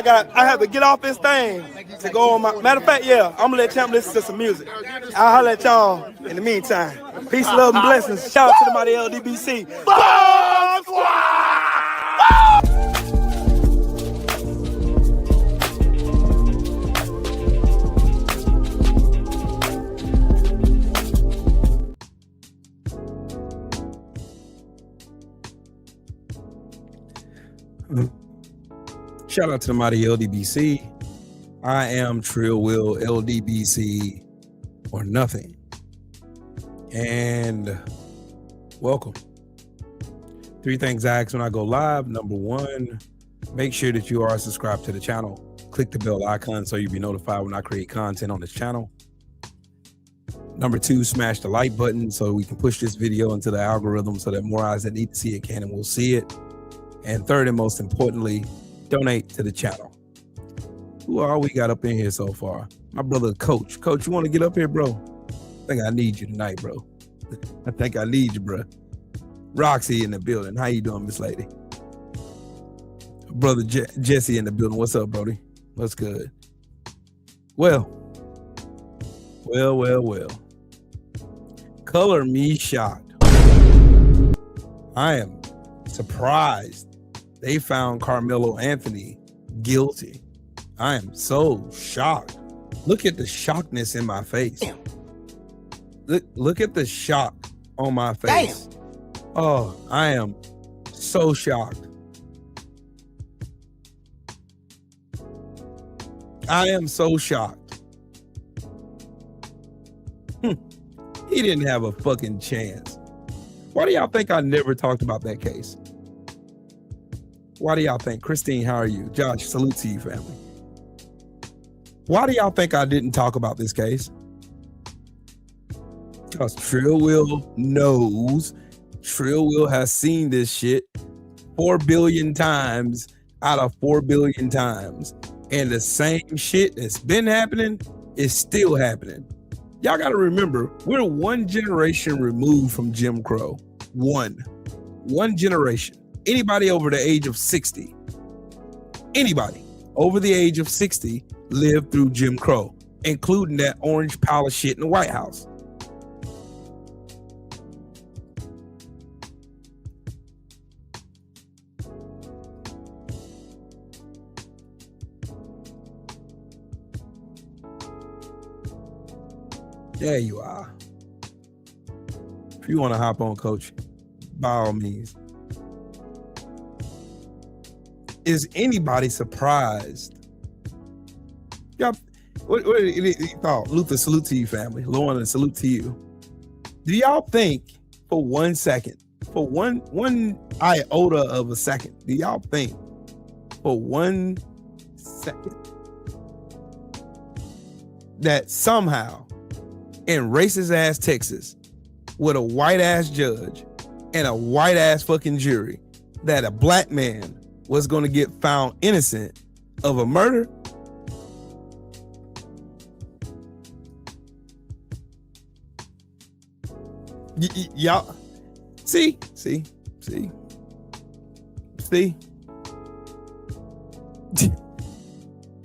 I have to get off this thing to go on my. Matter of fact, yeah, I'm gonna let Champ listen to some music. I'll holler at y'all in the meantime. Peace, love, and blessings. Shout out to the mighty LDBC. Bomb Squad! Shout out to the mighty LDBC. I am Trill Will LDBC or nothing. And welcome. 3 things I ask when I go live. Number 1, make sure that you are subscribed to the channel. Click the bell icon so you'll be notified when I create content on this channel. Number 2, smash the like button so we can push this video into the algorithm so that more eyes that need to see it can and will see it. And 3rd and most importantly, donate to the channel. Who all we got up in here so far? My brother, Coach. Coach, you want to get up here, bro? I think I need you tonight, bro. I think I need you, bro. Roxy in the building. How you doing, Miss Lady? Brother Jesse in the building. What's up, Brody? What's good? Well. Color me shocked. I am surprised they found Carmelo Anthony guilty. I am so shocked. Look at the shockness in my face. Look at the shock on my face. Damn. Oh, I am so shocked. I am so shocked. He didn't have a fucking chance. Why do y'all think I never talked about that case? Why do y'all think? Christine, how are you? Josh, salute to you, family. Why do y'all think I didn't talk about this case? Because Trill Will knows. Trill Will has seen this shit 4 billion times out of 4 billion times. And the same shit that's been happening is still happening. Y'all got to remember, we're 1 generation removed from Jim Crow. One generation. Anybody over the age of 60, anybody over the age of 60 lived through Jim Crow, including that orange pile of shit in the White House. There you are. If you want to hop on, Coach, by all means. Is anybody surprised? Y'all, what thought? Luther, salute to you, family. Lauren, salute to you. Do y'all think for 1 second, for one iota of a second, do y'all think for 1 second that somehow in racist ass Texas with a white ass judge and a white ass fucking jury that a black man was going to get found innocent of a murder? Y'all see.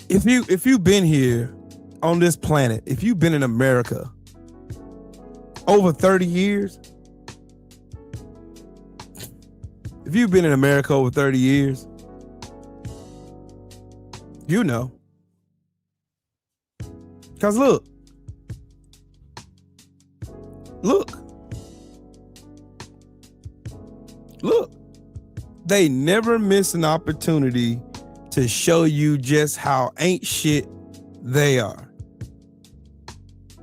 If you've been here on this planet, if you've been in America over 30 years, if you've been in America over 30 years, you know. Because look, they never miss an opportunity to show you just how ain't shit they are.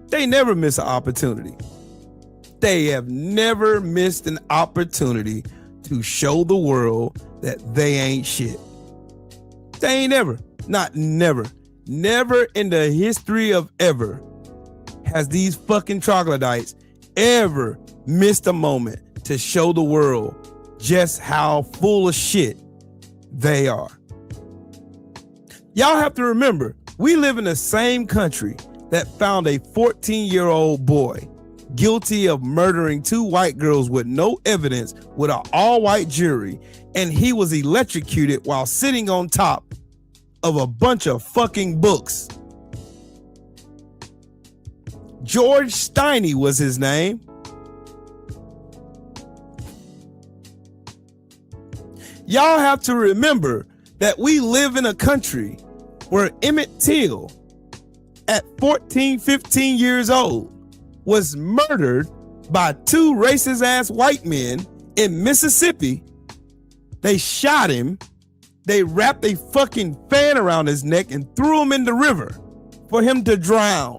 They never miss an opportunity. They have never missed an opportunity to show the world that they ain't shit. They ain't never in the history of ever has these fucking troglodytes ever missed a moment to show the world just how full of shit they are. Y'all have to remember, we live in the same country that found a 14-year-old boy guilty of murdering 2 white girls with no evidence with an all-white jury, and he was electrocuted while sitting on top of a bunch of fucking books. George Steiny was his name. Y'all have to remember that we live in a country where Emmett Till, at 14, 15 years old, was murdered by two racist ass white men in Mississippi. They shot him. They wrapped a fucking fan around his neck and threw him in the river for him to drown.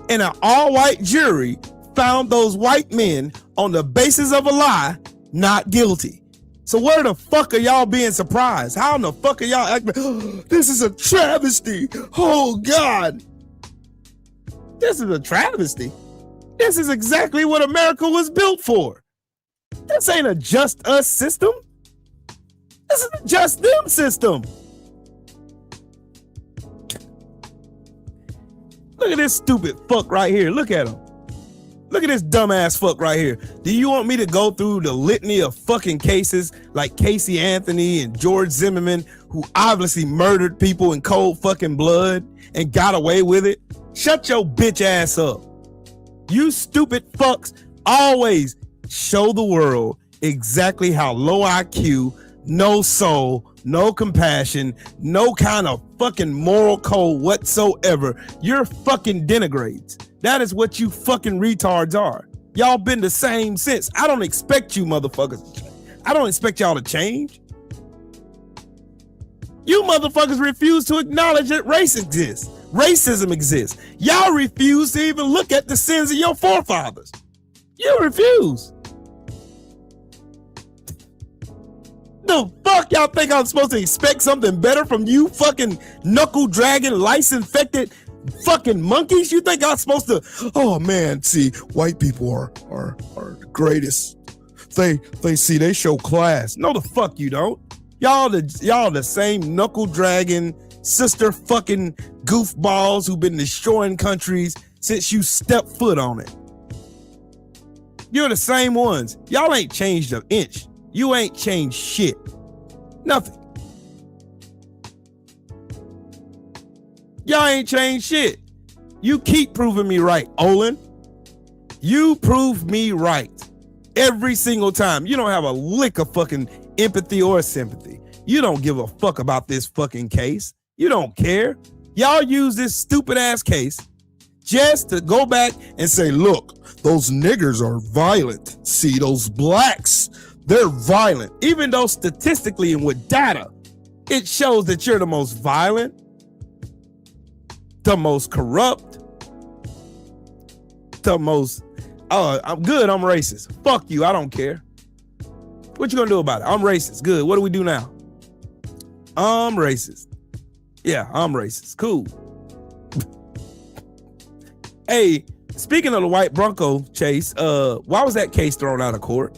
And an all-white jury found those white men on the basis of a lie not guilty. So where the fuck are y'all being surprised? How in the fuck are y'all acting? Oh, this is a travesty. Oh God. This is a travesty. This is exactly what America was built for. This ain't a just us system. This is a just them system. Look at this stupid fuck right here. Look at him. Look at this dumbass fuck right here. Do you want me to go through the litany of fucking cases like Casey Anthony and George Zimmerman, who obviously murdered people in cold fucking blood and got away with it? Shut your bitch ass up. You stupid fucks always show the world exactly how low IQ, no soul, no compassion, no kind of fucking moral code whatsoever. You're fucking denigrates. That is what you fucking retards are. Y'all been the same since. I don't expect you motherfuckers. I don't expect y'all to change. You motherfuckers refuse to acknowledge that race exists. Racism exists. Y'all refuse to even look at the sins of your forefathers. You refuse. The fuck y'all think I'm supposed to expect something better from you fucking knuckle dragging, lice infected fucking monkeys? You think I'm supposed to, oh man, see, white people are the greatest. They show class. No, the fuck you don't. Y'all the same knuckle dragging, sister fucking goofballs who've been destroying countries since you stepped foot on it. You're the same ones. Y'all ain't changed an inch. You ain't changed shit. Nothing. Y'all ain't changed shit. You keep proving me right, Olin. You prove me right every single time. You don't have a lick of fucking empathy or sympathy. You don't give a fuck about this fucking case. You don't care. Y'all use this stupid ass case just to go back and say, look, those niggers are violent. See, those blacks, they're violent. Even though statistically and with data, it shows that you're the most violent, the most corrupt, the most, I'm good, I'm racist. Fuck you, I don't care. What you gonna do about it? I'm racist. Good, what do we do now? I'm racist. Yeah, I'm racist. Cool. Hey, speaking of the white Bronco chase, why was that case thrown out of court?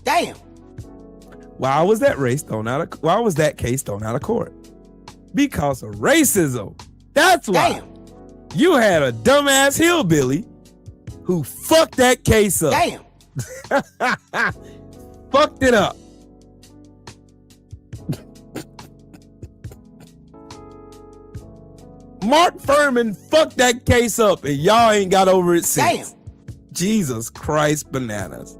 Damn. Why was that case thrown out of court? Because of racism. That's why. Damn. You had a dumbass hillbilly who fucked that case up. Damn. Fucked it up. Mark Furman fucked that case up and y'all ain't got over it since. Damn. Jesus Christ bananas.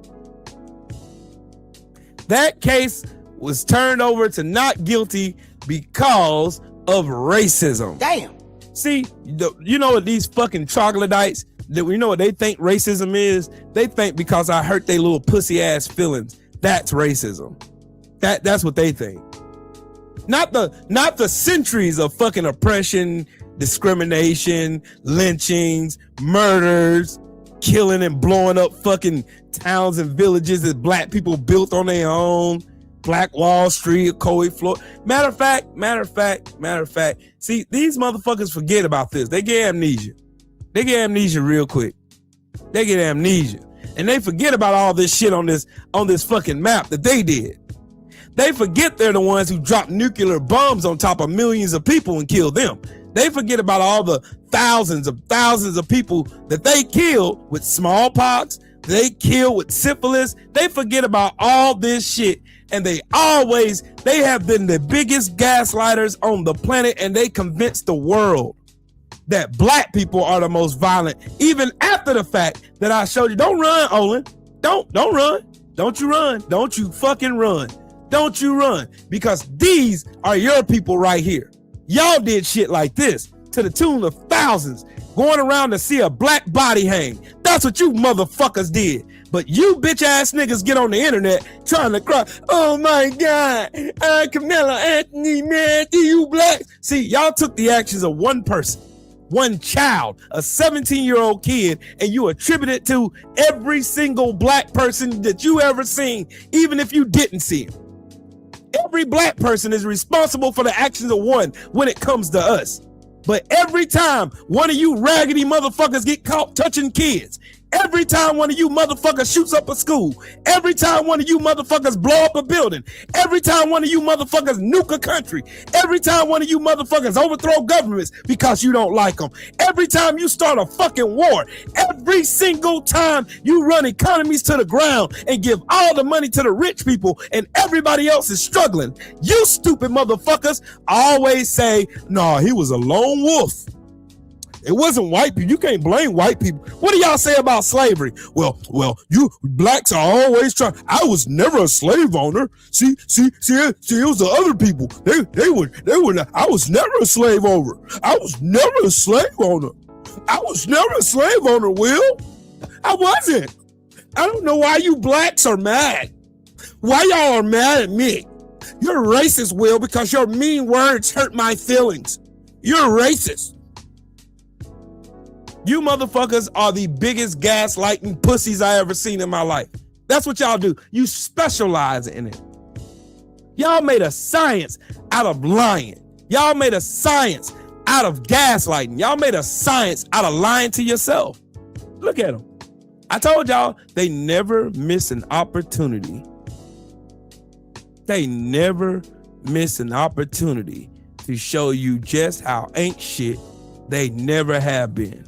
That case was turned over to not guilty because of racism. Damn. See, you know what these fucking troglodytes, you know what they think racism is? They think because I hurt their little pussy ass feelings, that's racism. That's what they think. Not the centuries of fucking oppression, discrimination, lynchings, murders, killing and blowing up fucking towns and villages that black people built on their own. Black Wall Street, Coe Floyd. Matter of fact. See, these motherfuckers forget about this. They get amnesia. They get amnesia real quick. They get amnesia. And they forget about all this shit on this fucking map that they did. They forget they're the ones who dropped nuclear bombs on top of millions of people and killed them. They forget about all the thousands of people that they killed with smallpox, they kill with syphilis. They forget about all this shit. And they have been the biggest gaslighters on the planet, and they convince the world that black people are the most violent, even after the fact that I showed you. Don't run, Olin. Don't run. Don't you run. Don't you fucking run. Don't you run. Because these are your people right here. Y'all did shit like this to the tune of thousands, going around to see a black body hang. That's what you motherfuckers did. But you bitch ass niggas get on the internet trying to cry, oh my God, Carmelo Anthony, man, you black. See, y'all took the actions of one person, one child, a 17-year-old kid, and you attribute it to every single black person that you ever seen, even if you didn't see him. Every black person is responsible for the actions of one when it comes to us. But every time one of you raggedy motherfuckers get caught touching kids, every time one of you motherfuckers shoots up a school, every time one of you motherfuckers blow up a building, every time one of you motherfuckers nuke a country, every time one of you motherfuckers overthrow governments because you don't like them, every time you start a fucking war, every single time you run economies to the ground and give all the money to the rich people and everybody else is struggling, you stupid motherfuckers always say, nah, he was a lone wolf. It wasn't white people. You can't blame white people. What do y'all say about slavery? Well, you blacks are always trying. I was never a slave owner. See, it was the other people. They were. I was never a slave owner. I was never a slave owner. I was never a slave owner, Will. I wasn't. I don't know why you blacks are mad. Why y'all are mad at me? You're racist, Will, because your mean words hurt my feelings. You're racist. You motherfuckers are the biggest gaslighting pussies I ever seen in my life. That's what y'all do. You specialize in it. Y'all made a science out of lying. Y'all made a science out of gaslighting. Y'all made a science out of lying to yourself. Look at them. I told y'all they never miss an opportunity. They never miss an opportunity to show you just how ain't shit they never have been.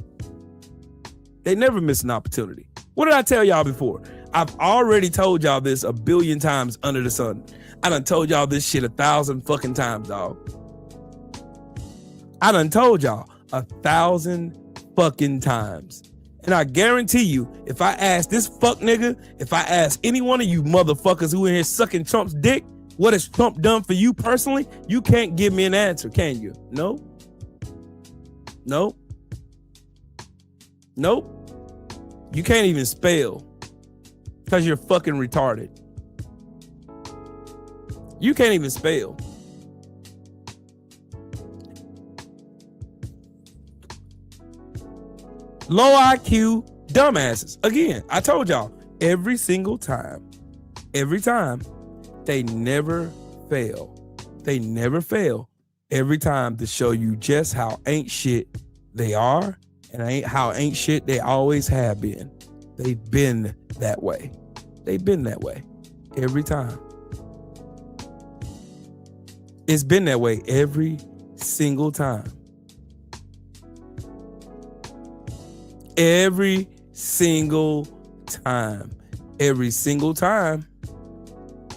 They never miss an opportunity. What did I tell y'all before? I've already told y'all this a billion times under the sun. I done told y'all this shit 1,000 fucking times, dog. I done told y'all 1,000 fucking times. And I guarantee you, if I ask this fuck nigga, if I ask any one of you motherfuckers who in here sucking Trump's dick, what has Trump done for you personally? You can't give me an answer, can you? No. Nope. Nope. You can't even spell because you're fucking retarded. You can't even spell. Low IQ dumbasses. Again, I told y'all every single time, they never fail. They never fail every time to show you just how ain't shit they are and how ain't shit they always have been. They've been that way. They've been that way every time. It's been that way every single time. Every single time. Every single time.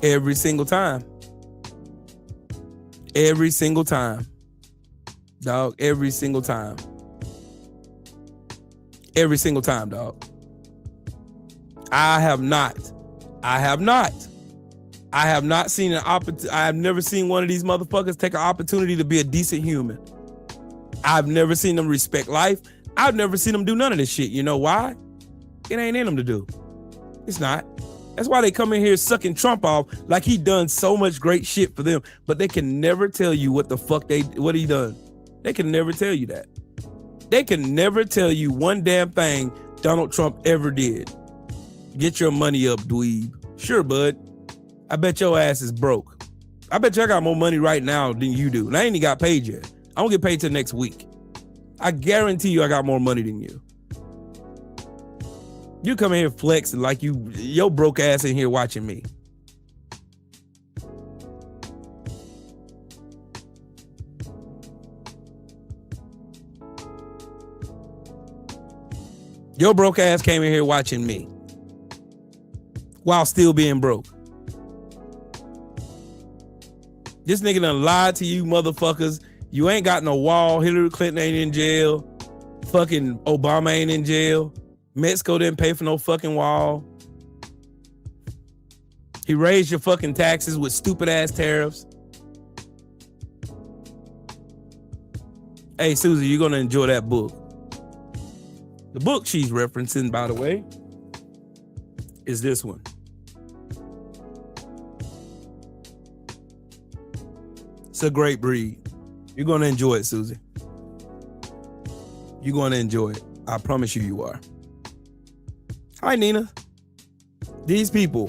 Every single time. Every single time. Dog, every single time. Every single time, dog. I have not seen an opportunity. I have never seen one of these motherfuckers take an opportunity to be a decent human. I've never seen them respect life. I've never seen them do none of this shit. You know why? It ain't in them to do. It's not. That's why they come in here sucking Trump off like he done so much great shit for them, but they can never tell you what the fuck what he done. They can never tell you that. They can never tell you one damn thing Donald Trump ever did. Get your money up, dweeb. Sure, bud. I bet your ass is broke. I bet you I got more money right now than you do. And I ain't even got paid yet. I don't get paid till next week. I guarantee you I got more money than you. You come in here flexing like your broke ass in here watching me. Your broke ass came in here watching me. while still being broke. This nigga done lied to you motherfuckers. You ain't got no wall. Hillary Clinton ain't in jail. Fucking Obama ain't in jail. Mexico didn't pay for no fucking wall. He raised your fucking taxes with stupid ass tariffs. Hey, Susie, you're gonna enjoy that book. The book she's referencing, by the way, is this one. It's a great read. You're gonna enjoy it, Susie. You're gonna enjoy it. I promise you, you are. Hi, Nina. These people,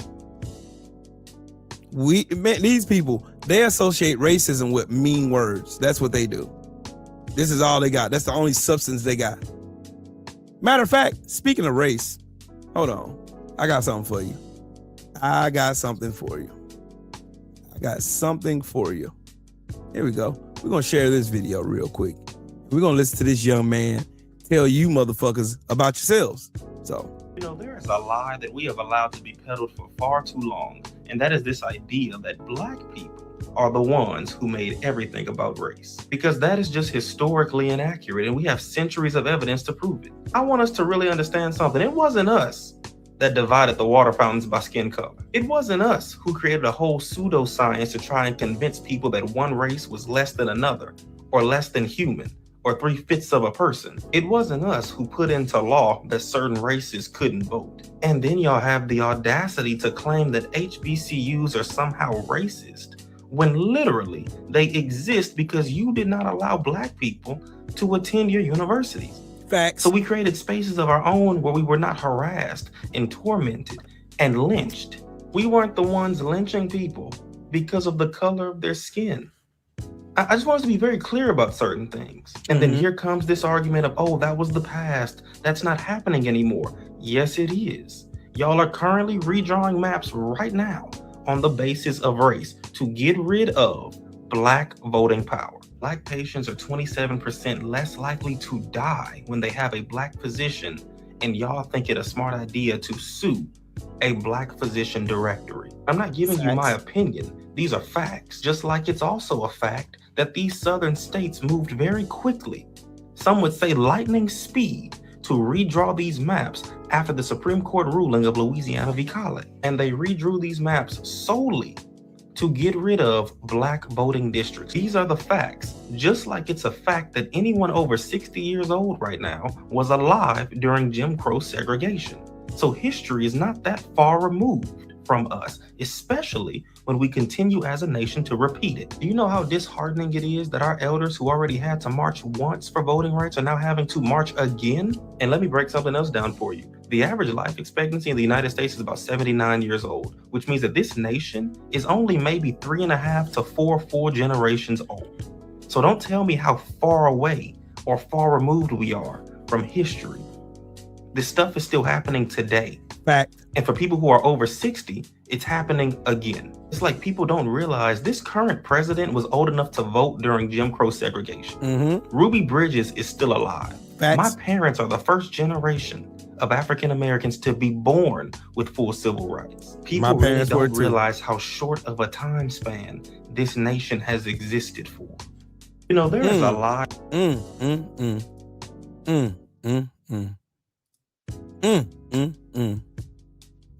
they associate racism with mean words. That's what they do. This is all they got. That's the only substance they got. Matter of fact, speaking of race, hold on. I got something for you. Here we go. We're going to share this video real quick. We're going to listen to this young man tell you motherfuckers about yourselves. So, there is a lie that we have allowed to be peddled for far too long, and that is this idea that black people are the ones who made everything about race, because that is just historically inaccurate, and we have centuries of evidence to prove it. I want us to really understand something. It wasn't us that divided the water fountains by skin color. It wasn't us who created a whole pseudoscience to try and convince people that one race was less than another, or less than human, or 3/5 of a person. It wasn't us who put into law that certain races couldn't vote. And then y'all have the audacity to claim that HBCUs are somehow racist, when literally they exist because you did not allow black people to attend your universities. facts. So we created spaces of our own where we were not harassed and tormented and lynched. We weren't the ones lynching people because of the color of their skin. I just want us to be very clear about certain things. And then here comes this argument of, oh, that was the past. That's not happening anymore. Yes, it is. Y'all are currently redrawing maps right now on the basis of race to get rid of black voting power. Black patients are 27% less likely to die when they have a black physician, and y'all think it a smart idea to sue a black physician directory. I'm not giving you my opinion. These are facts. Just like it's also a fact that these southern states moved very quickly, some would say lightning speed, to redraw these maps after the Supreme Court ruling of Louisiana v. Khaled. And they redrew these maps solely to get rid of black voting districts. These are the facts. Just like it's a fact that anyone over 60 years old right now was alive during Jim Crow segregation. So history is not that far removed from us, especially when we continue as a nation to repeat it. Do you know how disheartening it is that our elders who already had to march once for voting rights are now having to march again? And let me break something else down for you. The average life expectancy in the United States is about 79 years old, which means that this nation is only maybe 3.5 to 4 full generations old. So don't tell me how far away or far removed we are from history. This stuff is still happening today. Fact. And for people who are over 60, it's happening again. It's like people don't realize this current president was old enough to vote during Jim Crow segregation. Ruby Bridges is still alive. Facts. My parents are the first generation of African Americans to be born with full civil rights. People really don't realize how short of a time span this nation has existed for. You know, there is a lot.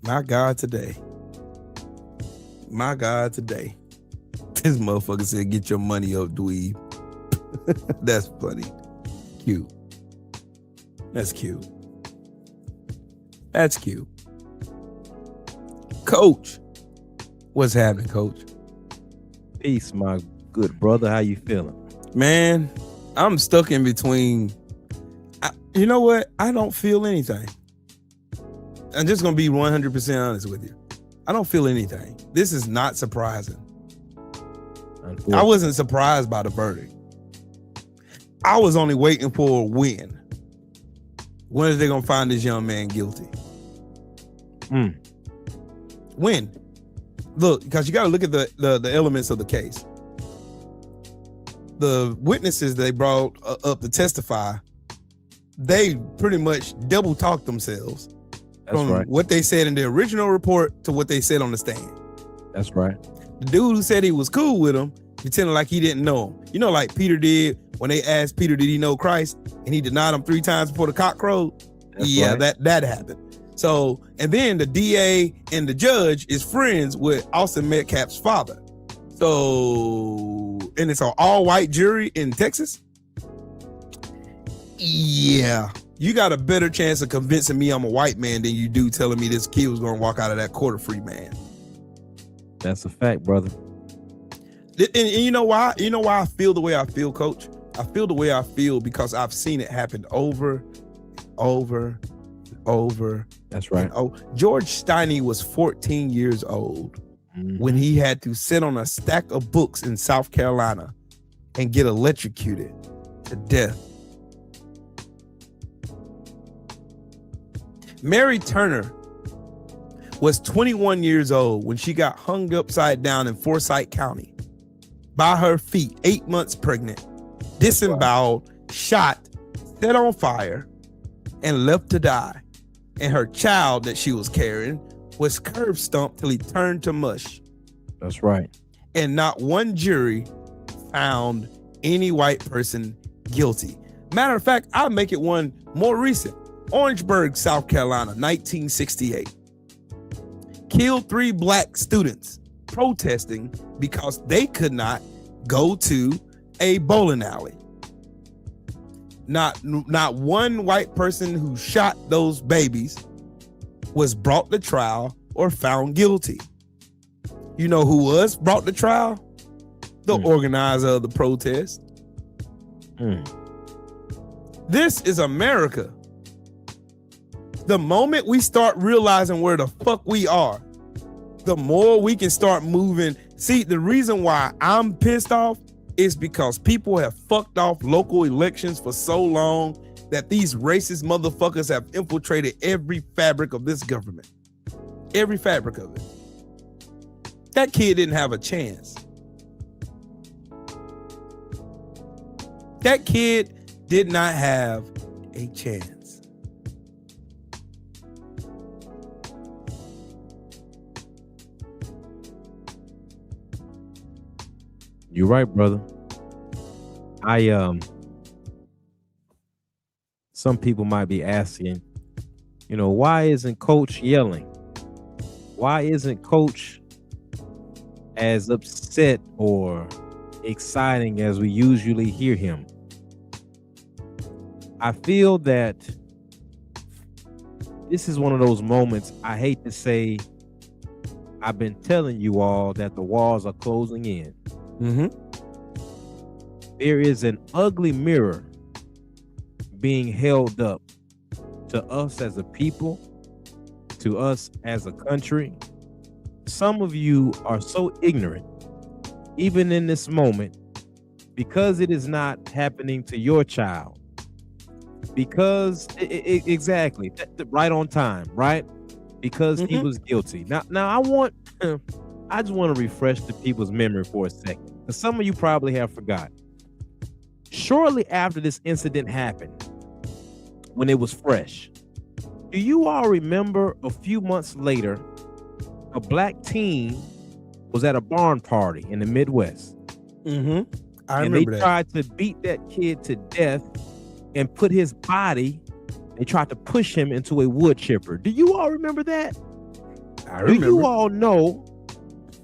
My God today. My God today. This motherfucker said, get your money up, dweeb. That's funny. Cute. That's cute. That's cute. Coach. What's happening, Coach? Peace, my good brother. How you feeling? Man, I'm stuck in between. You know what? I don't feel anything. I'm just going to be 100% honest with you. I don't feel anything. This is not surprising. I wasn't surprised by the verdict. I was only waiting for a win. When is they going to find this young man guilty? When? Look, because you got to look at the elements of the case. The witnesses they brought up to testify, they pretty much double talked themselves. from right. what they said in the original report to what they said on the stand. That's right. The dude who said he was cool with him, pretending like he didn't know him. You know, like Peter did when they asked Peter, did he know Christ? And he denied him 3 times before the cock crowed. That's right. that happened. So, and then the DA and the judge is friends with Austin Metcalf's father. So, and it's an all-white jury in Texas. Yeah, you got a better chance of convincing me I'm a white man than you do telling me this kid was going to walk out of that court a free man. That's a fact, brother. And you know why? You know why I feel the way I feel, Coach? I feel the way I feel because I've seen it happen over. That's right. Oh, George Steiny was 14 years old when he had to sit on a stack of books in South Carolina and get electrocuted to death. Mary Turner was 21 years old when she got hung upside down in Forsyth County by her feet, 8 months pregnant, disemboweled, shot, set on fire, and left to die. And her child that she was carrying was curb stomped till he turned to mush. That's right. And not one jury found any white person guilty. Matter of fact, I'll make it one more recent. Orangeburg, South Carolina, 1968. Killed 3 black students protesting because they could not go to a bowling alley. Not one white person who shot those babies was brought to trial or found guilty. You know who was brought to trial? The organizer of the protest. This is America. The moment we start realizing where the fuck we are, the more we can start moving. See, the reason why I'm pissed off is because people have fucked off local elections for so long that these racist motherfuckers have infiltrated every fabric of this government. Every fabric of it. That kid didn't have a chance. That kid did not have a chance. You're right, brother. Some people might be asking, why isn't Coach yelling? Why isn't Coach as upset or exciting as we usually hear him? I feel that this is one of those moments. I hate to say, I've been telling you all that the walls are closing in. There is an ugly mirror being held up to us as a people, to us as a country. Some of you are so ignorant, even in this moment, because it is not happening to your child. Because exactly, right on time, right? Because he was guilty. Now I just want to refresh the people's memory for a second. Because some of you probably have forgot. Shortly after this incident happened, when it was fresh, do you all remember a few months later, a black teen was at a barn party in the Midwest? I remember and they that. tried to beat that kid to death and put his body, they tried to push him into a wood chipper. Do you all remember that? I remember. Do you all know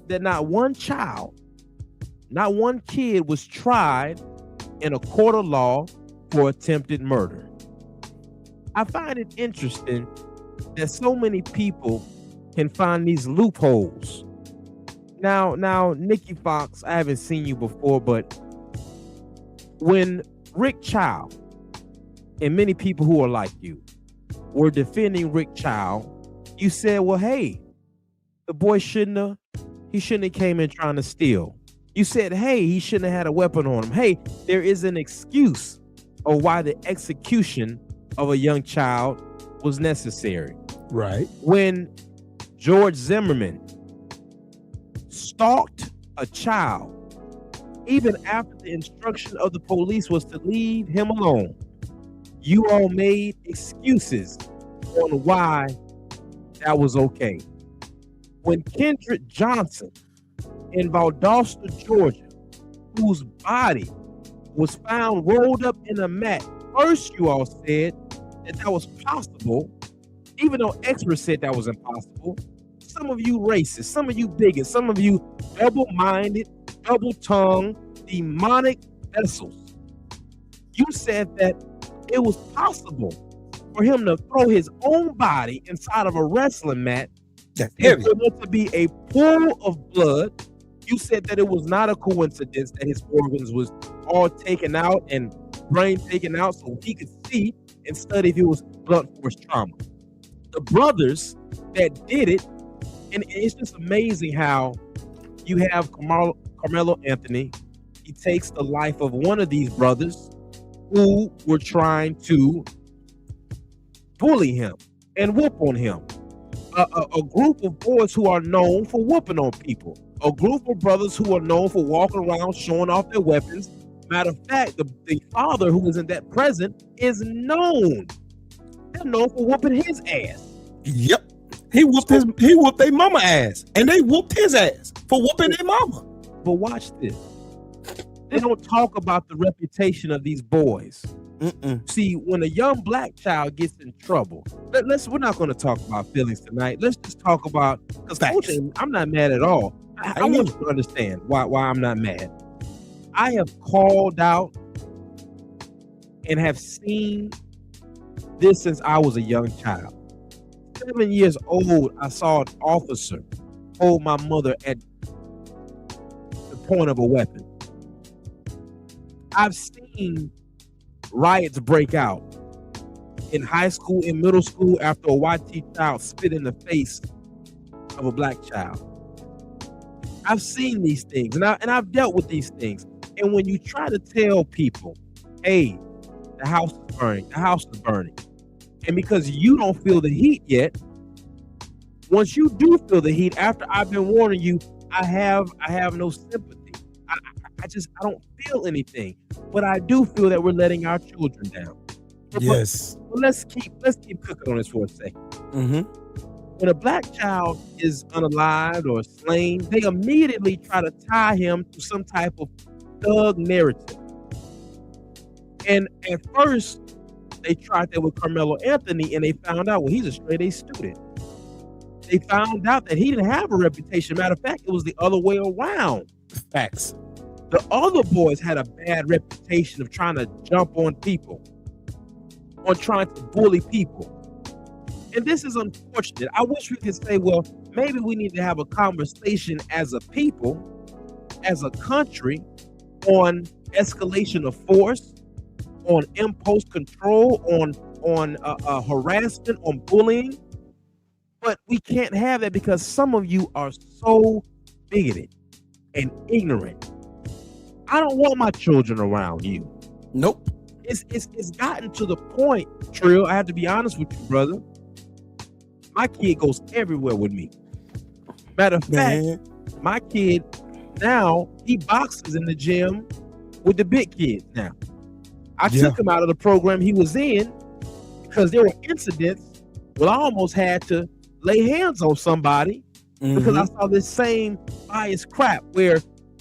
that not one child, not one kid was tried in a court of law for attempted murder? I find it interesting that so many people can find these loopholes. Now, Nikki Fox, I haven't seen you before, but when Rick Child and many people who are like you were defending Rick Child, you said, well, hey, the boy shouldn't have came in trying to steal. You said, hey, he shouldn't have had a weapon on him. Hey, there is an excuse of why the execution of a young child was necessary. Right. When George Zimmerman stalked a child, even after the instruction of the police was to leave him alone, you all made excuses on why that was okay. When Kendrick Johnson in Valdosta, Georgia, whose body was found rolled up in a mat, first you all said that was possible, even though experts said that was impossible. Some of you racist, some of you bigots, some of you double-minded, double-tongued, demonic vessels. You said that it was possible for him to throw his own body inside of a wrestling mat That's and heavy. for there to be a pool of blood. You said that it was not a coincidence that his organs was all taken out and brain taken out so he could see and study if it was blunt force trauma. The brothers that did it, and it's just amazing how you have Carmelo Anthony. He takes the life of one of these brothers who were trying to bully him and whoop on him. A group of boys who are known for whooping on people. A group of brothers who are known for walking around showing off their weapons. Matter of fact, the father who isn't that present is known. They're known for whooping his ass. Yep. He whooped their mama ass, and they whooped his ass for whooping their mama. But watch this. They don't talk about the reputation of these boys. See, when a young black child gets in trouble, we're not going to talk about feelings tonight. Let's just talk about, because coaching, I'm not mad at all. I want you to understand why I'm not mad. I have called out and have seen this since I was a young child. 7 years old, I saw an officer hold my mother at the point of a weapon. I've seen riots break out in high school, in middle school, after a white child spit in the face of a black child. I've seen these things, and I've dealt with these things. And when you try to tell people, hey, the house is burning, and because you don't feel the heat yet, once you do feel the heat, after I've been warning you, I have no sympathy. I don't feel anything, but I do feel that we're letting our children down. Yes. But let's keep cooking on this for a second. When a black child is unalived or slain, they immediately try to tie him to some type of thug narrative. And at first, they tried that with Carmelo Anthony, and they found out, well, he's a straight A student. They found out that he didn't have a reputation. Matter of fact, it was the other way around. Facts. The other boys had a bad reputation of trying to jump on people, or trying to bully people. And this is unfortunate. I wish we could say, well, maybe we need to have a conversation as a people, as a country, on escalation of force, on impulse control, on harassment, on bullying. But we can't have that because some of you are so bigoted and ignorant. I don't want my children around you. Nope. It's gotten to the point, Trill, I have to be honest with you, brother. My kid goes everywhere with me. Matter of fact, my kid now, he boxes in the gym with the big kids now. I took him out of the program he was in because there were incidents where I almost had to lay hands on somebody because I saw this same biased crap where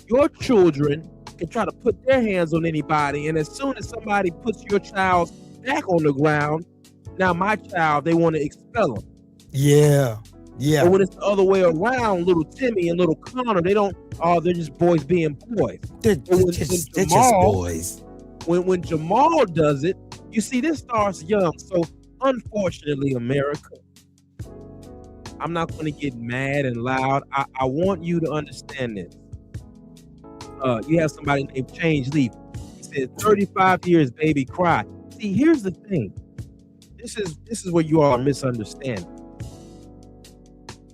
your children can try to put their hands on anybody, and as soon as somebody puts your child's back on the ground, now my child, they want to expel them. Yeah. But when it's the other way around, little Timmy and little Connor, they're just boys being boys. They're just boys. When Jamal does it, you see, this starts young. So unfortunately, America, I'm not going to get mad and loud. I want you to understand this. You have somebody named Change Leaf. He said, 35 years, baby, cry. See, here's the thing. This is where you all are misunderstanding.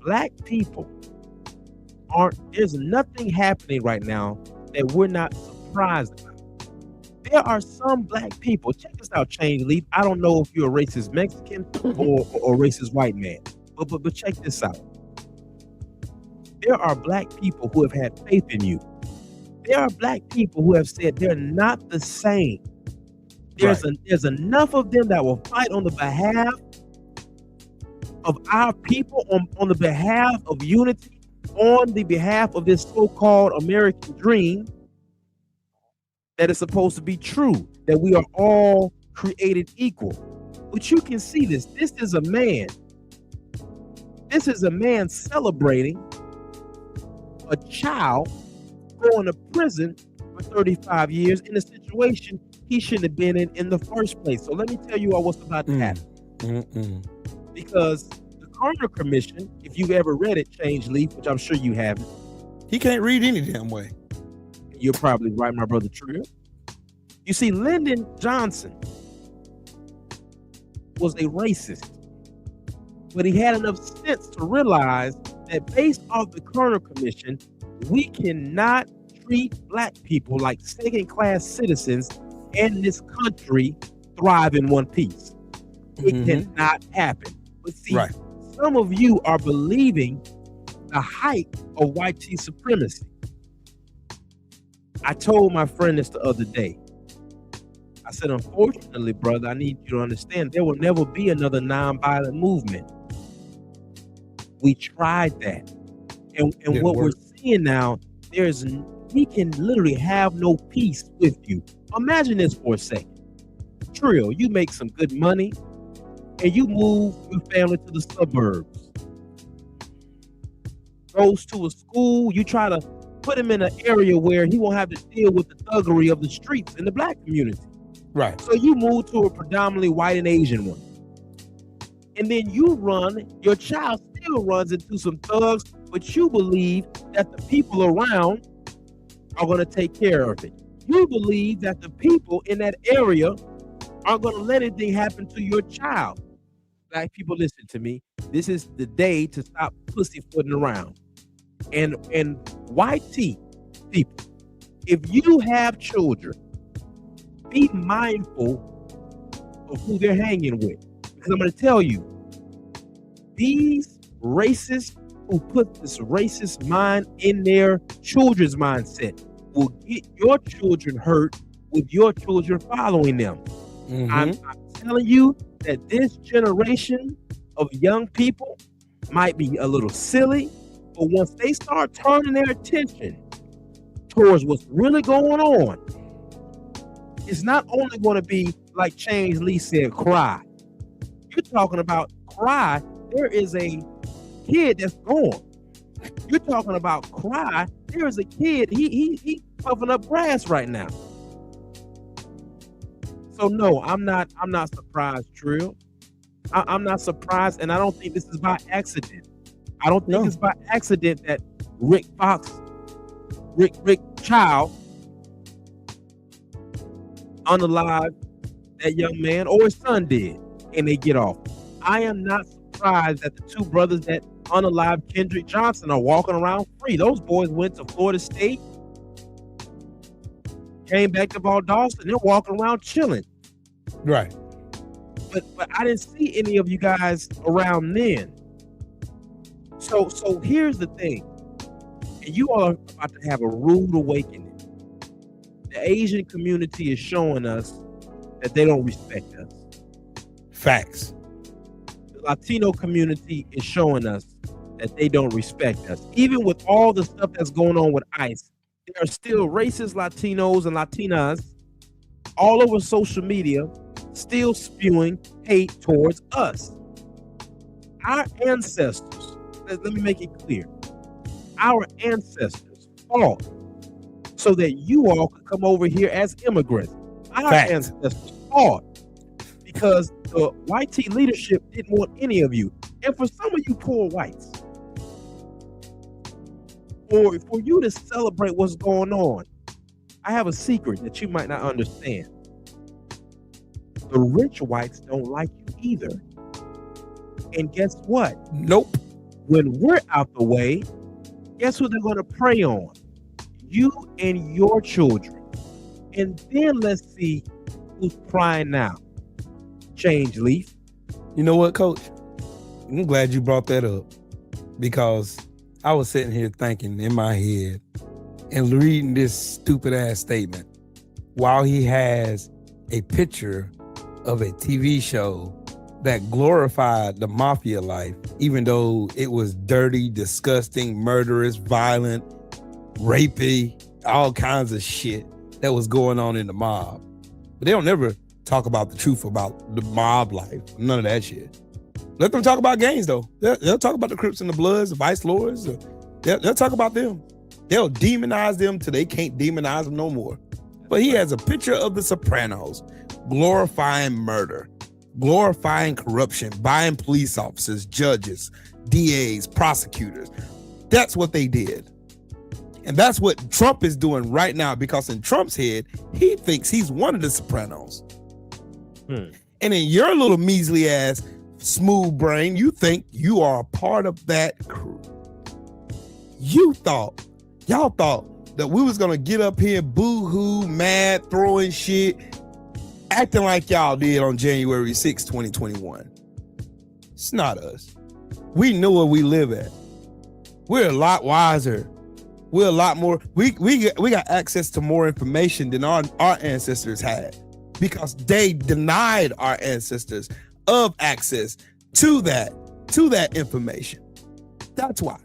Black people there's nothing happening right now that we're not surprised about. There are some black people, check this out, Change Leaf. I don't know if you're a racist Mexican or a racist white man, but check this out. There are black people who have had faith in you. There are black people who have said they're not the same. There's enough of them that will fight on the behalf of our people on the behalf of unity, on the behalf of this so-called American dream that is supposed to be true, that we are all created equal. But you can see this. This is a man celebrating a child going to prison for 35 years in a situation he shouldn't have been in the first place. So let me tell you all what's about to happen. Because the Carter Commission, if you've ever read it, Change Leaf, which I'm sure you haven't. He can't read any damn way. You're probably right, my brother Trill. You see, Lyndon Johnson was a racist, but he had enough sense to realize that based off the Carter Commission, we cannot treat black people like second-class citizens and this country thrive in one piece. It cannot happen. But see, some of you are believing the hype of white tea supremacy. I told my friend this the other day. I said, unfortunately, brother, I need you to understand there will never be another nonviolent movement. We tried that. And what we're seeing now, we can literally have no peace with you. Imagine this for a second. Trill, you make some good money and you move your family to the suburbs. Goes to a school, you try to put him in an area where he won't have to deal with the thuggery of the streets in the black community. Right. So you move to a predominantly white and Asian one. And then your child still runs into some thugs, but you believe that the people around are going to take care of it. You believe that the people in that area aren't going to let anything happen to your child. Black people, listen to me. This is the day to stop pussyfooting around. And white tea people, if you have children, be mindful of who they're hanging with. Because I'm going to tell you, these racists who put this racist mind in their children's mindset will get your children hurt with your children following them. I'm telling you that this generation of young people might be a little silly, but once they start turning their attention towards what's really going on, it's not only going to be like Change Lee said, cry. You're talking about cry. There is a kid that's gone. You're talking about cry. There is a kid. He puffing up grass right now. So no, I'm not surprised, Trill. I'm not surprised, and I don't think this is by accident. I don't think it's by accident that Rick Child unalived that young man, or his son did, and they get off. I am not surprised that the two brothers that unalived Kendrick Johnson are walking around free. Those boys went to Florida State, came back to Valdosta, and they're walking around chilling. Right. But I didn't see any of you guys around then. So here's the thing. And you all are about to have a rude awakening. The Asian community is showing us that they don't respect us. Facts. The Latino community is showing us that they don't respect us. Even with all the stuff that's going on with ICE, there are still racist Latinos and Latinas all over social media still spewing hate towards us. Our ancestors, let me make it clear, our ancestors fought so that you all could come over here as immigrants. Our ancestors fought because the white tea leadership didn't want any of you. And for some of you poor whites, for you to celebrate what's going on, I have a secret that you might not understand. The rich whites don't like you either. And guess what? Nope. When we're out the way, guess who they're going to prey on? You and your children. And then let's see who's crying now. Change Leaf. You know what, Coach? I'm glad you brought that up, because I was sitting here thinking in my head and reading this stupid ass statement while he has a picture of a TV show that glorified the mafia life, even though it was dirty, disgusting, murderous, violent, rapey, all kinds of shit that was going on in the mob. But they don't never talk about the truth about the mob life. None of that shit. Let them talk about gangs though. They'll talk about the Crips and the Bloods, the Vice Lords. They'll talk about them. They'll demonize them till they can't demonize them no more. But he has a picture of the Sopranos glorifying murder, glorifying corruption, buying police officers, judges, DAs, prosecutors. That's what they did. And that's what Trump is doing right now, because in Trump's head, he thinks he's one of the Sopranos. And in your little measly ass, smooth brain, you think you are a part of that crew. Y'all thought that we was gonna get up here boo-hoo, mad, throwing shit, acting like y'all did on January 6, 2021. It's not us. We know where we live at. We're a lot wiser. We're a lot more, we got access to more information than our ancestors had, because they denied our ancestors of access to that information. That's why.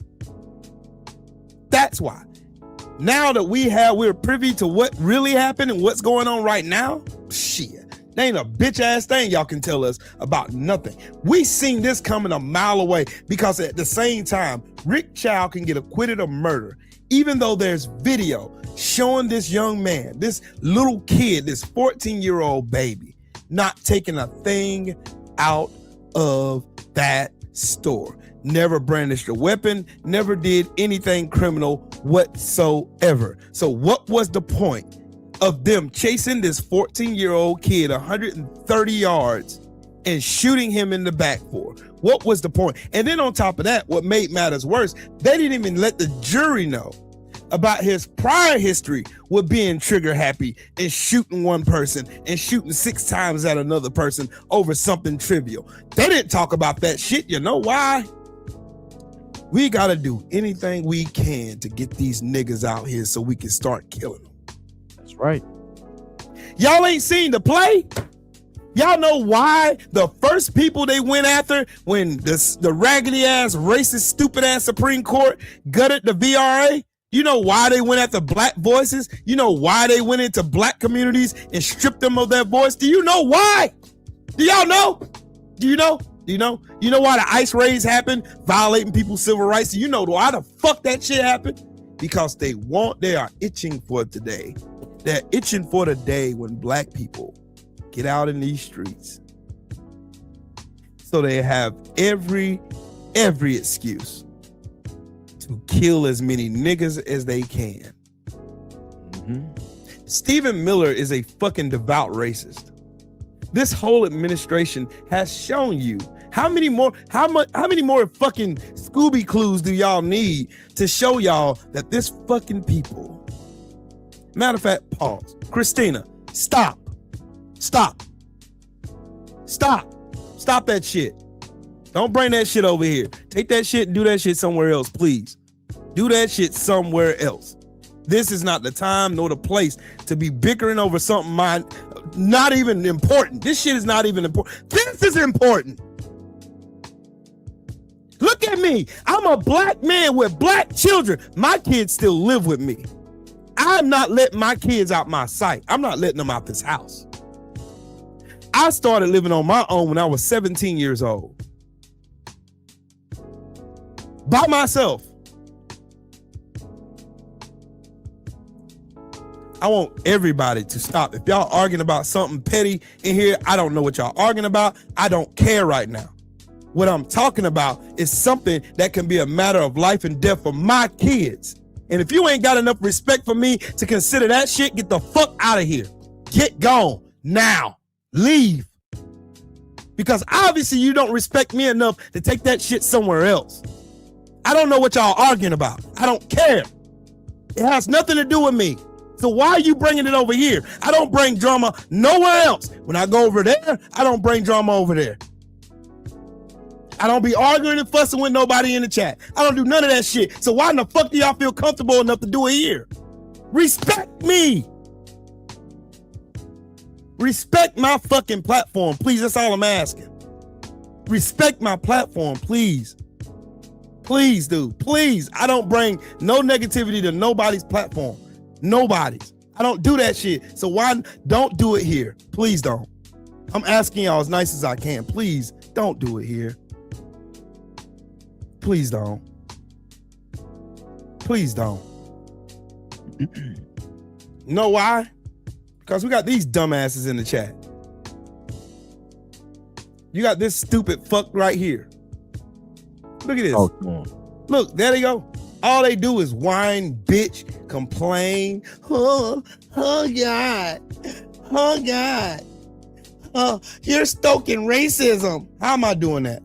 Now that we're privy to what really happened and what's going on right now, shit, there ain't a bitch ass thing y'all can tell us about nothing. We seen this coming a mile away, because at the same time, Rick Chow can get acquitted of murder, even though there's video showing this young man, this little kid, this 14-year-old baby, not taking a thing out of that store. Never brandished a weapon, never did anything criminal whatsoever. So what was the point of them chasing this 14-year-old kid 130 yards and shooting him in the back for? What was the point? And then on top of that, what made matters worse, they didn't even let the jury know about his prior history with being trigger happy and shooting one person and shooting 6 times at another person over something trivial. They didn't talk about that shit. You know why? We got to do anything we can to get these niggas out here so we can start killing them. That's right. Y'all ain't seen the play? Y'all know why the first people they went after when the raggedy ass, racist, stupid ass Supreme Court gutted the VRA? You know why they went after black voices? You know why they went into black communities and stripped them of their voice? Do you know why? Do y'all know? Do you know? Do you know? You know why the ICE raids happened, violating people's civil rights? Do you know why the fuck that shit happened? Because they are itching for today. They're itching for the day when black people get out in these streets. So they have every excuse to kill as many niggas as they can. Stephen Miller is a fucking devout racist. This whole administration has shown you how many more fucking Scooby clues do y'all need to show y'all that this fucking people. Matter of fact, pause. Christina, stop that shit. Don't bring that shit over here. Take that shit and do that shit somewhere else, please. Do that shit somewhere else. This is not the time nor the place to be bickering over something not even important. This shit is not even important. This is important. Look at me. I'm a black man with black children. My kids still live with me. I'm not letting my kids out my sight. I'm not letting them out this house. I started living on my own when I was 17 years old. By myself. I want everybody to stop. If y'all arguing about something petty in here, I don't know what y'all arguing about. I don't care right now. What I'm talking about is something that can be a matter of life and death for my kids. And if you ain't got enough respect for me to consider that shit, get the fuck out of here. Get gone now. Leave. Because obviously you don't respect me enough to take that shit somewhere else. I don't know what y'all arguing about. I don't care. It has nothing to do with me. So why are you bringing it over here? I don't bring drama nowhere else. When I go over there, I don't bring drama over there. I don't be arguing and fussing with nobody in the chat. I don't do none of that shit. So why in the fuck do y'all feel comfortable enough to do it here? Respect me. Respect my fucking platform, please. That's all I'm asking. Respect my platform, please. Please, dude. Please. I don't bring no negativity to nobody's platform. Nobody's. I don't do that shit. So why don't do it here? Please don't. I'm asking y'all as nice as I can. Please don't do it here. Please don't. Please don't. You know why? Because we got these dumbasses in the chat. You got this stupid fuck right here. Look at this. Oh, come on. Look, there they go. All they do is whine, bitch, complain. Oh God. Oh God. Oh, you're stoking racism. How am I doing that?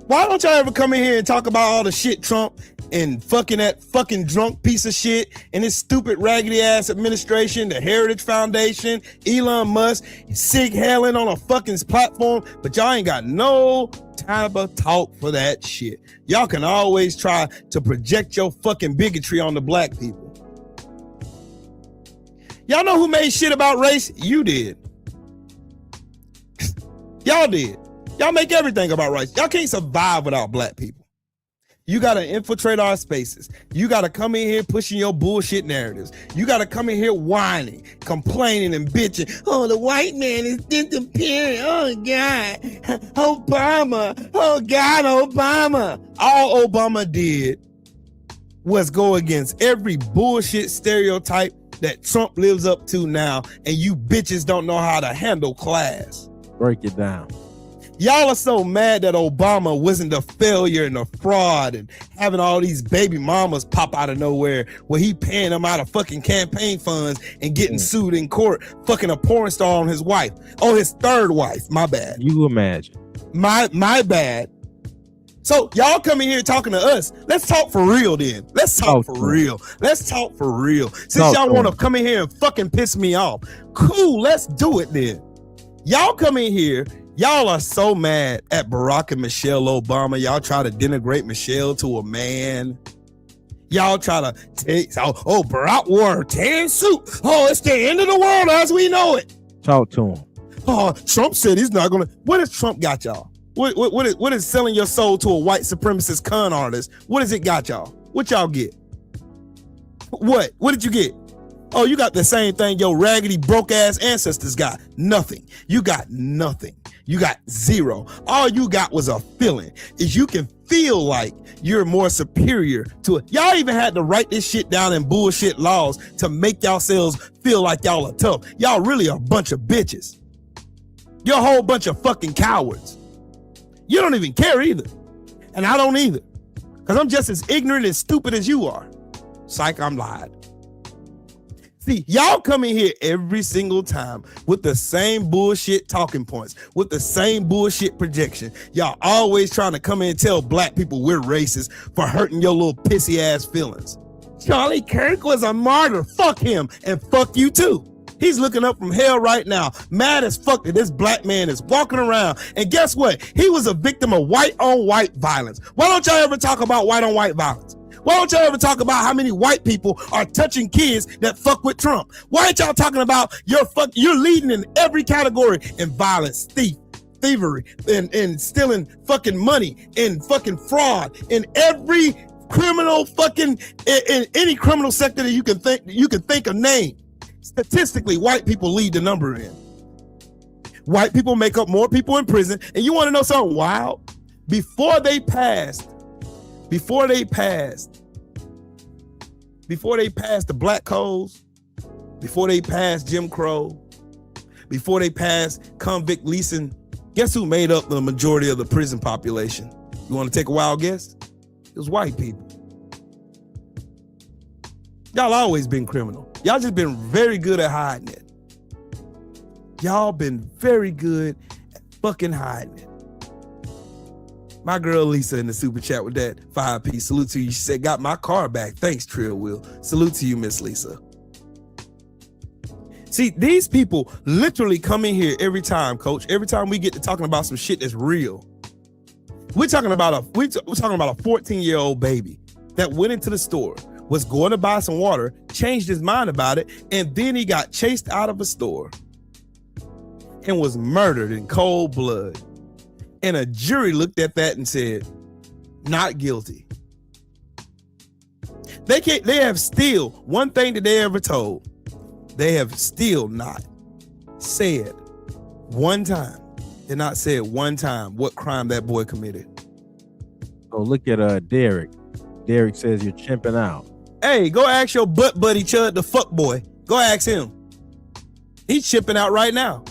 Why don't y'all ever come in here and talk about all the shit Trump and fucking that fucking drunk piece of shit and his stupid raggedy ass administration, the Heritage Foundation, Elon Musk, Sig Helen on a fucking platform, but y'all ain't got no time to talk for that shit. Y'all can always try to project your fucking bigotry on the black people. Y'all know who made shit about race? You did. Y'all did. Y'all make everything about race. Y'all can't survive without black people. You got to infiltrate our spaces. You got to come in here pushing your bullshit narratives. You got to come in here whining, complaining, and bitching. Oh, the white man is disappearing. Oh, God. Obama. Oh, God, Obama. All Obama did was go against every bullshit stereotype that Trump lives up to now, and you bitches don't know how to handle class. Break it down. Y'all are so mad that Obama wasn't a failure and a fraud and having all these baby mamas pop out of nowhere where he paying them out of fucking campaign funds and getting sued in court, fucking a porn star on his wife. Oh, his third wife. My bad. You imagine. My bad. So y'all coming here talking to us. Let's talk for real then. Let's talk for real. Let's talk for real. Since y'all want to come in here and fucking piss me off. Cool, let's do it then. Y'all come in here. Y'all are so mad at Barack and Michelle Obama. Y'all try to denigrate Michelle to a man. Y'all try to take, Barack wore a tan suit. Oh, it's the end of the world as we know it. Talk to him. Oh, Trump said he's not going to. What has Trump got y'all? What is selling your soul to a white supremacist con artist? What has it got y'all? What y'all get? What did you get? Oh, you got the same thing your raggedy broke ass ancestors got. Nothing. You got nothing. You got zero. All you got was a feeling. Is you can feel like you're more superior to it. Y'all even had to write this shit down in bullshit laws to make yourselves feel like y'all are tough. Y'all really are a bunch of bitches. You're a whole bunch of fucking cowards. You don't even care either. And I don't either. Because I'm just as ignorant and stupid as you are. Psych, I'm lied. See, y'all come in here every single time with the same bullshit talking points, with the same bullshit projection. Y'all always trying to come in and tell black people we're racist for hurting your little pissy ass feelings. Charlie Kirk was a martyr. Fuck him and fuck you too. He's looking up from hell right now, mad as fuck that this black man is walking around. And guess what? He was a victim of white on white violence. Why don't y'all ever talk about white on white violence? Why don't y'all ever talk about how many white people are touching kids that fuck with Trump? Why ain't y'all talking about you're leading in every category in violence, thievery, and stealing fucking money, and fucking fraud, in every criminal fucking, in any criminal sector that you can think of name. Statistically, white people lead the number in. White people make up more people in prison. And you want to know something wild? Before they passed the black codes, before they passed Jim Crow, before they passed convict leasing, guess who made up the majority of the prison population? You want to take a wild guess? It was white people. Y'all always been criminal. Y'all just been very good at hiding it. Y'all been very good at fucking hiding it. My girl Lisa in the super chat with that 5-piece. Salute to you. She said, got my car back. Thanks, Trill Will. Salute to you, Miss Lisa. See, these people literally come in here every time, Coach. Every time we get to talking about some shit that's real. We're talking about a 14-year-old baby that went into the store, was going to buy some water, changed his mind about it, and then he got chased out of a store and was murdered in cold blood. And a jury looked at that and said, not guilty. They have still, one thing that they ever told, they have still not said one time, did not say one time what crime that boy committed. So look at Derek. Derek says you're chimping out. Hey, go ask your butt buddy Chud the fuck boy. Go ask him. He's chipping out right now.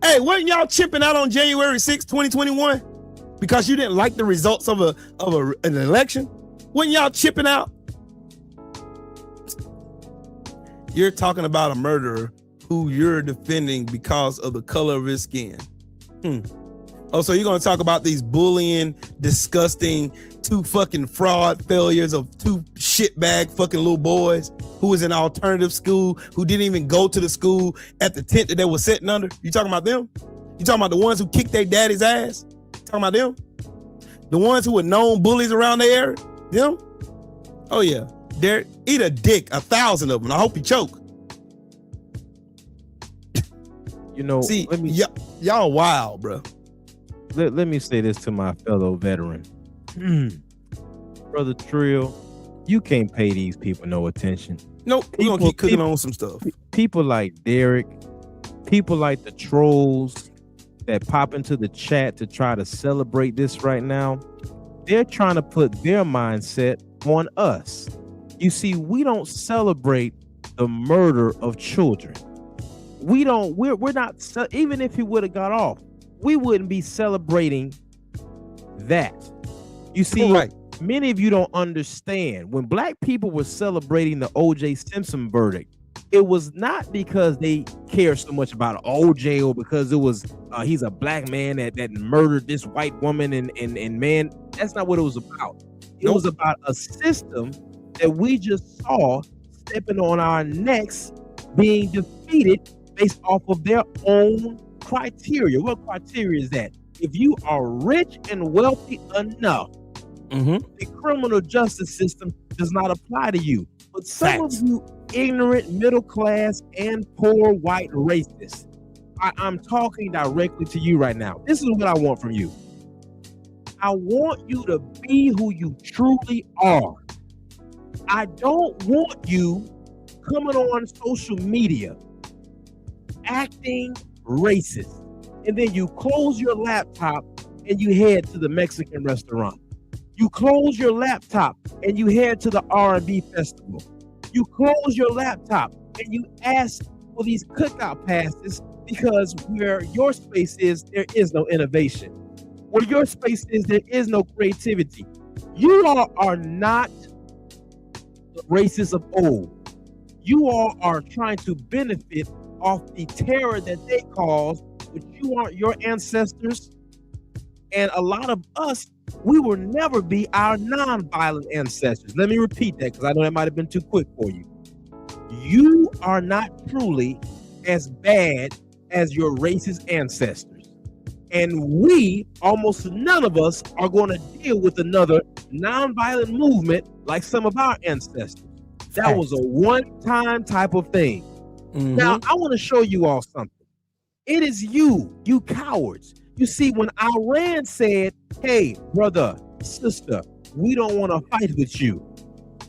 Hey, wasn't y'all chipping out on January 6, 2021? Because you didn't like the results of an election? Wasn't y'all chipping out? You're talking about a murderer who you're defending because of the color of his skin. Oh, so you're going to talk about these bullying, disgusting, two fucking fraud failures of two shitbag fucking little boys who was in an alternative school, who didn't even go to the school at the tent that they were sitting under? You talking about them? You talking about the ones who kicked their daddy's ass? Talking about them? The ones who were known bullies around the area? Them? Oh yeah. Derek, eat a dick, 1,000 of them. I hope you choke. You know, see, y'all wild, bro. Let me say this to my fellow veteran. Brother Trill, you can't pay these people no attention. Nope, we're going to keep cooking on some stuff. People like Derek, people like the trolls that pop into the chat to try to celebrate this right now, they're trying to put their mindset on us. You see, we don't celebrate the murder of children. We're not, even if he would have got off, we wouldn't be celebrating that. You see, right. Many of you don't understand. When black people were celebrating the O.J. Simpson verdict, it was not because they care so much about O.J. or because it was he's a black man that murdered this white woman and man. That's not what it was about. It was about a system that we just saw stepping on our necks, being defeated based off of their own criteria. What criteria is that? If you are rich and wealthy enough, the criminal justice system does not apply to you. But some of you ignorant, middle class, and poor white racists, I'm talking directly to you right now. This is what I want from you. I want you to be who you truly are. I don't want you coming on social media acting racist, and then you close your laptop and you head to the Mexican restaurant. You close your laptop and you head to the R&B festival. You close your laptop and you ask for these cookout passes because where your space is, there is no innovation. Where your space is, there is no creativity. You all are not the racists of old. You all are trying to benefit off the terror that they caused, but you aren't your ancestors. And a lot of us, we will never be our non-violent ancestors. Let me repeat that because I know that might have been too quick for you. You are not truly as bad as your racist ancestors. And we, almost none of us, are going to deal with another non-violent movement like some of our ancestors. That was a one-time type of thing. Now, I want to show you all something. It is you cowards. You see, when Iran said, hey, brother, sister, we don't want to fight with you.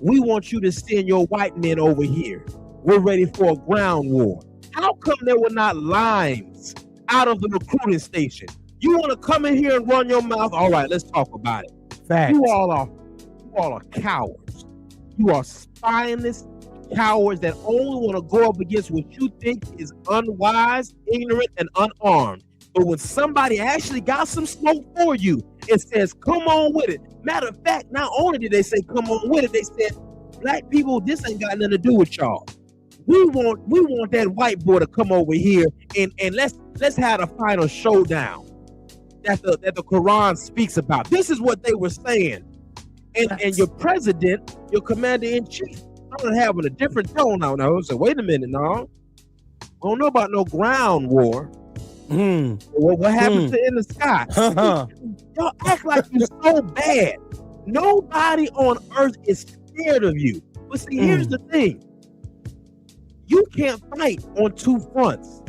We want you to send your white men over here. We're ready for a ground war. How come there were not lines out of the recruiting station? You want to come in here and run your mouth? All right, let's talk about it. Facts. You all are cowards. You are spineless cowards that only want to go up against what you think is unwise, ignorant, and unarmed. But when somebody actually got some smoke for you, it says, come on with it. Matter of fact, not only did they say, come on with it, they said, black people, this ain't got nothing to do with y'all. We want that white boy to come over here and let's have a final showdown that the Quran speaks about. This is what they were saying. And your president, your commander-in-chief, started having a different tone now. I said, wait a minute, no. I don't know about no ground war. What happens in the sky? Y'all act like you're so bad. Nobody on earth is scared of you. But see, here's the thing. You can't fight on two fronts.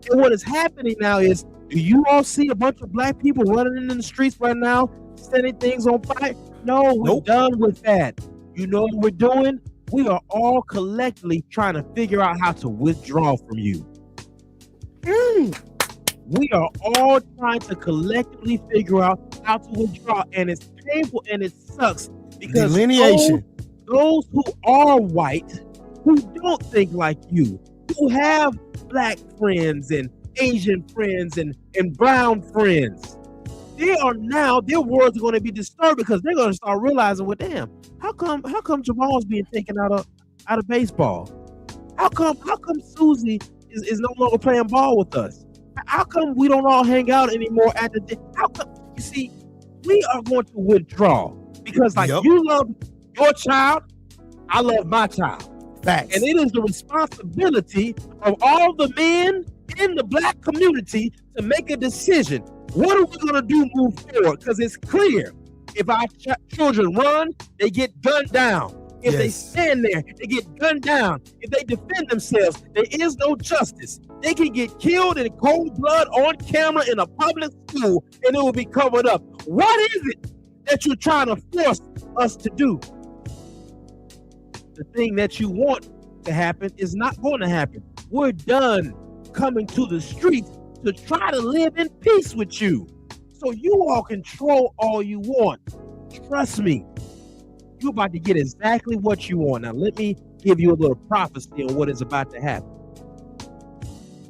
And what is happening now is, do you all see a bunch of black people running in the streets right now, setting things on fire? No, we're Nope. done with that. You know what we're doing? We are all collectively trying to figure out how to withdraw from you. We are all trying to collectively figure out how to withdraw, and it's painful and it sucks because Delineation. those who are white, who don't think like you, who have black friends and Asian friends and brown friends, they are now, their words are going to be disturbed because they're going to start realizing, well, damn, how come Jamal's being taken out of baseball? How come Susie is no longer playing ball with us? How come we don't all hang out anymore at the how come, you see, we are going to withdraw because like Yep. you love your child, I love my child. Facts. And it is the responsibility of all the men in the black community to make a decision. What are we going to do move forward? Because it's clear, if our children run, they get gunned down. If they Yes. stand there, they get gunned down. If they defend themselves, there is no justice. They can get killed in cold blood on camera in a public school, and it will be covered up. What is it that you're trying to force us to do? The thing that you want to happen is not going to happen. We're done coming to the streets to try to live in peace with you. So you all control all you want. Trust me, you're about to get exactly what you want. Now let me give you a little prophecy on what is about to happen.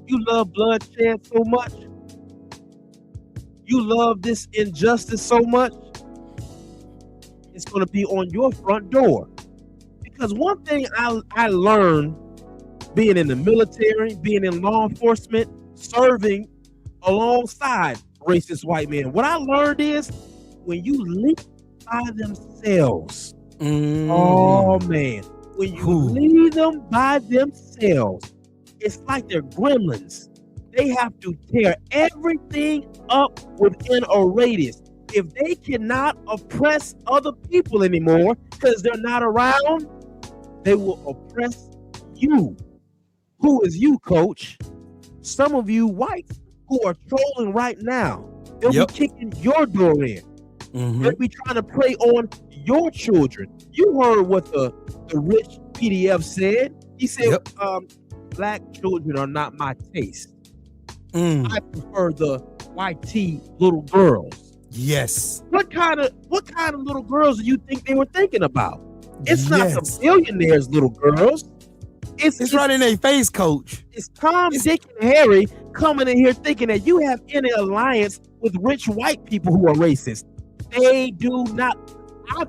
You love bloodshed so much. You love this injustice so much. It's going to be on your front door. Because one thing I learned being in the military, being in law enforcement, serving alongside racist white men, what I learned is when you leave by themselves, oh man, when you leave them by themselves, it's like they're gremlins. They have to tear everything up within a radius. If they cannot oppress other people anymore because they're not around, they will oppress you. Who is you, coach? Some of you whites who are trolling right now, they'll be kicking your door in. They'll be trying to prey on your children. You heard what the rich PDF said. He said, black children are not my taste. I prefer the white tee little girls. Yes. What kind of little girls do you think they were thinking about? It's not the billionaires' little girls. It's right in their face, coach. It's Tom, Dick, and Harry coming in here thinking that you have any alliance with rich white people who are racist. They do not.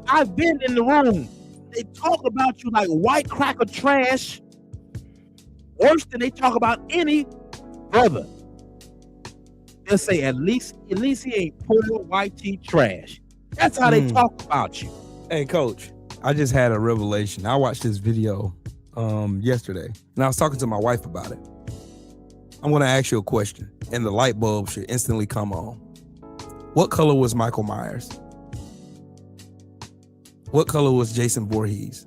I've been in the room. They talk about you like white cracker trash. Worse than they talk about any brother. They'll say at least he ain't poor white tea trash. That's how they talk about you. Hey, coach, I just had a revelation. I watched this video yesterday, and I was talking to my wife about it. I'm going to ask you a question, and the light bulb should instantly come on. What color was Michael Myers? What color was Jason Voorhees?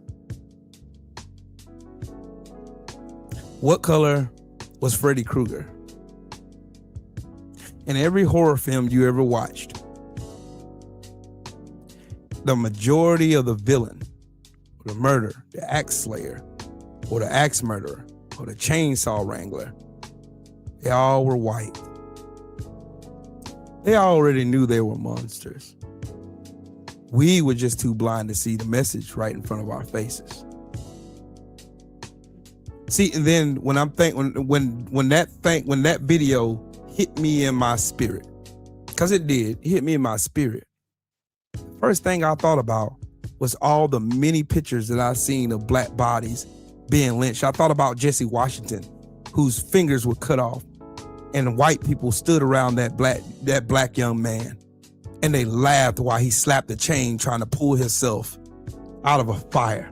What color was Freddy Krueger? In every horror film you ever watched, the majority of the villain, or the murderer, the axe slayer, or the axe murderer, or the chainsaw wrangler, they all were white. They already knew they were monsters. We were just too blind to see the message right in front of our faces. See, and then when that video hit me in my spirit, because it did, it hit me in my spirit. First thing I thought about was all the many pictures that I've seen of black bodies being lynched. I thought about Jesse Washington, whose fingers were cut off, and white people stood around that black young man, and they laughed while he slapped the chain trying to pull himself out of a fire.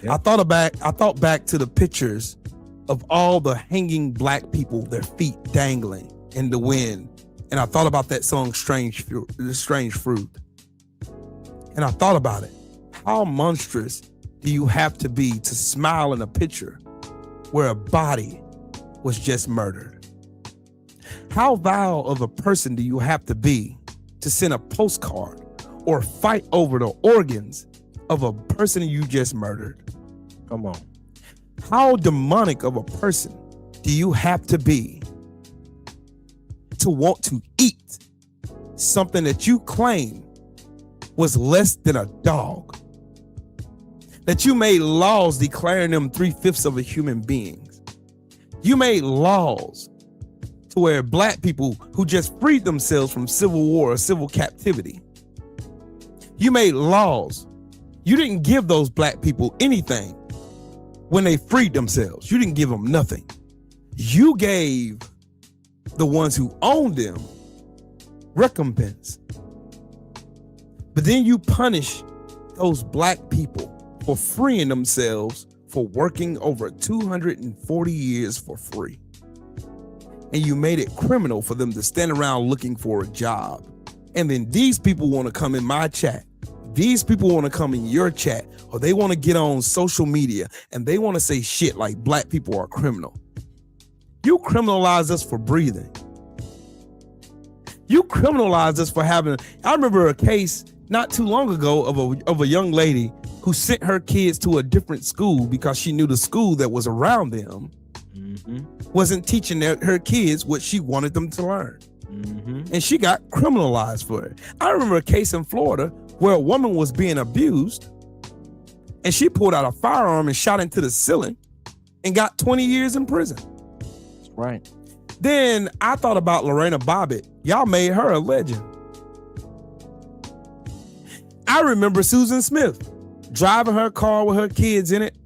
Yep. I thought back to the pictures of all the hanging black people, their feet dangling in the wind. And I thought about that song, Strange Fruit. And I thought about it. How monstrous do you have to be to smile in a picture where a body was just murdered? How vile of a person do you have to be to send a postcard or fight over the organs of a person you just murdered? Come on. How demonic of a person do you have to be to want to eat something that you claim was less than a dog? That you made laws declaring them 3/5 of a human beings. You made laws to where black people who just freed themselves from civil war or civil captivity, you made laws. You didn't give those black people anything when they freed themselves. You didn't give them nothing. You gave the ones who owned them recompense. But then you punish those black people for freeing themselves for working over 240 years for free. And you made it criminal for them to stand around looking for a job. And then these people want to come in my chat. These people want to come in your chat, or they want to get on social media and they want to say shit like black people are criminal. You criminalize us for breathing. You criminalize us for having. I remember a case not too long ago of a young lady who sent her kids to a different school because she knew the school that was around them wasn't teaching her kids what she wanted them to learn. And she got criminalized for it. I remember a case in Florida where a woman was being abused and she pulled out a firearm and shot into the ceiling and got 20 years in prison. That's right. Then I thought about Lorena Bobbitt. Y'all made her a legend. I remember Susan Smith driving her car with her kids in it,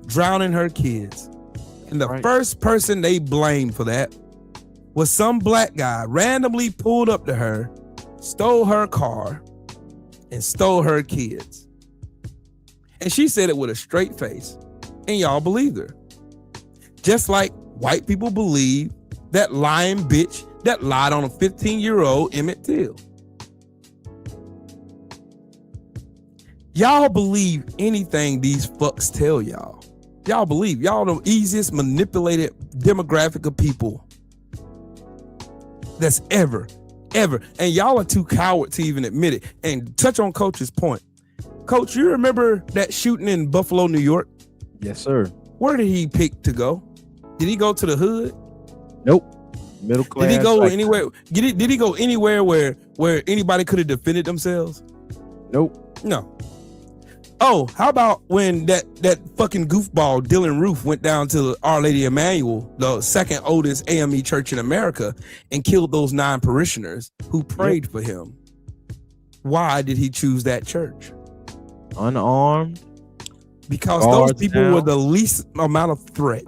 drowning her kids. And the first person they blamed for that was some black guy randomly pulled up to her, stole her car, and stole her kids. And she said it with a straight face, and y'all believed her. Just like white people believe that lying bitch that lied on a 15-year-old Emmett Till. Y'all believe anything these fucks tell y'all. Y'all believe. Y'all the easiest manipulated demographic of people that's ever. And y'all are too coward to even admit it. And touch on Coach's point. Coach, you remember that shooting in Buffalo, New York? Yes, sir. Where did he pick to go? Did he go to the hood? Nope. Middle class. Did he go anywhere? Did he go anywhere where anybody could have defended themselves? Nope. No. Oh, how about when that fucking goofball Dylan Roof went down to Our Lady Emmanuel, the second oldest AME church in America, and killed those 9 parishioners who prayed for him? Why did he choose that church? Unarmed. Because those people were the least amount of threat.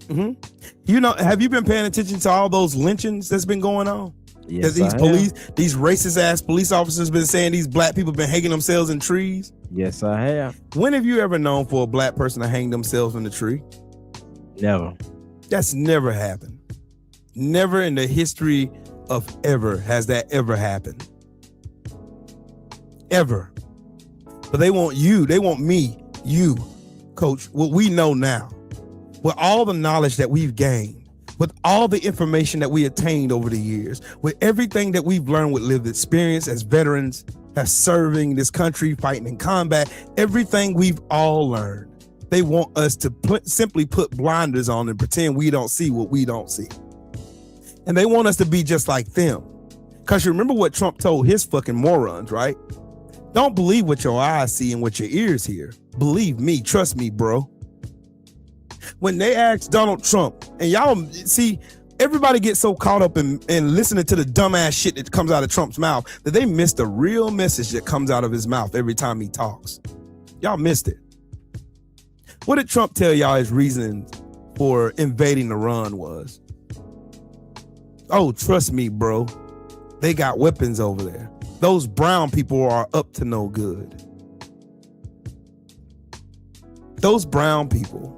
You know, have you been paying attention to all those lynchings that's been going on? Yes, these racist ass police officers been saying these black people been hanging themselves in trees. Yes, I have. When have you ever known for a black person to hang themselves in a tree? Never. That's never happened. Never in the history of ever has that ever happened. Ever. But they want you, they want me, you, Coach, what we know now, with all the knowledge that we've gained, with all the information that we attained over the years, with everything that we've learned with lived experience as veterans, as serving this country, fighting in combat, everything we've all learned, they want us to simply put blinders on and pretend we don't see what we don't see. And they want us to be just like them. Because you remember what Trump told his fucking morons, right? Don't believe what your eyes see and what your ears hear. Believe me, trust me, bro. When they asked Donald Trump, and y'all see, everybody gets so caught up in listening to the dumbass shit that comes out of Trump's mouth that they miss the real message that comes out of his mouth every time he talks. Y'all missed it. What did Trump tell y'all his reason for invading Iran was? Oh, trust me, bro. They got weapons over there. Those brown people are up to no good. Those brown people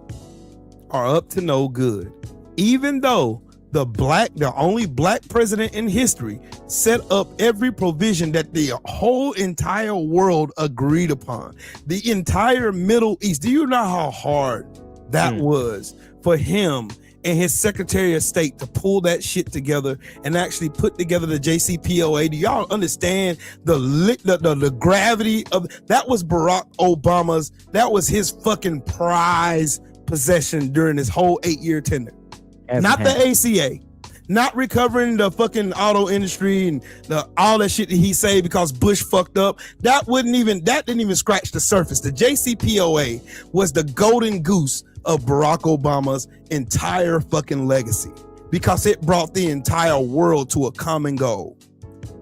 are up to no good. Even though the only black president in history set up every provision that the whole entire world agreed upon. The entire Middle East. Do you know how hard that was for him and his Secretary of State to pull that shit together and actually put together the JCPOA. Do y'all understand the gravity of that? Was Barack Obama's, that was his fucking prize possession during his whole 8-year tenure. Not the ACA, not recovering the fucking auto industry and all that shit that he saved because Bush fucked up. That didn't even scratch the surface. The JCPOA was the golden goose of Barack Obama's entire fucking legacy because it brought the entire world to a common goal: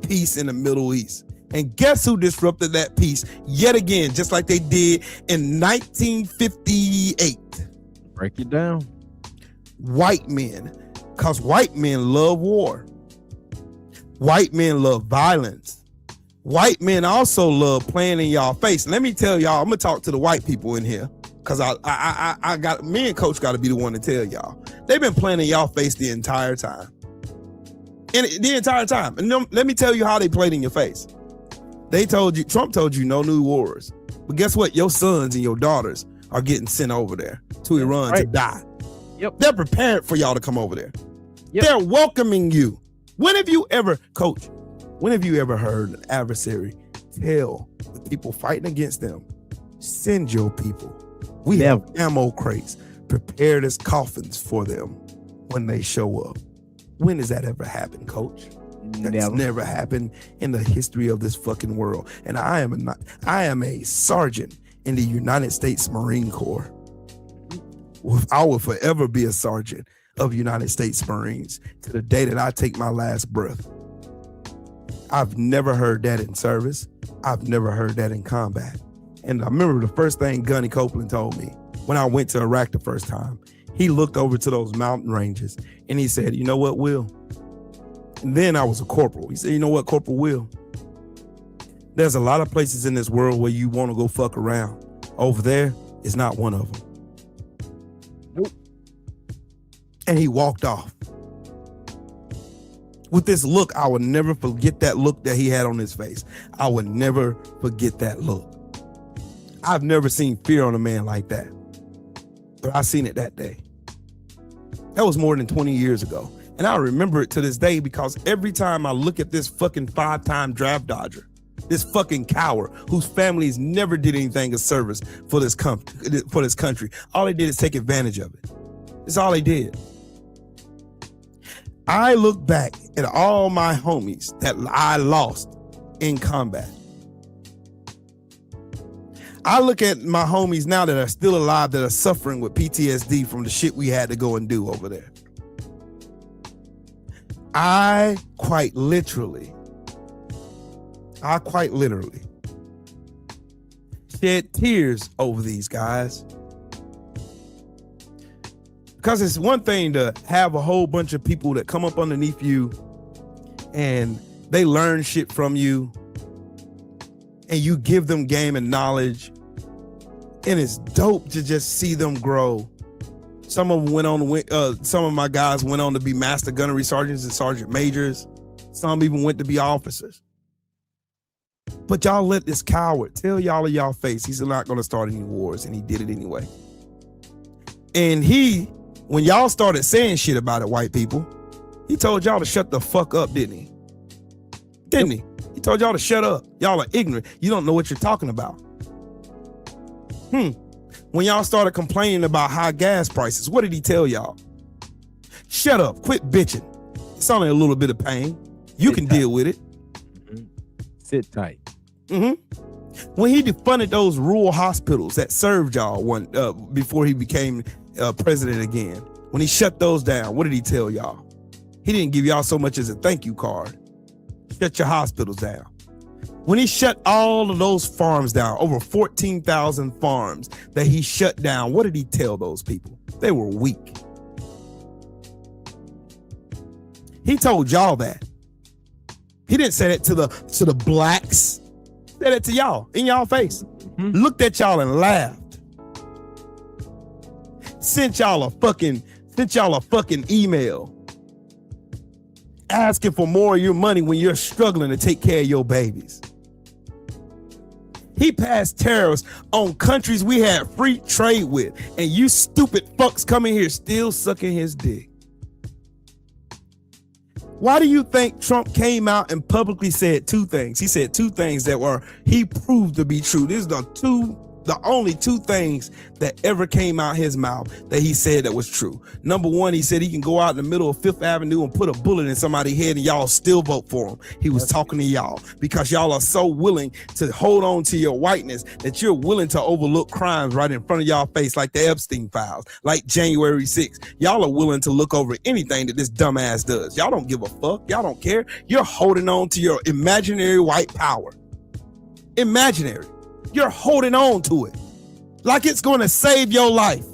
peace in the Middle East. And guess who disrupted that peace yet again, just like they did in 1958? Break it down. White men, because white men love war. White men love violence. White men also love playing in y'all face. Let me tell y'all, I'm gonna talk to the white people in here. Cause I got, me and Coach got to be the one to tell y'all. They've been playing in y'all face the entire time. And the entire time. And let me tell you how they played in your face. Trump told you no new wars. But guess what? Your sons and your daughters are getting sent over there to Iran to die. Yep. They're prepared for y'all to come over there. Yep. They're welcoming you. When have you ever heard an adversary tell the people fighting against them, send your people? We have ammo crates prepared as coffins for them when they show up. When has that ever happened, Coach? That's never happened in the history of this fucking world. And I am a sergeant in the United States Marine Corps. I will forever be a sergeant of United States Marines to the day that I take my last breath. I've never heard that in service. I've never heard that in combat. And I remember the first thing Gunny Copeland told me when I went to Iraq the first time. He looked over to those mountain ranges and he said, "You know what, Will?" And then I was a corporal. He said, "You know what, Corporal Will? There's a lot of places in this world where you want to go fuck around. Over there is not one of them." Nope. And he walked off. With this look, I would never forget that look that he had on his face. I would never forget that look. I've never seen fear on a man like that, but I seen it that day. That was more than 20 years ago. And I remember it to this day because every time I look at this fucking 5-time draft dodger, this fucking coward whose families never did anything of service for this country, all they did is take advantage of it. That's all they did. I look back at all my homies that I lost in combat. I look at my homies now that are still alive that are suffering with PTSD from the shit we had to go and do over there. I quite literally shed tears over these guys. Because it's one thing to have a whole bunch of people that come up underneath you and they learn shit from you and you give them game and knowledge. And it's dope to just see them grow. Some of them went on some of my guys went on to be master gunnery sergeants and sergeant majors. Some even went to be officers. But y'all let this coward tell y'all in y'all face he's not going to start any wars, and he did it anyway. And when y'all started saying shit about it, white people, he told y'all to shut the fuck up, didn't he? Didn't he? He told y'all to shut up. Y'all are ignorant. You don't know what you're talking about. When y'all started complaining about high gas prices, what did he tell y'all? Shut up, quit bitching. It's only a little bit of pain. You can deal with it. Sit tight. When he defunded those rural hospitals that served y'all before he became president again, when he shut those down, what did he tell y'all? He didn't give y'all so much as a thank you card. Shut your hospitals down. When he shut all of those farms down, over 14,000 farms that he shut down, what did he tell those people? They were weak. He told y'all that. He didn't say that to the blacks. He said it to y'all, in y'all face. Looked at y'all and laughed. Sent y'all a fucking email asking for more of your money when you're struggling to take care of your babies. He passed tariffs on countries we had free trade with. And you stupid fucks coming here still sucking his dick. Why do you think Trump came out and publicly said two things? He said two things that he proved to be true. These are the only two things that ever came out his mouth that he said that was true. Number one, he said he can go out in the middle of Fifth Avenue and put a bullet in somebody's head and y'all still vote for him. He was talking to y'all because y'all are so willing to hold on to your whiteness that you're willing to overlook crimes right in front of y'all face, like the Epstein files, like January 6th. Y'all are willing to look over anything that this dumbass does. Y'all don't give a fuck. Y'all don't care. You're holding on to your imaginary white power. Imaginary. You're holding on to it like it's going to save your life.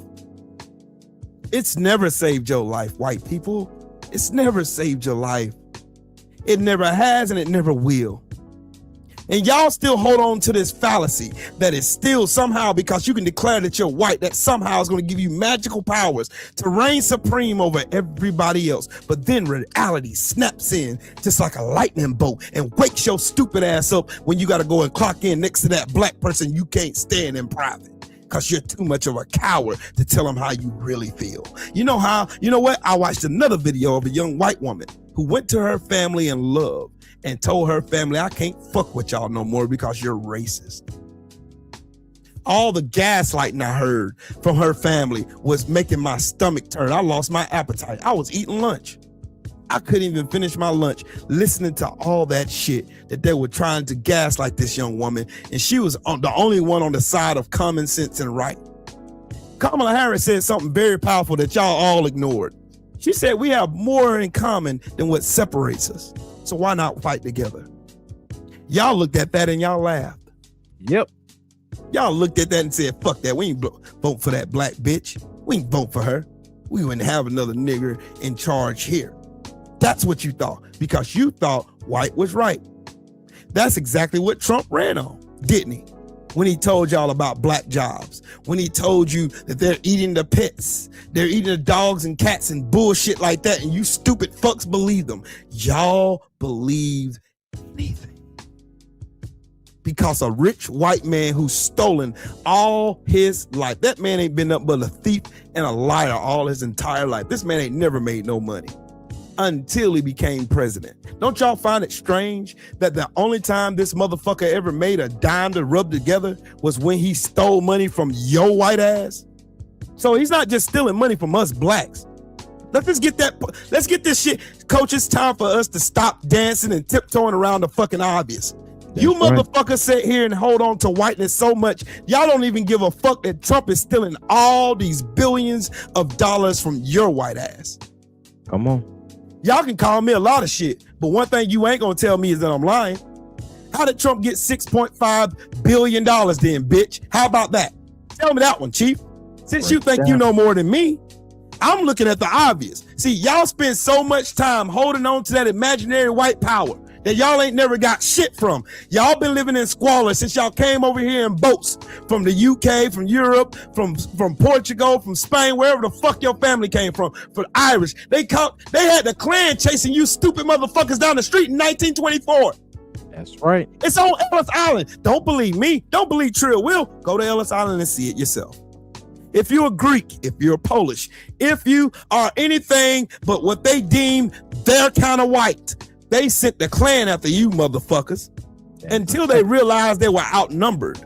It's never saved your life, white people. It's never saved your life. It never has and it never will. And y'all still hold on to this fallacy that is still somehow, because you can declare that you're white, that somehow is going to give you magical powers to reign supreme over everybody else. But then reality snaps in just like a lightning bolt and wakes your stupid ass up when you got to go and clock in next to that black person you can't stand in private because you're too much of a coward to tell them how you really feel. You know what? I watched another video of a young white woman who went to her family in love and told her family, I can't fuck with y'all no more because you're racist. All the gaslighting I heard from her family was making my stomach turn. I lost my appetite. I was eating lunch. I couldn't even finish my lunch listening to all that shit that they were trying to gaslight this young woman. And she was the only one on the side of common sense and right. Kamala Harris said something very powerful that y'all all ignored. She said we have more in common than what separates us. So why not fight together? Y'all looked at that and y'all laughed. Yep. Y'all looked at that and said, fuck that. We ain't vote for that black bitch. We ain't vote for her. We wouldn't have another nigger in charge here. That's what you thought, because you thought white was right. That's exactly what Trump ran on, didn't he? When he told y'all about black jobs, when he told you that they're eating the pets, they're eating the dogs and cats and bullshit like that, and you stupid fucks believe them. Y'all believed anything. Because a rich white man who's stolen all his life, that man ain't been nothing but a thief and a liar all his entire life. This man ain't never made no money until he became president. Don't y'all find it strange that the only time this motherfucker ever made a dime to rub together was when he stole money from your white ass? So he's not just stealing money from us blacks. Let's get this shit. Coach, it's time for us to stop dancing and tiptoeing around the fucking obvious. You motherfuckers sit here and hold on to whiteness so much, y'all don't even give a fuck that Trump is stealing all these billions of dollars from your white ass. Come on. Y'all can call me a lot of shit, but one thing you ain't gonna tell me is that I'm lying. How did Trump get $6.5 billion then, bitch? How about that? Tell me that one, Chief. Since you think you know more than me, I'm looking at the obvious. See, y'all spend so much time holding on to that imaginary white power that y'all ain't never got shit from. Y'all been living in squalor since y'all came over here in boats from the UK, from Europe, from Portugal, from Spain, wherever the fuck your family came from Irish. They had the Klan chasing you stupid motherfuckers down the street in 1924. That's right. It's on Ellis Island. Don't believe me. Don't believe Trill Will. Go to Ellis Island and see it yourself. If you're a Greek, if you're Polish, if you are anything but what they deem their kind of white, they sent the Klan after you motherfuckers until they realized they were outnumbered.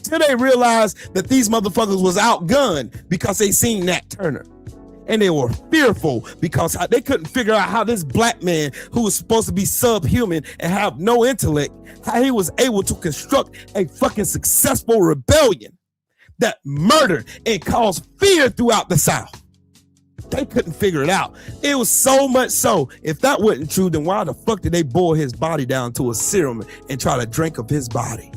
Till they realized that these motherfuckers was outgunned because they seen Nat Turner. And they were fearful because they couldn't figure out how this black man who was supposed to be subhuman and have no intellect, how he was able to construct a fucking successful rebellion that murdered and caused fear throughout the South. They couldn't figure it out. It was so much so, if that wasn't true, then why the fuck did they boil his body down to a serum and try to drink of his body?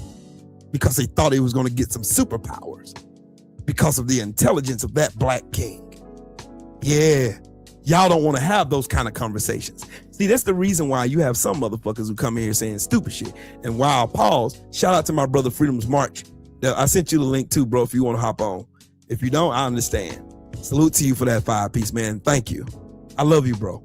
Because they thought he was going to get some superpowers because of the intelligence of that black king. Yeah, y'all don't want to have those kind of conversations. See, that's the reason why you have some motherfuckers who come in here saying stupid shit. And while pause, shout out to my brother Freedom's March. I sent you the link too, bro, if you want to hop on. If you don't, I understand. Salute to you for that 5-piece, man. Thank you. I love you, bro.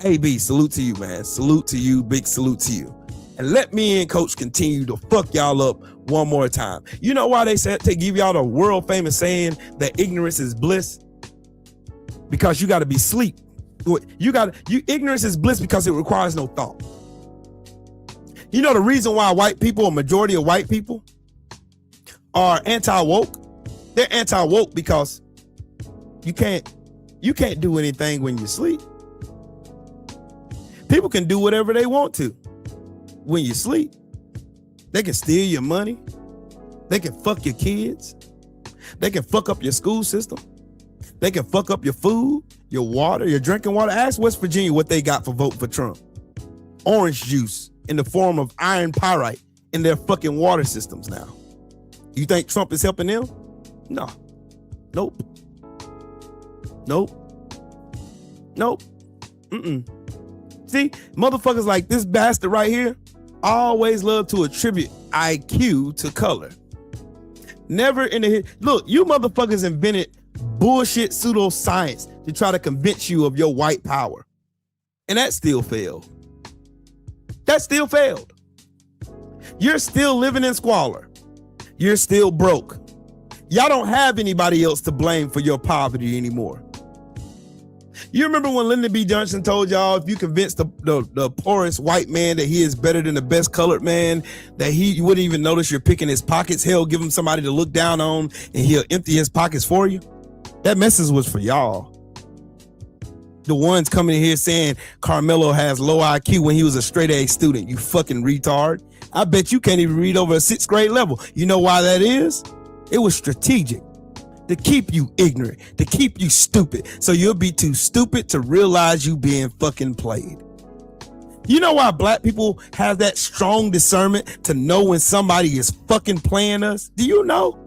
AB, salute to you, man. Salute to you. Big salute to you. and let me and Coach continue to fuck y'all up one more time. You know why they said to give y'all the world famous saying that ignorance is bliss? Because you got to be asleep. Ignorance is bliss because it requires no thought. You know the reason why white people, a majority of white people, are anti-woke? They're anti-woke because you can't do anything when you sleep. People can do whatever they want to when you sleep. They can steal your money. They can fuck your kids. They can fuck up your school system. They can fuck up your food, your water, your drinking water. Ask West Virginia what they got for voting for Trump. Orange juice in the form of iron pyrite in their fucking water systems now. You think Trump is helping them? No. Nope. See, motherfuckers like this bastard right here always love to attribute IQ to color. Never in the look, you motherfuckers invented bullshit pseudoscience to try to convince you of your white power. And that still failed. You're still living in squalor. You're still broke. Y'all don't have anybody else to blame for your poverty anymore. You remember when Lyndon B. Johnson told y'all if you convince the poorest white man that he is better than the best colored man, that you wouldn't even notice you're picking his pockets. Hell, give him somebody to look down on and he'll empty his pockets for you. That message was for y'all. The ones coming in here saying Carmelo has low IQ when he was a straight A student. You fucking retard. I bet you can't even read over a 6th grade level. You know why that is? It was strategic. To keep you ignorant, to keep you stupid, so you'll be too stupid to realize you being fucking played. You know why black people have that strong discernment to know when somebody is fucking playing us? Do you know?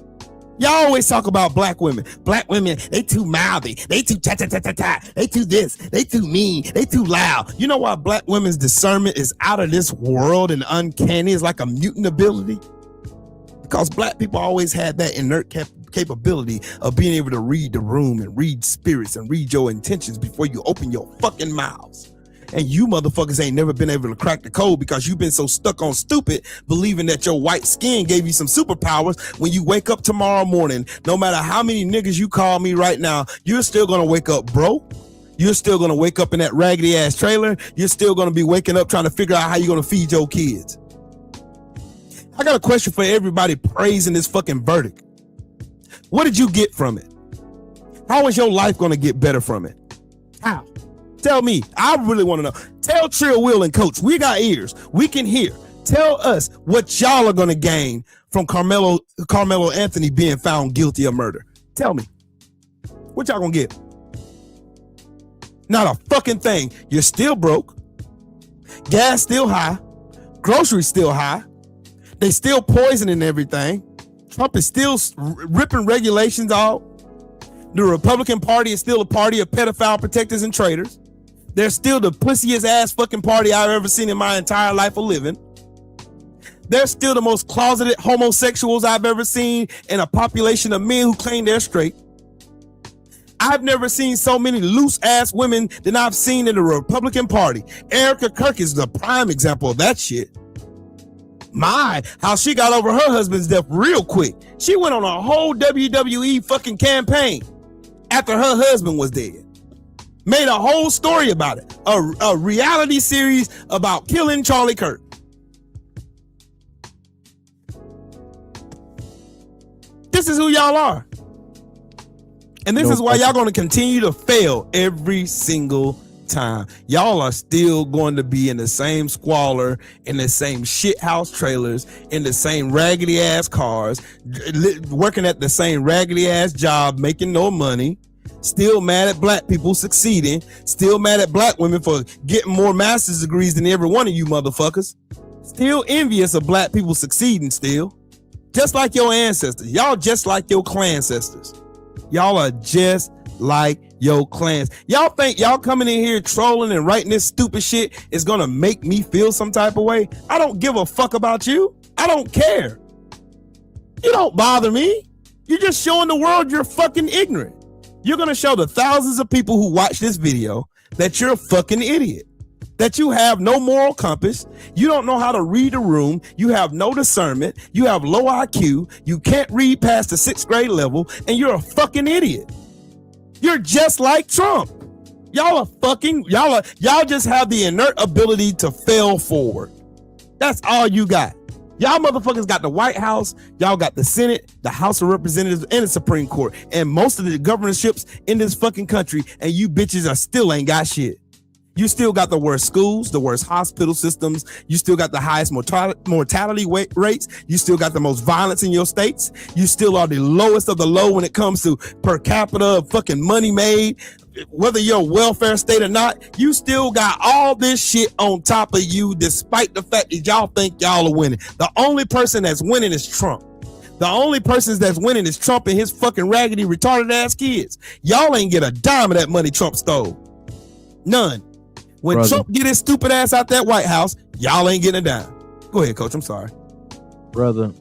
Y'all always talk about black women. Black women, they too mouthy, they too ta-ta-ta-ta-ta, they too this, they too mean, they too loud. You know why black women's discernment is out of this world and uncanny? It's like a mutant ability. Because black people always had that inert capability of being able to read the room and read spirits and read your intentions before you open your fucking mouths. And you motherfuckers ain't never been able to crack the code because you've been so stuck on stupid, believing that your white skin gave you some superpowers. When you wake up tomorrow morning, no matter how many niggas you call me right now, you're still gonna wake up broke. You're still gonna wake up in that raggedy ass trailer. You're still gonna be waking up trying to figure out how you're gonna feed your kids. I got a question for everybody praising this fucking verdict. What did you get from it? How is your life going to get better from it? How? Tell me. I really want to know. Tell Trill, Will, and Coach. We got ears. We can hear. Tell us what y'all are going to gain from Carmelo Anthony being found guilty of murder. Tell me. What y'all going to get? Not a fucking thing. You're still broke. Gas still high. Groceries still high. They still poisoning everything. Trump is still ripping regulations out. The Republican Party is still a party of pedophile protectors and traitors. They're still the pussiest ass fucking party I've ever seen in my entire life of living. They're still the most closeted homosexuals I've ever seen in a population of men who claim they're straight. I've never seen so many loose ass women than I've seen in the Republican Party. Erica Kirk is the prime example of that shit. How she got over her husband's death real quick. She went on a whole WWE fucking campaign after her husband was dead. Made a whole story about it. A reality series about killing Charlie Kirk. This is who y'all are. And this is why y'all going to continue to fail every single time. Y'all are still going to be in the same squalor, in the same shit house trailers, in the same raggedy ass cars, working at the same raggedy ass job, making no money, still mad at black people succeeding, still mad at black women for getting more master's degrees than every one of you motherfuckers, still envious of black people succeeding still, just like your ancestors. Y'all just like your clansestors. Y'all are just like your clans. Y'all think y'all coming in here trolling and writing this stupid shit is gonna make me feel some type of way? I don't give a fuck about you. I don't care. You don't bother me. You're just showing the world you're fucking ignorant. You're gonna show the thousands of people who watch this video that you're a fucking idiot. that you have no moral compass. You don't know how to read a room. You have no discernment. You have low IQ. You can't read past the 6th grade level, and you're a fucking idiot. You're just like Trump. Y'all just have the inert ability to fail forward. That's all you got. Y'all motherfuckers got the White House, y'all got the Senate, the House of Representatives, and the Supreme Court, and most of the governorships in this fucking country, and you bitches are still ain't got shit. You still got the worst schools, the worst hospital systems. You still got the highest mortality rates. You still got the most violence in your states. You still are the lowest of the low when it comes to per capita fucking money made. Whether you're a welfare state or not, you still got all this shit on top of you, despite the fact that y'all think y'all are winning. The only person that's winning is Trump. The only person that's winning is Trump and his fucking raggedy, retarded ass kids. Y'all ain't get a dime of that money Trump stole. None. When Brother. Trump get his stupid ass out that White House, y'all ain't getting a dime. Go ahead, Coach. I'm sorry. Brother,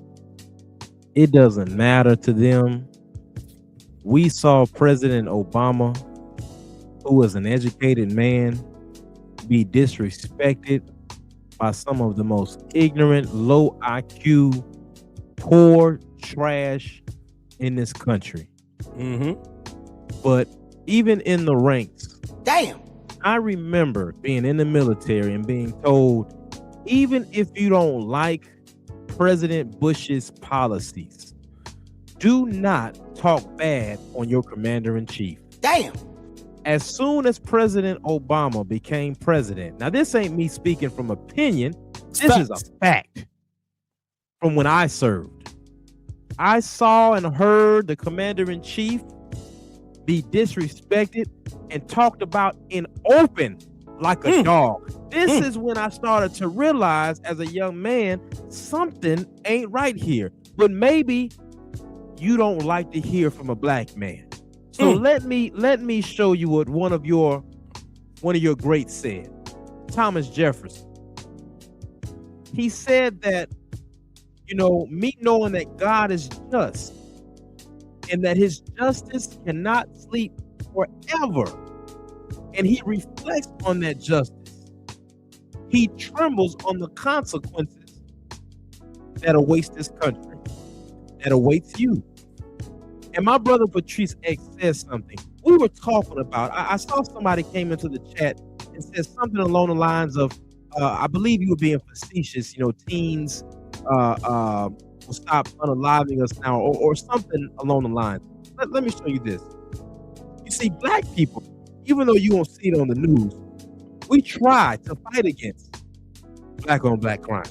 it doesn't matter to them. We saw President Obama, who was an educated man, be disrespected by some of the most ignorant, low IQ, poor trash in this country. But even in the ranks, Damn. I remember being in the military and being told, even if you don't like President Bush's policies, do not talk bad on your commander-in-chief. Damn. As soon as President Obama became president, now this ain't me speaking from opinion, this is a fact from when I served. I saw and heard the commander-in-chief be disrespected and talked about in open like a dog. This is when I started to realize as a young man, something ain't right here. But maybe you don't like to hear from a black man. So let me show you what one of your greats said. Thomas Jefferson. He said that, me knowing that God is just and that his justice cannot sleep forever, and he reflects on that justice, he trembles on the consequences that awaits this country, that awaits you. And my brother Patrice X says something. We were talking about, I saw somebody came into the chat and said something along the lines of, I believe you were being facetious, teens will stop unaliving us now, or something along the lines. Let me show you this. You see, black people, even though you won't see it on the news, we try to fight against black on black crime.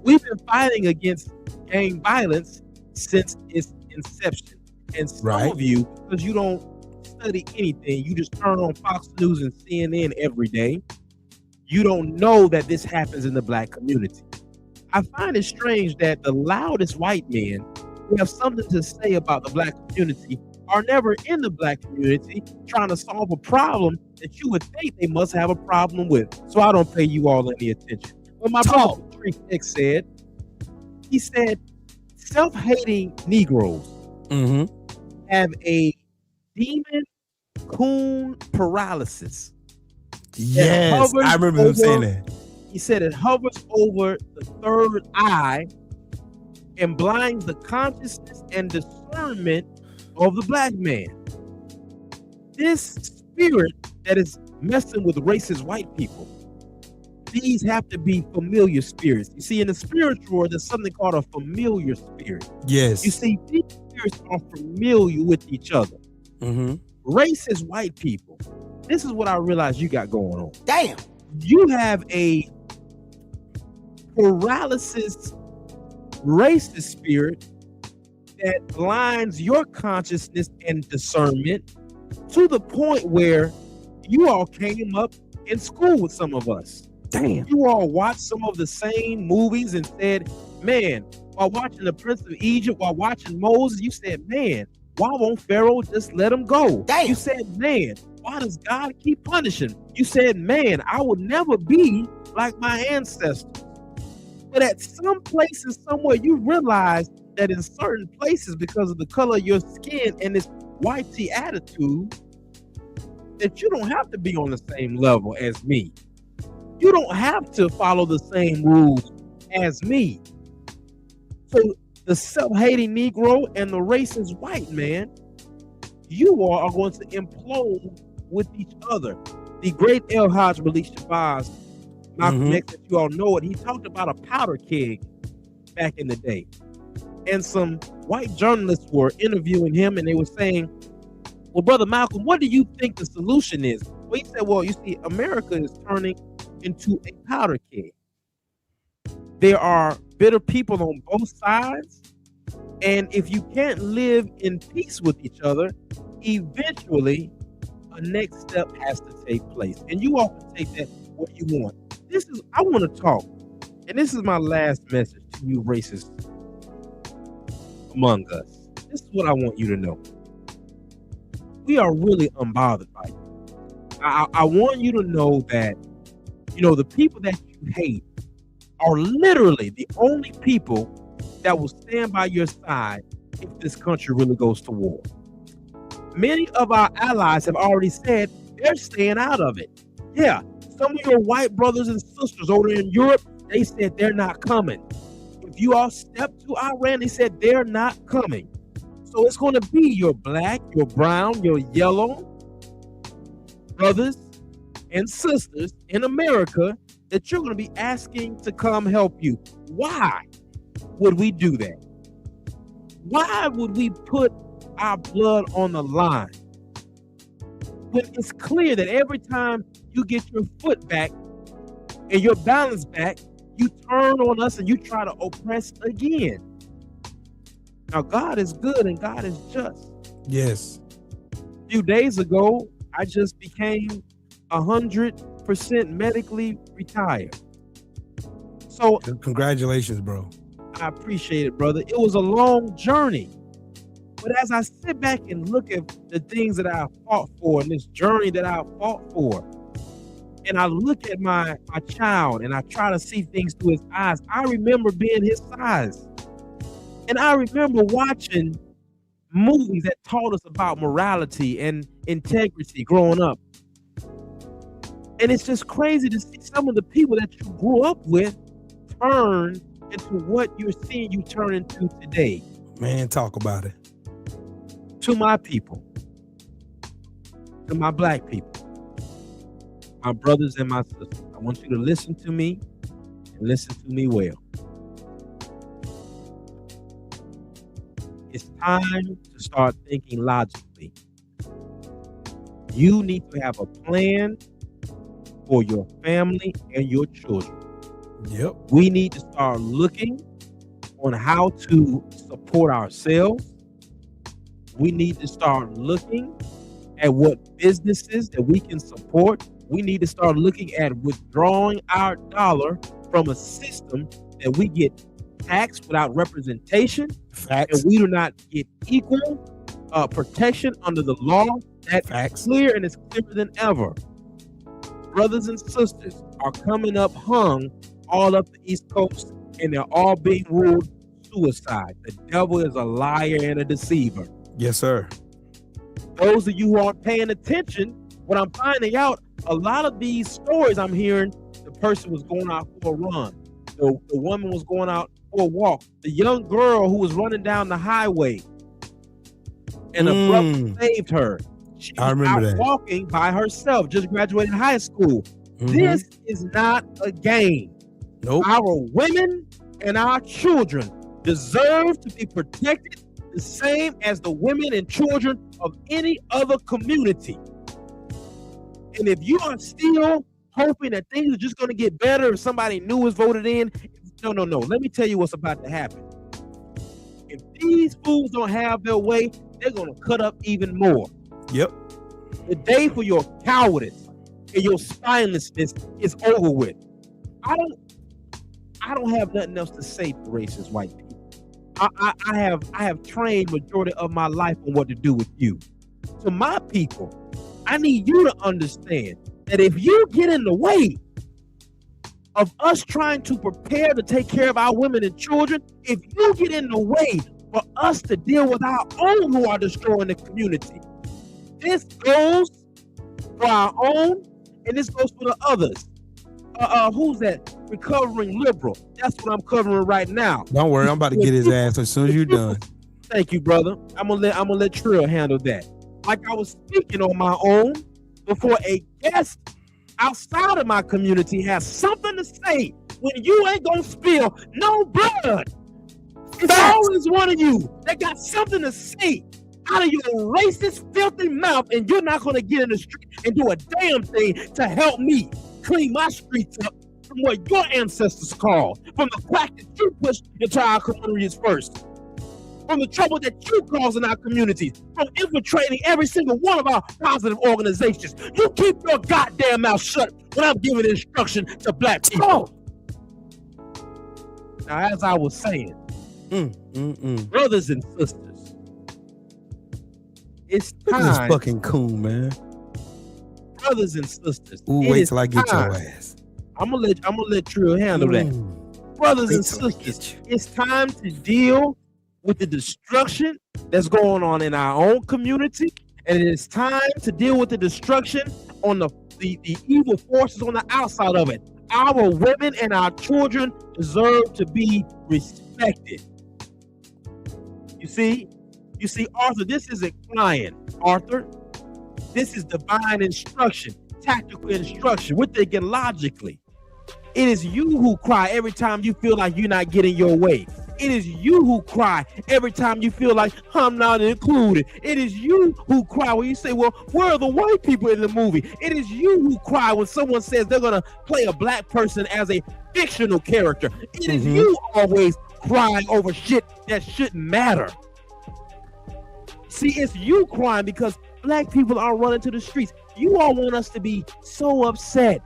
We've been fighting against gang violence since its inception. And some of you, because you don't study anything, you just turn on Fox News and CNN every day, you don't know that this happens in the black community. I find it strange that the loudest white men who have something to say about the black community are never in the black community trying to solve a problem that you would think they must have a problem with. So I don't pay you all any attention. But my brother Patrice X said, he said, self-hating Negroes have a demon coon paralysis. Yes, I remember him saying that. He said it hovers over the third eye and blinds the consciousness and discernment of the black man. This spirit that is messing with racist white people, these have to be familiar spirits. You see, in the spiritual world, there's something called a familiar spirit. Yes. You see, these spirits are familiar with each other. Racist white people, this is what I realize you got going on. Damn. You have a paralysis racist spirit that blinds your consciousness and discernment to the point where you all came up in school with some of us. Damn. You all watched some of the same movies and said, man, while watching The Prince of Egypt, while watching Moses, you said, man, why won't Pharaoh just let him go? Damn. You said, man, why does God keep punishing? You said, man, I will never be like my ancestors. But at some places, somewhere, you realize that in certain places, because of the color of your skin and this whitey attitude, that you don't have to be on the same level as me. You don't have to follow the same rules as me. So the self-hating Negro and the racist white man, you all are going to implode with each other. The great El Hajj Malik Shabazz, Malcolm X, that you all know it, he talked about a powder keg back in the day. And some white journalists were interviewing him, and they were saying, well, Brother Malcolm, what do you think the solution is? Well, he said, well, you see, America is turning into a powder keg. There are bitter people on both sides, and if you can't live in peace with each other, eventually a next step has to take place. And you all can take that what you want. I want to talk, and this is my last message to you racists among us. This is what I want you to know. We are really unbothered by you. I want you to know that, the people that you hate are literally the only people that will stand by your side if this country really goes to war. Many of our allies have already said they're staying out of it. Yeah, some of your white brothers and sisters over in Europe, they said they're not coming. If you all step to Iran, they said they're not coming. So it's going to be your black, your brown, your yellow brothers and sisters in America that you're going to be asking to come help you. Why would we do that? Why would we put our blood on the line when it's clear that every time you get your foot back and your balance back, you turn on us and you try to oppress again? Now, God is good and God is just. Yes. A few days ago, I just became 100% medically retired. So congratulations, bro. I appreciate it, brother. It was a long journey. But as I sit back and look at the things that I fought for and this journey that I fought for, and I look at my child and I try to see things through his eyes, I remember being his size. And I remember watching movies that taught us about morality and integrity growing up. And it's just crazy to see some of the people that you grew up with turn into what you're seeing you turn into today. Man, talk about it. To my people, to my black people, my brothers and my sisters, I want you to listen to me and listen to me well. It's time to start thinking logically. You need to have a plan for your family and your children. Yep. We need to start looking on how to support ourselves. We need to start looking at what businesses that we can support. We need to start looking at withdrawing our dollar from a system that we get taxed without representation. Facts. And we do not get equal protection under the law. That's Facts. clear, and it's clearer than ever. Brothers and sisters are coming up hung all up the East Coast, and they're all being ruled suicide. The devil is a liar and a deceiver. Yes, sir. Those of you who aren't paying attention, what I'm finding out, a lot of these stories I'm hearing, the person was going out for a run. The woman was going out for a walk. The young girl who was running down the highway and a brother saved her. She was I remember out that. walking by herself, just graduated high school. This is not a game. Nope. Our women and our children deserve to be protected the same as the women and children of any other community. And if you are still hoping that things are just going to get better if somebody new is voted in, no. Let me tell you what's about to happen. If these fools don't have their way, they're going to cut up even more. Yep. The day for your cowardice and your spinelessness is over with. I don't have nothing else to say to racist white people. I have trained majority of my life on what to do with you. To my people, I need you to understand that if you get in the way of us trying to prepare to take care of our women and children, if you get in the way for us to deal with our own who are destroying the community, this goes for our own and this goes for the others. who's that? Recovering liberal. That's what I'm covering right now. Don't worry, I'm about to get his ass as soon as you're done. Thank you, brother. I'm gonna let Trill handle that. Like I was speaking on my own before a guest outside of my community has something to say when you ain't gonna spill no blood. It's always one of you that got something to say out of your racist, filthy mouth, and you're not gonna get in the street and do a damn thing to help me clean my streets up from what your ancestors caused, from the crack that you pushed into our communities first, from the trouble that you cause in our communities, from infiltrating every single one of our positive organizations. You keep your goddamn mouth shut when I'm giving instruction to black people. Now, as I was saying, brothers and sisters, it's Look at this time. fucking coon, man. Brothers and sisters, Ooh, it wait is till I get time. your ass. I'm gonna let Trill handle that. Brothers and Wait till I sisters, get you. it's time to deal with the destruction that's going on in our own community, and it is time to deal with the destruction on the evil forces on the outside of it. Our women and our children deserve to be respected. You see, Arthur, this isn't crying, Arthur. This is divine instruction, tactical instruction. We're thinking logically. It is you who cry every time you feel like you're not getting your way. It is you who cry every time you feel like I'm not included. It is you who cry when you say, well, where are the white people in the movie? It is you who cry when someone says they're going to play a black person as a fictional character. It is you always crying over shit that shouldn't matter. See, it's you crying because black people are running to the streets. You all want us to be so upset.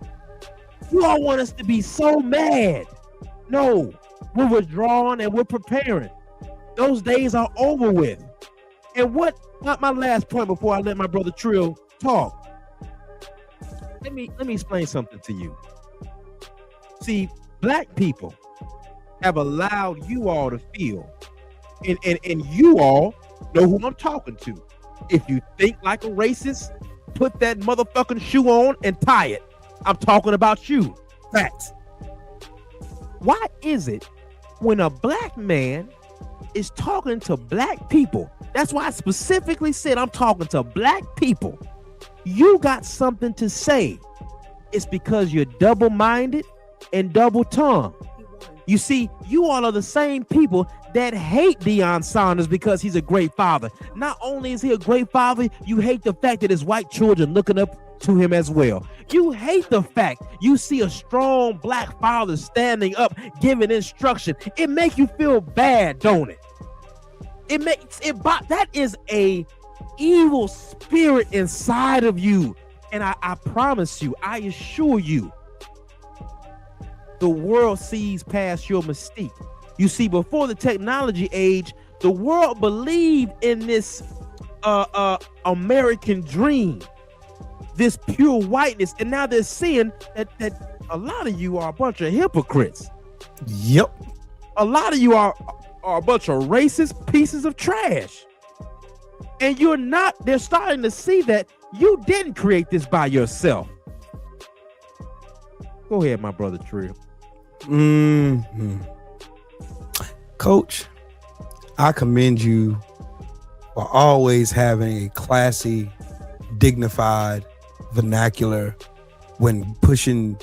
You all want us to be so mad. No, we're withdrawing and we're preparing. Those days are over with. And what, not my last point before I let my brother Trill talk. Let me explain something to you. See, black people have allowed you all to feel, and you all know who I'm talking to. If you think like a racist, put that motherfucking shoe on and tie it. I'm talking about you. Facts. Why is it when a black man is talking to black people, that's why I specifically said I'm talking to black people, you got something to say? It's because you're double-minded and double-tongued. You see, you all are the same people that hate Deion Sanders because he's a great father. Not only is he a great father, you hate the fact that his white children looking up to him as well. You hate the fact you see a strong black father standing up giving instruction. It makes you feel bad, don't it? It makes it, that is a evil spirit inside of you. And I promise you, I assure you, the world sees past your mystique. You see, before the technology age, the world believed in this American dream, this pure whiteness, and now they're seeing that a lot of you are a bunch of hypocrites. Yep. A lot of you are a bunch of racist pieces of trash. And you're not, they're starting to see that you didn't create this by yourself. Go ahead, my brother Trill. Coach, I commend you for always having a classy, dignified vernacular when pushing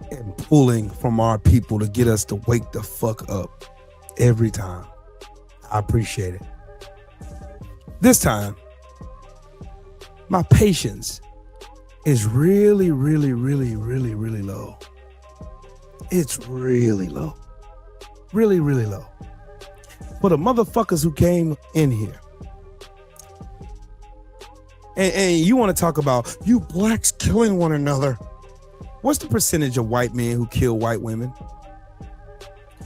and pulling from our people to get us to wake the fuck up every time. I appreciate it. This time, my patience is really, really, really, really, really low. It's really low. Really, really low. For the motherfuckers who came in here. And you want to talk about you blacks killing one another. What's the percentage of white men who kill white women?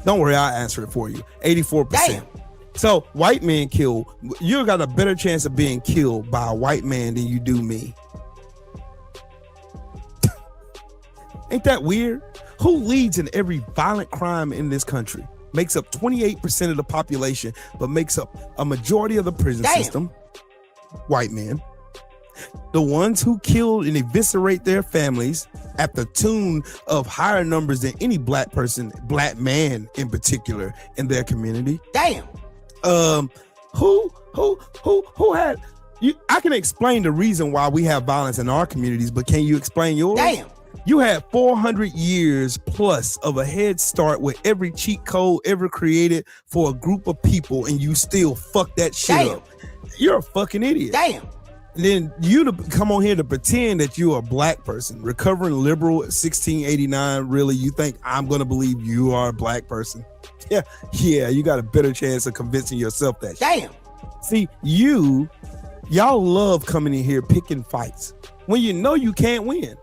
Don't worry, I'll answer it for you. 84%. Damn. So white men kill, you got a better chance of being killed by a white man than you do me. Ain't that weird? Who leads in every violent crime in this country? Makes up 28% of the population, but makes up a majority of the prison system. White men. The ones who kill and eviscerate their families at the tune of higher numbers than any black person, black man in particular, in their community. Damn. Who had you? I can explain the reason why we have violence in our communities, but can you explain yours? Damn. You had 400 years plus of a head start with every cheat code ever created for a group of people, and you still fuck that shit Damn. up. You're a fucking idiot. Damn. And then you to come on here to pretend that you're a black person, recovering liberal at 1689. Really, you think I'm gonna believe you are a black person? Yeah, you got a better chance of convincing yourself that shit. Damn. See, y'all love coming in here picking fights when you know you can't win.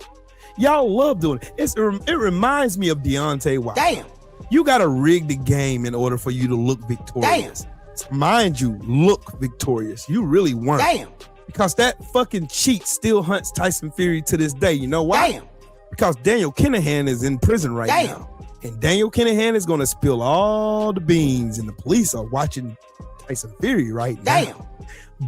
Y'all love doing it. It reminds me of Deontay Wilder. Damn. You got to rig the game in order for you to look victorious. Mind you, look victorious. You really weren't. Damn. Because that fucking cheat still hunts Tyson Fury to this day. You know why? Damn. Because Daniel Kinahan is in prison right Damn. now. And Daniel Kinahan is going to spill all the beans, and the police are watching Tyson Fury right now. Damn.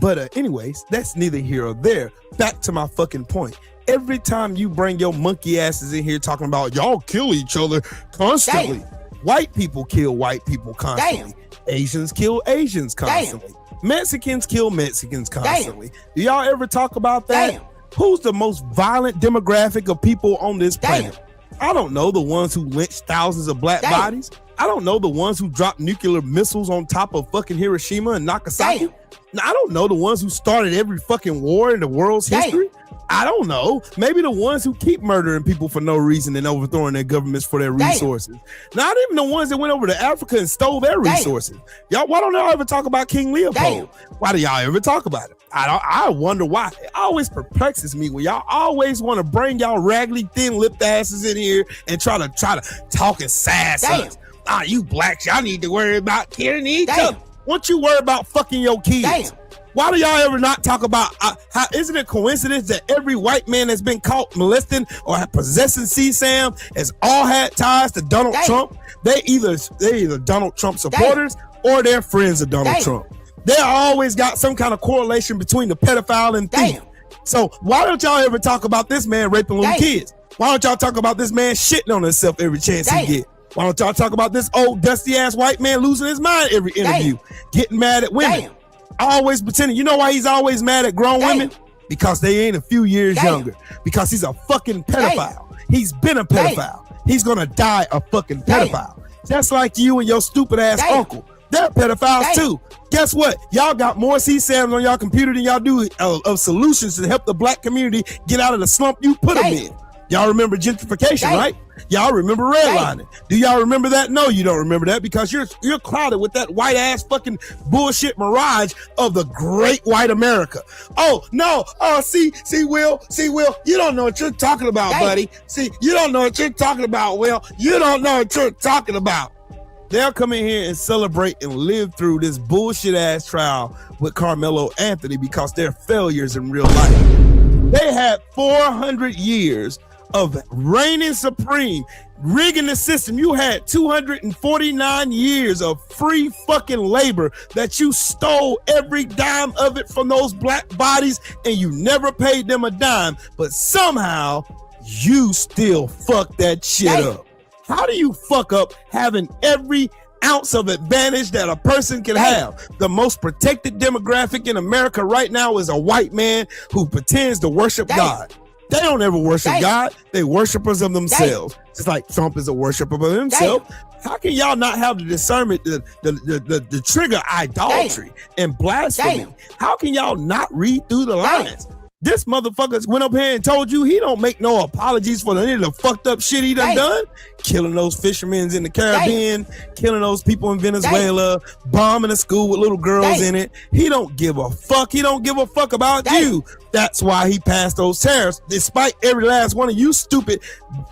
But anyways, that's neither here or there. Back to my fucking point. Every time you bring your monkey asses in here talking about y'all kill each other constantly. Damn. White people kill white people constantly. Damn. Asians kill Asians constantly. Damn. Mexicans kill Mexicans constantly. Do y'all ever talk about that? Damn. Who's the most violent demographic of people on this Damn. planet? I don't know. The ones who lynched thousands of black Damn. bodies. I don't know the ones who dropped nuclear missiles on top of fucking Hiroshima and Nagasaki. Damn. I don't know the ones who started every fucking war in the world's Damn. history. I don't know. Maybe the ones who keep murdering people for no reason and overthrowing their governments for their Damn. resources. Not even the ones that went over to Africa and stole their Damn. resources. Y'all, why don't y'all ever talk about King Leopold? Damn. Why do y'all ever talk about it? I wonder why. It always perplexes me when y'all always want to bring y'all raggedy, thin-lipped asses in here and try to talk and sass Damn. us. You blacks, y'all need to worry about killing each Damn. other. Won't you worry about fucking your kids? Damn. Why do y'all ever not talk about how isn't it a coincidence that every white man that's been caught molesting or possessing CSAM has all had ties to Donald Damn. Trump? They either Donald Trump supporters or they're friends of Donald Damn. Trump. They always got some kind of correlation between the pedophile and thief. Damn. So why don't y'all ever talk about this man raping little Damn. kids? Why don't y'all talk about this man shitting on himself every chance Damn. he get? Why don't y'all talk about this old dusty ass white man losing his mind every interview, getting mad at women? Damn. Always pretending. You know why he's always mad at grown Damn. women? Because they ain't a few years Damn. younger. Because he's a fucking pedophile. He's been a pedophile. He's gonna die a fucking Damn. pedophile. Just like you and your stupid ass Damn. uncle. They're pedophiles Damn. too. Guess what? Y'all got more CSAMs on y'all computer than y'all do of solutions to help the black community get out of the slump you put them Damn. in. Y'all remember gentrification, Damn. right? Y'all remember redlining. Do y'all remember that? No, you don't remember that because you're clouded with that white ass fucking bullshit mirage of the great white America. Oh no! See, Will, you don't know what you're talking about, Damn. buddy. See, you don't know what you're talking about, Will. You don't know what you're talking about. They'll come in here and celebrate and live through this bullshit ass trial with Carmelo Anthony because they're failures in real life. They had 400 years of reigning supreme, rigging the system. You had 249 years of free fucking labor that you stole every dime of it from those black bodies and you never paid them a dime, but somehow you still fuck that shit Damn. up. How do you fuck up having every ounce of advantage that a person can have? The most protected demographic in America right now is a white man who pretends to worship Damn. God. They don't ever worship Damn. God. They worshipers of themselves. Just like Trump is a worshiper of himself. How can y'all not have the discernment, the trigger idolatry and blasphemy? Damn. How can y'all not read through the Damn. lines? This motherfucker went up here and told you he don't make no apologies for any of the fucked up shit he done Damn. done. Killing those fishermen in the Caribbean, killing those people in Venezuela, bombing a school with little girls Damn. in it. He don't give a fuck. He don't give a fuck about Damn. you. That's why he passed those tariffs, despite every last one of you stupid,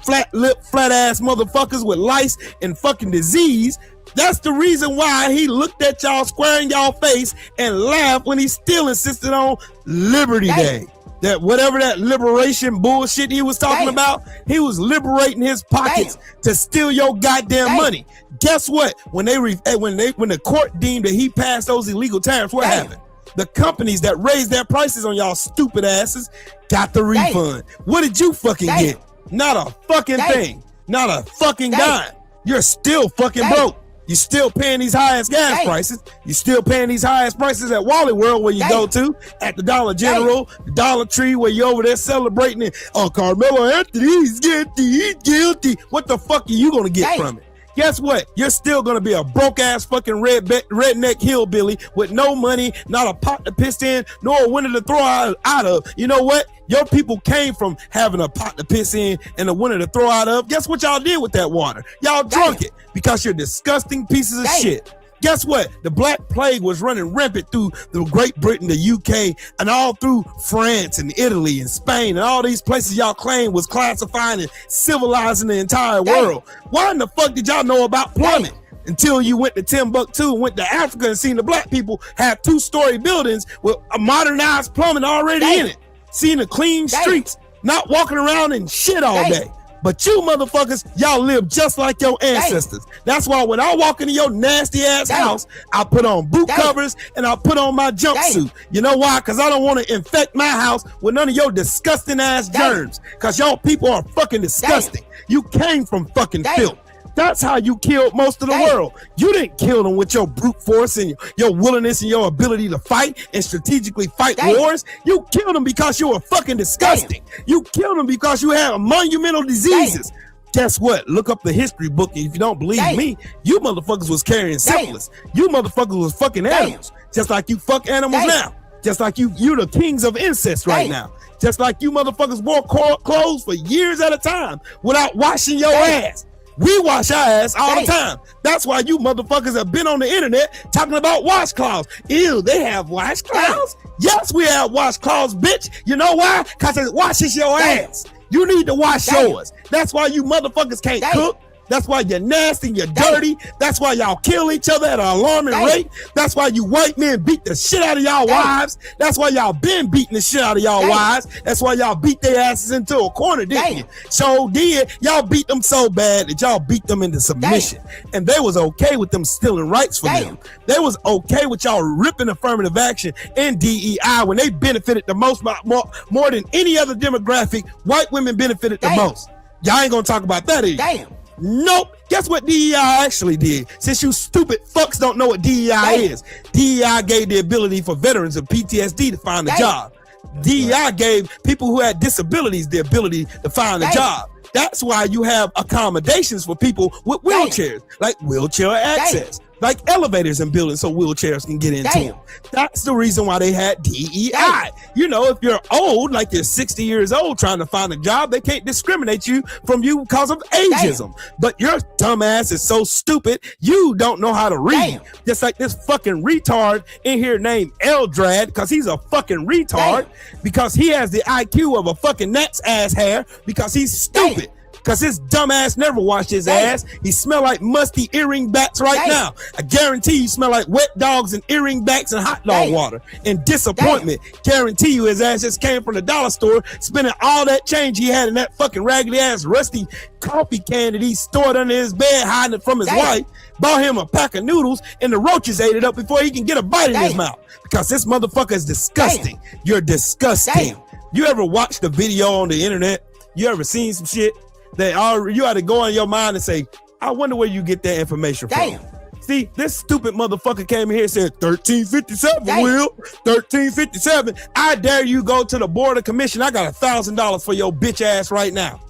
flat lip, flat ass motherfuckers with lice and fucking disease. That's the reason why he looked at y'all square in y'all face and laughed when he still insisted on Liberty Damn. Day. That whatever that liberation bullshit he was talking Damn. about, he was liberating his pockets to steal your goddamn Damn. money. Guess what? When the court deemed that he passed those illegal tariffs, what Damn. happened? The companies that raised their prices on y'all stupid asses got the refund. What did you fucking Damn. get? Not a fucking thing. Not a fucking dime. You're still fucking broke. You still paying these highest gas prices. You still paying these highest prices at Wally World where you go to, at the Dollar General, the Dollar Tree where you over there celebrating it. Oh, Carmelo Anthony, he's guilty. What the fuck are you gonna get from it? Guess what? You're still gonna be a broke ass fucking redneck hillbilly with no money, not a pot to piss in, nor a window to throw out of. You know what? Your people came from having a pot to piss in and a window to throw out of. Guess what y'all did with that water? Y'all drunk it because you're disgusting pieces of shit. Guess what? The Black Plague was running rampant through the Great Britain, the UK, and all through France and Italy and Spain and all these places y'all claim was classifying and civilizing the entire world. Why in the fuck did y'all know about plumbing? Until you went to Timbuktu and went to Africa and seen the black people have 2-story buildings with a modernized plumbing already in it. Seeing the clean streets, not walking around in shit all day. But you motherfuckers, y'all live just like your ancestors. That's why when I walk into your nasty ass house, I put on boot covers and I put on my jumpsuit. You know why? Because I don't want to infect my house with none of your disgusting ass germs. Because y'all people are fucking disgusting. You came from fucking filth. That's how you killed most of the world. You didn't kill them with your brute force and your willingness and your ability to fight and strategically fight wars. You killed them because you were fucking disgusting. You killed them because you have monumental diseases. Guess what? Look up the history book. And if you don't believe me, you motherfuckers was carrying syphilis. You motherfuckers was fucking animals. Just like you fuck animals now. Just like you're the kings of incest right now. Just like you motherfuckers wore clothes for years at a time without washing your ass. We wash our ass all the time. That's why you motherfuckers have been on the internet talking about washcloths. Ew, they have washcloths? Yes, we have washcloths, bitch. You know why? Because it washes your ass. You need to wash yours. That's why you motherfuckers can't cook. That's why you're nasty, you're dirty. That's why y'all kill each other at an alarming rate. That's why you white men beat the shit out of y'all wives. That's why y'all been beating the shit out of y'all wives. That's why y'all beat their asses into a corner, didn't you? So did. Y'all beat them so bad that y'all beat them into submission. And they was okay with them stealing rights from them. They was okay with y'all ripping affirmative action and DEI when they benefited the most, more than any other demographic. White women benefited the most. Y'all ain't gonna talk about that either. Nope. Guess what DEI actually did? Since you stupid fucks don't know what DEI is. DEI gave the ability for veterans of PTSD to find a job. DEI gave people who had disabilities the ability to find a job. That's why you have accommodations for people with wheelchairs, like wheelchair access, like elevators in buildings so wheelchairs can get into them. That's the reason why they had DEI. You know, if you're old, like you're 60 years old trying to find a job, they can't discriminate you from you because of ageism. But your dumbass is so stupid, you don't know how to read. Just like this fucking retard in here named Eldrad, because he's a fucking retard, because he has the IQ of a fucking gnat's ass hair, because he's stupid. Because his dumb ass never washed his ass. He smell like musty earring backs right now. I guarantee you smell like wet dogs and earring backs and hot dog water. And disappointment. Guarantee you his ass just came from the dollar store, spending all that change he had in that fucking raggedy ass rusty coffee can that he stored under his bed, hiding it from his wife. Bought him a pack of noodles and the roaches ate it up before he can get a bite in his mouth. Because this motherfucker is disgusting. You're disgusting. You ever watched a video on the internet? You ever seen some shit that you had to go in your mind and say, I wonder where you get that information from. See, this stupid motherfucker came in here and said 1357, Will. 1357. I dare you go to the Board of Commission. I got $1,000 for your bitch ass right now.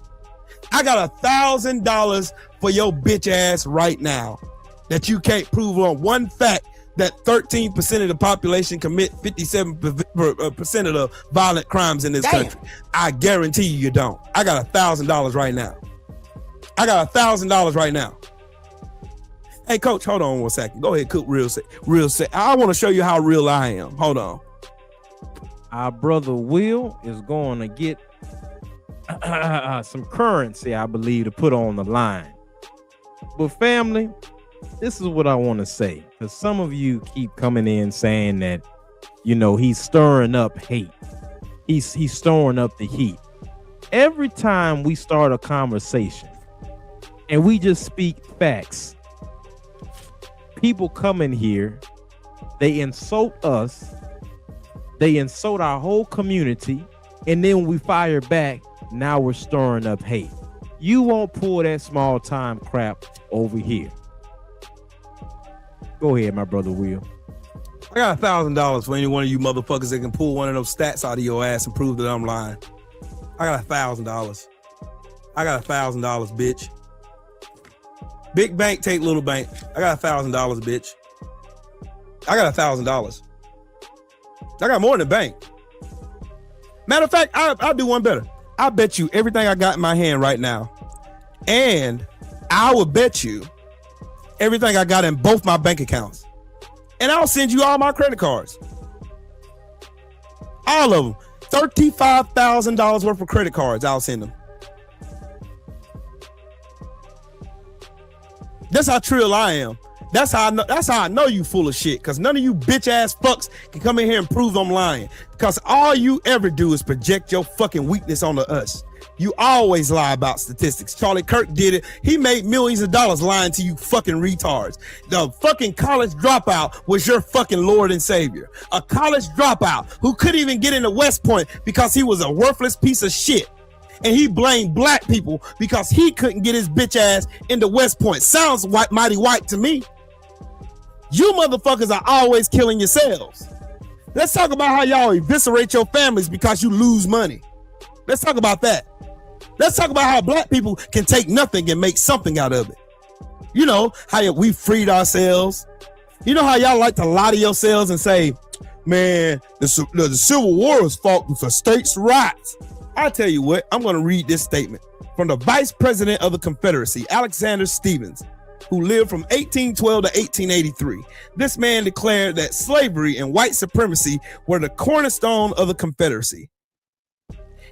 I got $1,000 for your bitch ass right now that you can't prove on one fact that 13% of the population commit 57% of the violent crimes in this country. I guarantee you don't. I got $1,000 right now. I got $1,000 right now. Hey, Coach, hold on 1 second. Go ahead, cook real set. I want to show you how real I am. Hold on. Our brother Will is going to get some currency, I believe, to put on the line. But family, this is what I want to say, because some of you keep coming in saying that, you know, he's stirring up hate. He's stirring up the heat. Every time we start a conversation and we just speak facts, people come in here, they insult us, they insult our whole community, and then when we fire back, Now we're stirring up hate. You won't pull that small time crap over here. Go ahead, my brother Will. I got $1,000 for any one of you motherfuckers that can pull one of those stats out of your ass and prove that I'm lying. I got $1,000. I got $1,000, bitch. Big bank, take little bank. I got $1,000, bitch. I got $1,000. I got more than a bank. Matter of fact, I'll do one better. I bet you everything I got in my hand right now, and I will bet you everything I got in both my bank accounts, and I'll send you all my credit cards, all of them. $35,000 worth of credit cards. I'll send them. That's how trill I am. That's how I know you full of shit. Cause none of you bitch ass fucks can come in here and prove I'm lying. Cause all you ever do is project your fucking weakness onto us. You always lie about statistics. Charlie Kirk did it. He made millions of dollars lying to you fucking retards. The fucking college dropout was your fucking Lord and Savior. A college dropout who couldn't even get into West Point because he was a worthless piece of shit. And he blamed black people because he couldn't get his bitch ass into West Point. Sounds mighty white to me. You motherfuckers are always killing yourselves. Let's talk about how y'all eviscerate your families because you lose money. Let's talk about that. Let's talk about how black people can take nothing and make something out of it. You know, how we freed ourselves. You know how y'all like to lie to yourselves and say, man, the Civil War was fought for states' rights. I tell you what, I'm going to read this statement from the Vice President of the Confederacy, Alexander Stephens, who lived from 1812 to 1883. This man declared that slavery and white supremacy were the cornerstone of the Confederacy.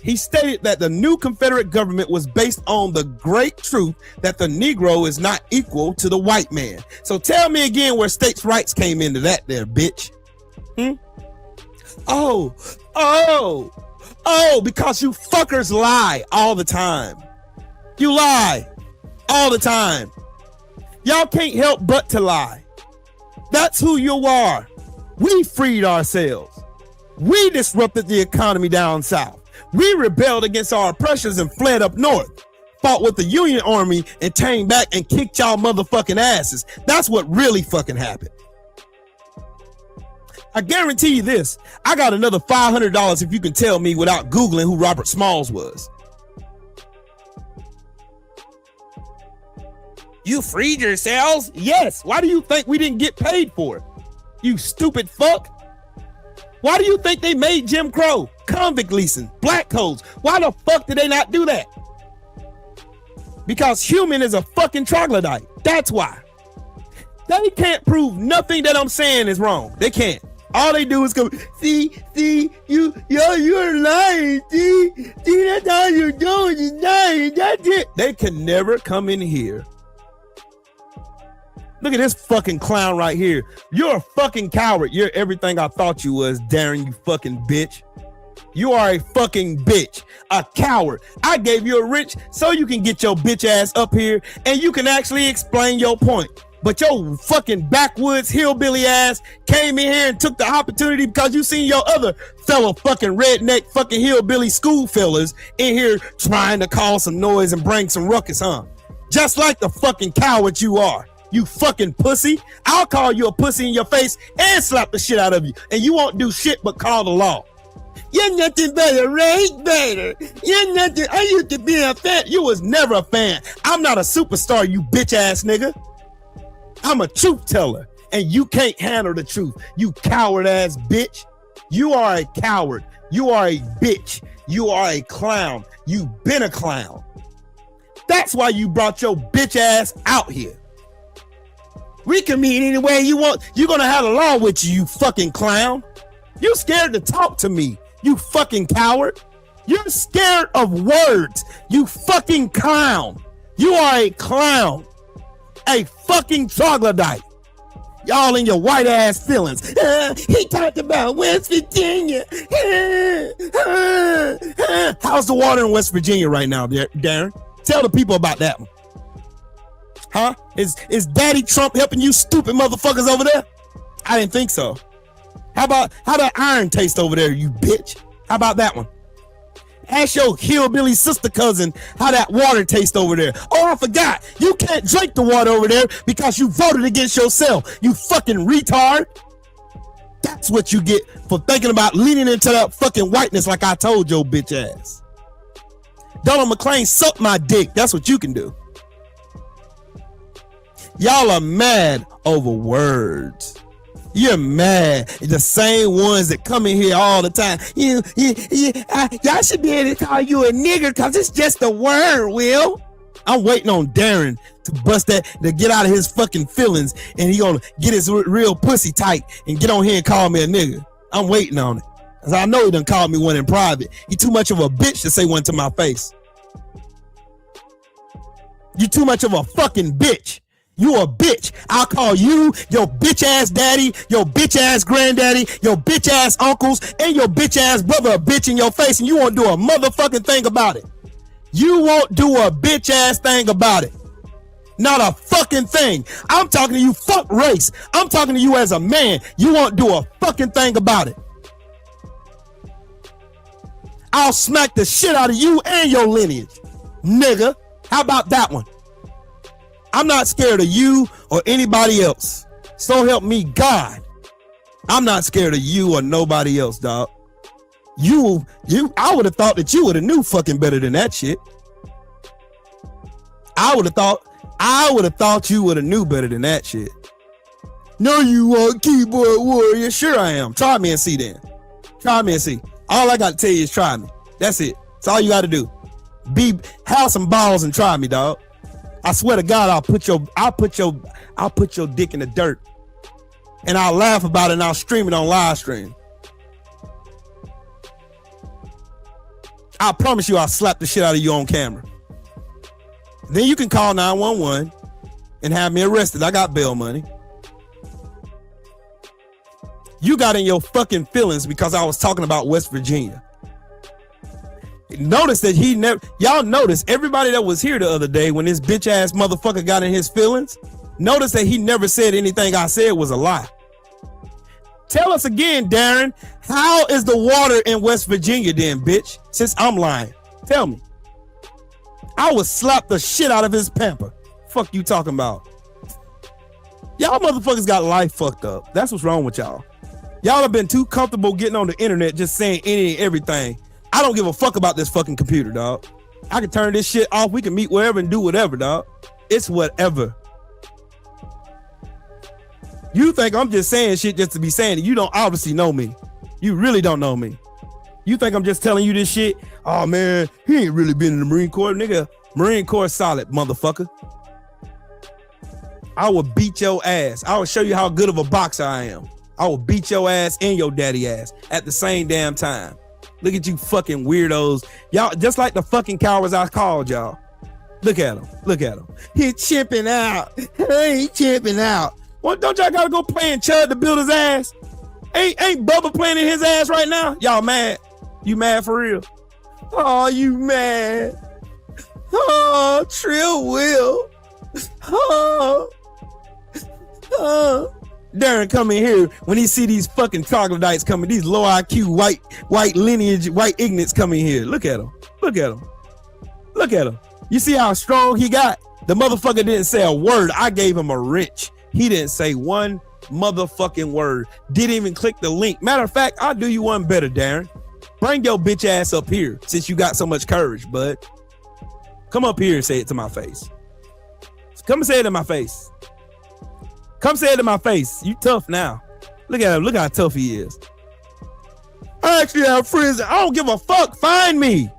He stated that the new Confederate government was based on the great truth that the Negro is not equal to the white man. So tell me again where states' rights came into that there, bitch. Oh, because you fuckers lie all the time. You lie all the time. Y'all can't help but to lie. That's who you are. We freed ourselves. We disrupted the economy down south. We rebelled against our oppressors and fled up north, fought with the Union Army and came back and kicked y'all motherfucking asses. That's what really fucking happened. I guarantee you this. I got another $500 if you can tell me without Googling who Robert Smalls was. You freed yourselves? Yes. Why do you think we didn't get paid for it? You stupid fuck. Why do you think they made Jim Crow, convict leasing, black codes? Why the fuck did they not do that? Because human is a fucking troglodyte. That's why. They can't prove nothing that I'm saying is wrong. They can't. All they do is go, see, you're lying, see, that's all you're doing is lying, that's it. They can never come in here. Look at this fucking clown right here. You're a fucking coward. You're everything I thought you was, Darren, you fucking bitch. You are a fucking bitch, a coward. I gave you a wrench so you can get your bitch ass up here and you can actually explain your point. But your fucking backwoods hillbilly ass came in here and took the opportunity because you seen your other fellow fucking redneck fucking hillbilly school fellas in here trying to cause some noise and bring some ruckus, huh? Just like the fucking coward you are. You fucking pussy. I'll call you a pussy in your face and slap the shit out of you. And you won't do shit but call the law. You're nothing but a race baiter. You're nothing. I used to be a fan. You was never a fan. I'm not a superstar, you bitch ass nigga. I'm a truth teller. And you can't handle the truth. You coward ass bitch. You are a coward. You are a bitch. You are a clown. You've been a clown. That's why you brought your bitch ass out here. We can meet any way you want. You're gonna have the law with you, you fucking clown. You scared to talk to me, you fucking coward. You're scared of words, you fucking clown. You are a clown, a fucking troglodyte. Y'all in your white ass feelings. He talked about West Virginia. How's the water in West Virginia right now, Darren? Tell the people about that one. Huh? Is Daddy Trump helping you stupid motherfuckers over there? I didn't think so. How that iron taste over there, you bitch? How about that one? Ask your hillbilly sister cousin how that water tastes over there. Oh, I forgot. You can't drink the water over there because you voted against yourself. You fucking retard. That's what you get for thinking about leaning into that fucking whiteness like I told your bitch ass. Donald McClain, suck my dick. That's what you can do. Y'all are mad over words. You're mad. The same ones that come in here all the time. Y'all should be able to call you a nigger because it's just a word, Will. I'm waiting on Darren to bust that, to get out of his fucking feelings, and he gonna get his real pussy tight and get on here and call me a nigger. I'm waiting on it. Cause I know he done called me one in private. He too much of a bitch to say one to my face. You too much of a fucking bitch. You a bitch. I'll call you, your bitch ass daddy, your bitch ass granddaddy, your bitch ass uncles, and your bitch ass brother a bitch in your face, and you won't do a motherfucking thing about it. You won't do a bitch ass thing about it. Not a fucking thing. I'm talking to you, fuck race. I'm talking to you as a man. You won't do a fucking thing about it. I'll smack the shit out of you and your lineage, nigga. How about that one? I'm not scared of you or anybody else. So help me God. I'm not scared of you or nobody else, dog. I would have thought that you would have knew fucking better than that shit. I would have thought you would have knew better than that shit. No, you are keyboard warrior. Sure I am. Try me and see then. Try me and see. All I got to tell you is try me. That's it. That's all you got to do. Have some balls and try me, dog. I swear to God, I'll put your dick in the dirt, and I'll laugh about it and I'll stream it on live stream. I promise you, I'll slap the shit out of you on camera. Then you can call 911 and have me arrested. I got bail money. You got in your fucking feelings because I was talking about West Virginia. Notice that y'all notice everybody that was here the other day when this bitch ass motherfucker got in his feelings, notice that he never said anything I said was a lie. Tell us again, Darren, how is the water in West Virginia then, bitch? Since I'm lying, tell me. I would slap the shit out of his pamper. Fuck you talking about? Y'all motherfuckers got life fucked up. That's what's wrong with y'all. Y'all have been too comfortable getting on the internet just saying any and everything. I don't give a fuck about this fucking computer, dog. I can turn this shit off. We can meet wherever and do whatever, dog. It's whatever. You think I'm just saying shit just to be saying it. You don't obviously know me. You really don't know me. You think I'm just telling you this shit? Oh, man, he ain't really been in the Marine Corps. Nigga, Marine Corps solid, motherfucker. I will beat your ass. I will show you how good of a boxer I am. I will beat your ass and your daddy ass at the same damn time. Look at you fucking weirdos. Y'all, just like the fucking cowards I called y'all. Look at him. Look at him. He's chipping out. He's chipping out. Well, don't y'all gotta go play in Chud to build his ass? Ain't Bubba playing in his ass right now? Y'all mad? You mad for real? Oh, you mad? Oh, Trill Will. Oh. Darren come in here when he see these fucking troglodytes coming, these low IQ white lineage, white ignorants coming here. Look at him. Look at him. Look at him. You see how strong he got? The motherfucker didn't say a word. I gave him a wrench. He didn't say one motherfucking word. Didn't even click the link. Matter of fact, I'll do you one better, Darren. Bring your bitch ass up here since you got so much courage, bud. Come up here and say it to my face. Come and say it to my face. Come say it to my face. You tough now. Look at him. Look how tough he is. I actually have friends. I don't give a fuck. Find me.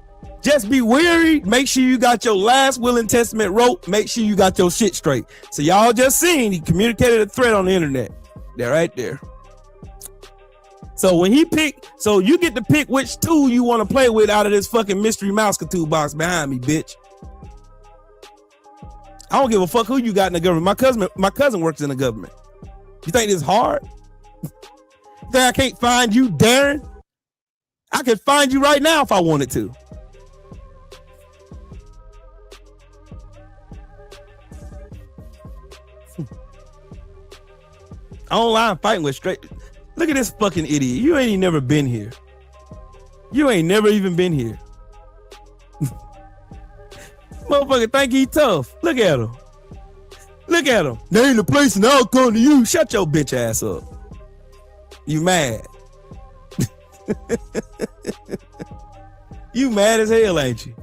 Just be weary. Make sure you got your last will and testament wrote. Make sure you got your shit straight. So y'all just seen he communicated a threat on the internet. They're right there. So when he picked, so you get to pick which tool you want to play with out of this fucking mystery mouse toolbox behind me, bitch. I don't give a fuck who you got in the government. My cousin works in the government. You think this hard? You think I can't find you, Darren? I could find you right now if I wanted to. Online fighting with straight. Look at this fucking idiot. You ain't never been here. You ain't never even been here. Motherfucker think he tough. Look at him. Look at him. There ain't a place and I'll come to you. Shut your bitch ass up. You mad. You mad as hell, ain't you?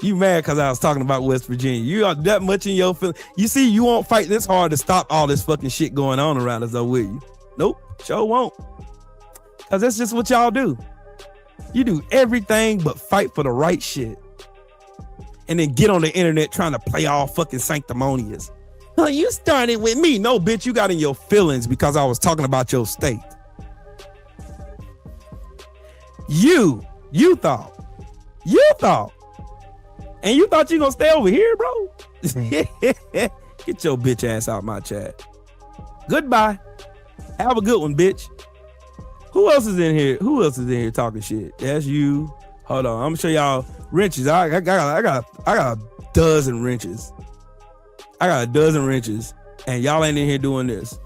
You mad because I was talking about West Virginia. You are that much in your feelings. You see, you won't fight this hard to stop all this fucking shit going on around us, though, will you? Nope, sure won't. Because that's just what y'all do. You do everything but fight for the right shit. And then get on the internet trying to play all fucking sanctimonious. Oh, you started with me. No, bitch, you got in your feelings because I was talking about your state. You thought. And you thought you gonna stay over here, bro? Get your bitch ass out my chat. Goodbye. Have a good one, bitch. Who else is in here talking shit? That's you. Hold on, I'm gonna show y'all wrenches. I got a dozen wrenches. I got a dozen wrenches, and y'all ain't in here doing this.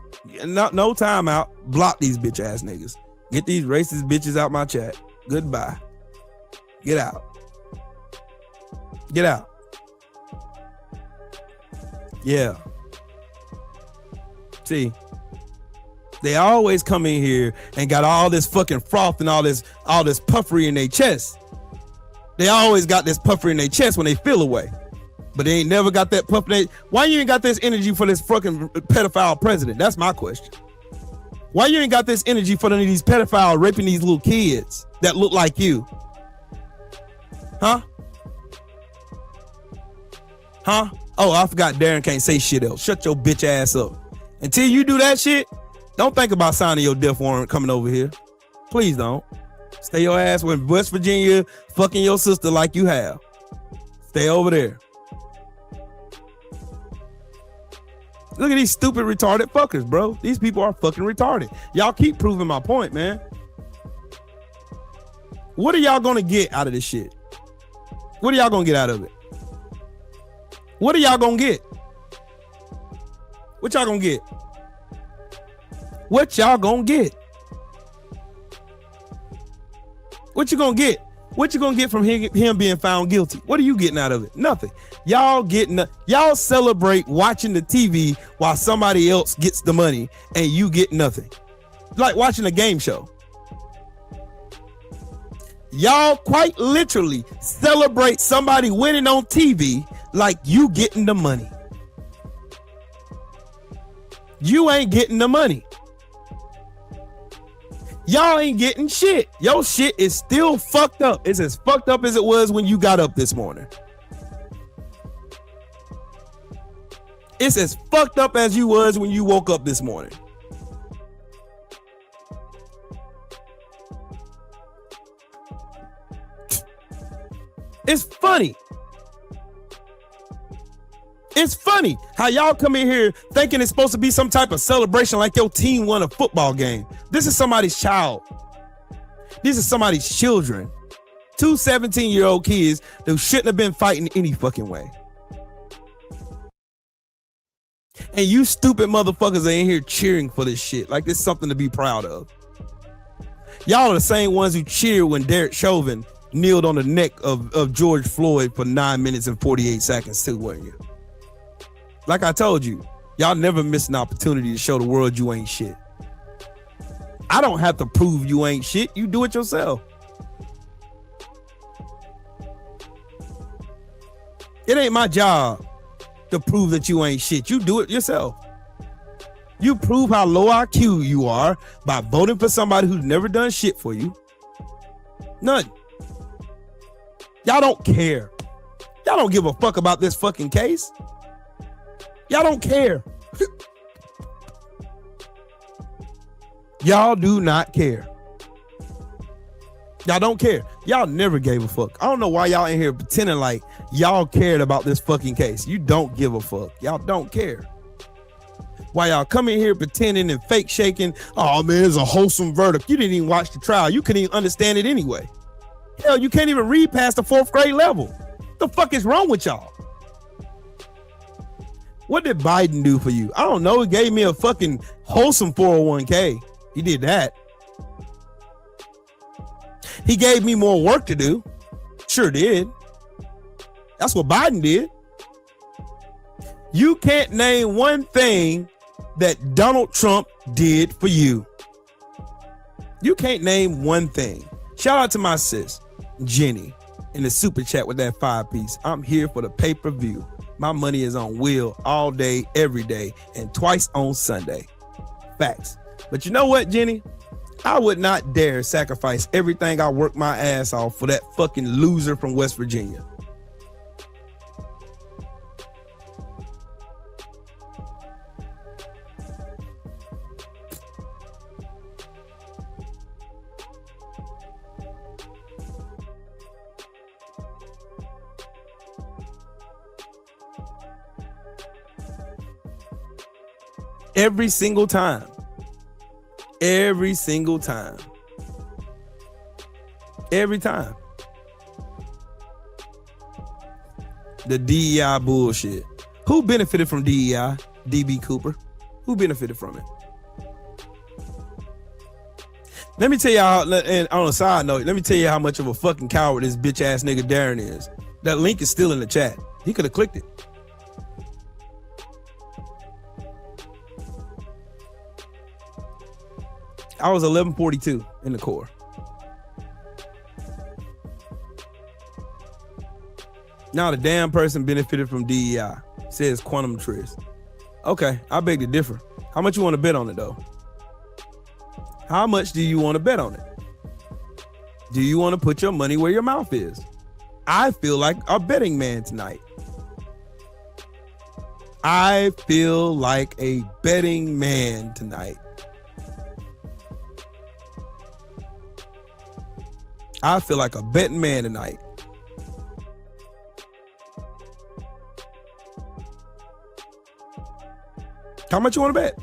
No time out. Block these bitch ass niggas. Get these racist bitches out my chat. Goodbye. Get out. Get out. Yeah. See, they always come in here and got all this fucking froth and all this puffery in their chest. They always got this puffery in their chest when they feel away. But they ain't never got that puff. Why you ain't got this energy for this fucking pedophile president? That's my question. Why you ain't got this energy for none of these pedophiles raping these little kids that look like you? Huh? Oh, I forgot Darren can't say shit else. Shut your bitch ass up. Until you do that shit, don't think about signing your death warrant coming over here. Please don't. Stay your ass in West Virginia fucking your sister like you have. Stay over there. Look at these stupid retarded fuckers, bro. These people are fucking retarded. Y'all keep proving my point, man. What are y'all gonna get out of this shit? What are y'all gonna get out of it? What are y'all gonna get? What y'all gonna get? What y'all gonna get? What you gonna get? What you gonna get from him being found guilty? What are you getting out of it? Nothing. Y'all celebrate watching the TV while somebody else gets the money and you get nothing. Like watching a game show. Y'all quite literally celebrate somebody winning on TV like you getting the money. You ain't getting the money. Y'all ain't getting shit. Your shit is still fucked up. It's as fucked up as it was when you got up this morning. It's as fucked up as you was when you woke up this morning. It's funny. It's funny how y'all come in here thinking it's supposed to be some type of celebration like your team won a football game. This is somebody's child. These are somebody's children. 2 17-year-old kids who shouldn't have been fighting any fucking way. And you stupid motherfuckers are in here cheering for this shit like it's something to be proud of. Y'all are the same ones who cheered when Derek Chauvin kneeled on the neck of George Floyd for 9 minutes and 48 seconds too, weren't you? Like I told you, y'all never miss an opportunity to show the world you ain't shit. I don't have to prove you ain't shit. You do it yourself. It ain't my job to prove that you ain't shit. You do it yourself. You prove how low IQ you are by voting for somebody who's never done shit for you. None. Y'all don't care. Y'all don't give a fuck about this fucking case. Y'all don't care. Y'all do not care. Y'all don't care. Y'all never gave a fuck. I don't know why y'all in here pretending like y'all cared about this fucking case. You don't give a fuck. Y'all don't care. Why y'all come in here pretending and fake shaking? Oh man, it's a wholesome verdict. You didn't even watch the trial. You couldn't even understand it anyway. Hell, you can't even read past the 4th grade level. What the fuck is wrong with y'all? What did Biden do for you? I don't know. He gave me a fucking wholesome 401k. He did that. He gave me more work to do. Sure did. That's what Biden did. You can't name one thing that Donald Trump did for you. You can't name one thing. Shout out to my sis, Jenny, in the super chat with that 5-piece. I'm here for the pay-per-view. My money is on Will all day, every day, and twice on Sunday. Facts. But you know what, Jenny? I would not dare sacrifice everything I worked my ass off for that fucking loser from West Virginia. Every single time. Every single time. Every time. The DEI bullshit. Who benefited from DEI? DB Cooper. Who benefited from it? Let me tell y'all, and on a side note, let me tell you how much of a fucking coward this bitch ass nigga Darren is. That link is still in the chat. He could have clicked it. I was 1142 in the core. Now the damn person benefited from DEI, says Quantum Tris. Okay, I beg to differ. How much you want to bet on it though? How much do you want to bet on it? Do you want to put your money where your mouth is? I feel like a betting man tonight. I feel like a betting man tonight. I feel like a betting man tonight. How much you want to bet?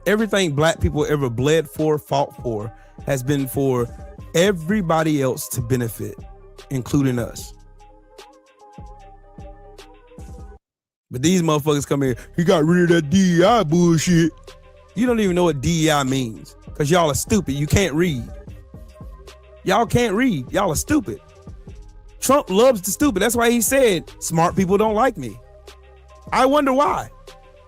Everything black people ever bled for, fought for, has been for everybody else to benefit, including us. But these motherfuckers come here, he got rid of that DEI bullshit. You don't even know what DEI means because y'all are stupid. You can't read. Y'all can't read. Y'all are stupid. Trump loves the stupid. That's why he said, smart people don't like me. I wonder why.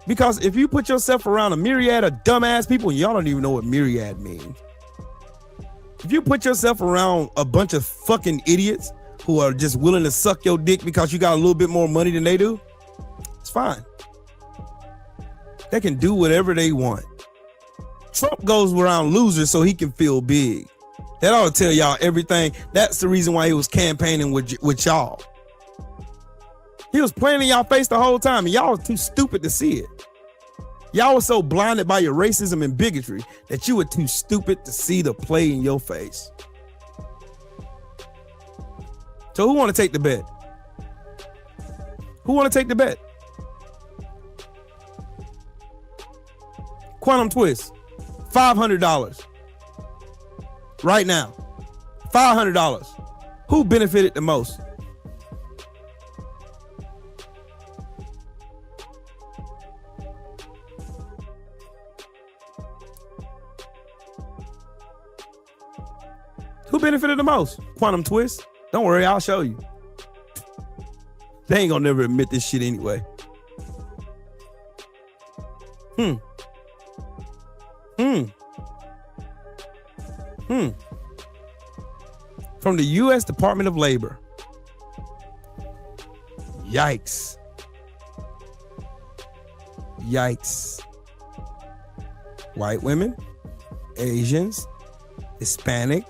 Because if you put yourself around a myriad of dumbass people, y'all don't even know what myriad means. If you put yourself around a bunch of fucking idiots who are just willing to suck your dick because you got a little bit more money than they do, it's fine. They can do whatever they want. Trump goes around losers so he can feel big. That ought to tell y'all everything. That's the reason why he was campaigning with y'all. He was playing in y'all face the whole time, and y'all was too stupid to see it. Y'all was so blinded by your racism and bigotry that you were too stupid to see the play in your face. So who want to take the bet? Who want to take the bet? Quantum Twist, $500. Right now, $500. Who benefited the most? Who benefited the most? Quantum Twist. Don't worry, I'll show you. They ain't gonna never admit this shit anyway. From the U.S. Department of Labor. Yikes. Yikes. White women, Asians, Hispanic.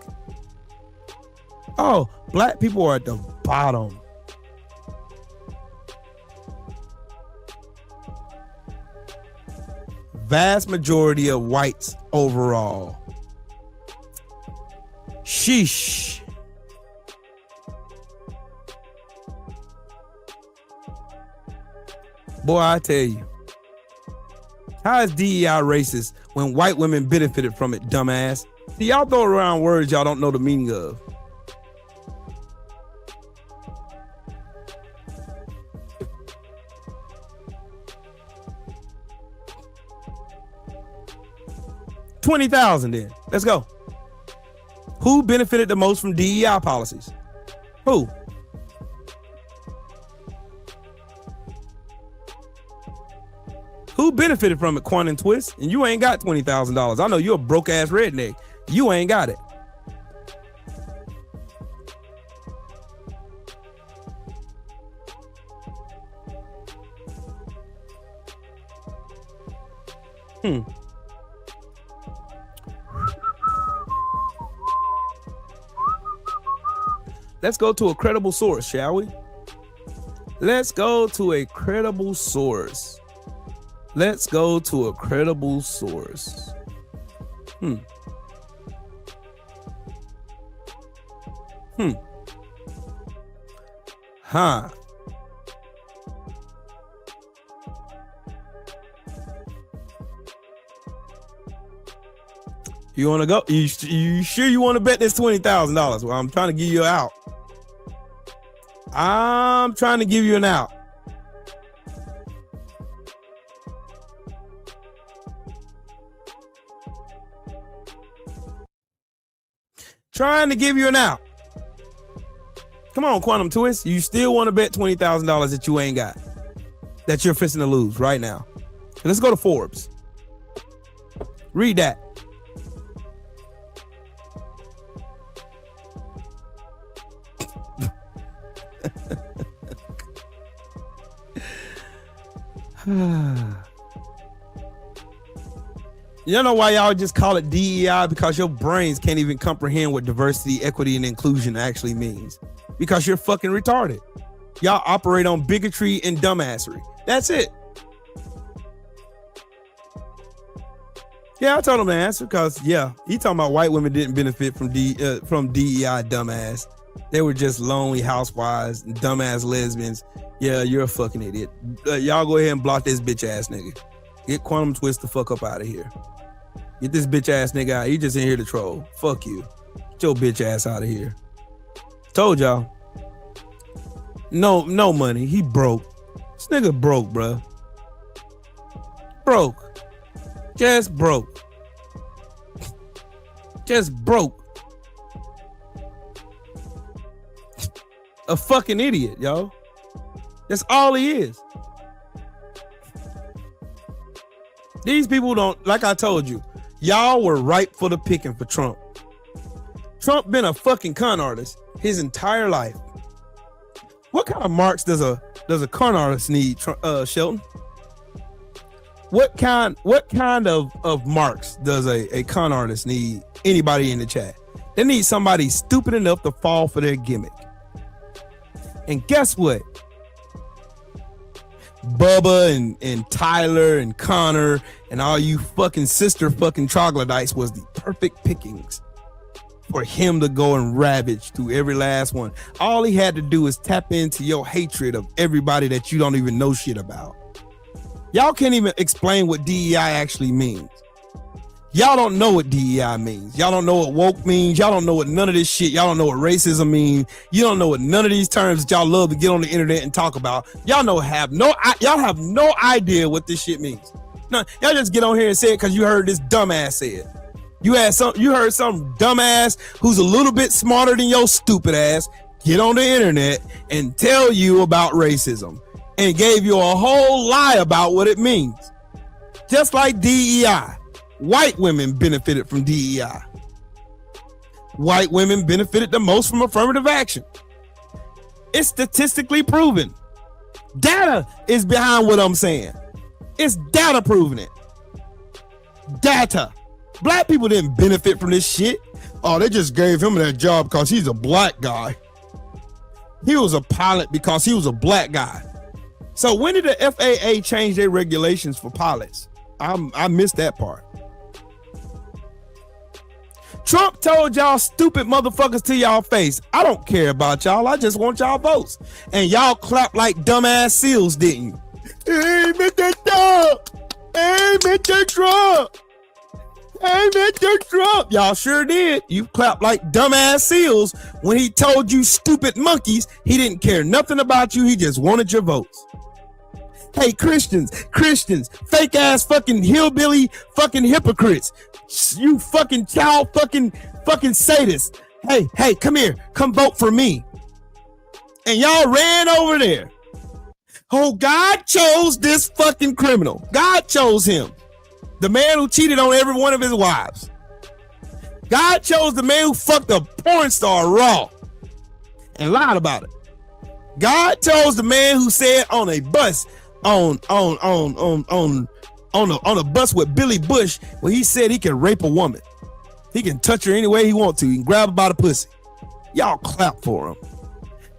Oh, black people are at the bottom. Vast majority of whites overall. Sheesh. Boy, I tell you. How is DEI racist when white women benefited from it, dumbass? See, y'all throw around words y'all don't know the meaning of. 20,000 then. Let's go. Who benefited the most from DEI policies? Who? Who benefited from it, Quan and Twist? And you ain't got $20,000. I know you're a broke ass redneck. You ain't got it. Let's go to a credible source, shall we? Let's go to a credible source. Let's go to a credible source. Huh. You want to go? You sure you want to bet this $20,000? Well, I'm trying to give you an out. I'm trying to give you an out. Trying to give you an out. Come on, Quantum Twist. You still want to bet $20,000 that you ain't got, that you're fixing to lose right now. Let's go to Forbes. Read that. You know why y'all just call it DEI? Because your brains can't even comprehend what diversity, equity, and inclusion actually means. Because you're fucking retarded. Y'all operate on bigotry and dumbassery. That's it. Yeah, I told him to answer because, yeah, he talking about white women didn't benefit from DEI, dumbass. They were just lonely housewives and dumbass lesbians. Yeah, you're a fucking idiot. Y'all go ahead and block this bitch ass nigga. Get Quantum Twist the fuck up out of here. Get this bitch ass nigga out. He just in here to troll. Fuck you. Get your bitch ass out of here. Told y'all. No money. He broke. This nigga broke, bruh. Broke. Just broke. Just broke. A fucking idiot, yo. That's all he is. These people don't, like I told you, y'all were ripe for the picking for Trump. Trump been a fucking con artist his entire life. What kind of marks does a con artist need, Shelton? What kind of marks does a con artist need? Anybody in the chat? They need somebody stupid enough to fall for their gimmick. And guess what? Bubba and Tyler and Connor and all you fucking sister fucking troglodytes was the perfect pickings for him to go and ravage through every last one. All he had to do is tap into your hatred of everybody that you don't even know shit about. Y'all can't even explain what DEI actually means. Y'all don't know what DEI means. Y'all don't know what woke means. Y'all don't know what none of this shit. Y'all don't know what racism means. You don't know what none of these terms that y'all love to get on the internet and talk about. Y'all have no idea what this shit means. No, y'all just get on here and say it because you heard this dumbass say it. You heard some dumbass who's a little bit smarter than your stupid ass get on the internet and tell you about racism and gave you a whole lie about what it means. Just like DEI. White women benefited from DEI. White women benefited the most from affirmative action. It's statistically proven. Data is behind what I'm saying. It's data proving it. Data. Black people didn't benefit from this shit. Oh, they just gave him that job because he's a black guy. He was a pilot because he was a black guy. So when did the FAA change their regulations for pilots? I missed that part. Trump told y'all stupid motherfuckers to y'all face, I don't care about y'all. I just want y'all votes. And y'all clapped like dumbass seals, didn't you? Hey, Mr. Trump! Hey, Mr. Trump! Hey, Mr. Trump! Y'all sure did. You clapped like dumbass seals when he told you stupid monkeys he didn't care nothing about you. He just wanted your votes. Hey, Christians, fake ass fucking hillbilly fucking hypocrites. You fucking child fucking sadists. Hey, come here. Come vote for me. And y'all ran over there. Oh, God chose this fucking criminal. God chose him. The man who cheated on every one of his wives. God chose the man who fucked a porn star raw and lied about it. God chose the man who said on a bus on a bus with Billy Bush where he said he can rape a woman. He can touch her any way he wants to. He can grab her by the pussy. Y'all clap for him.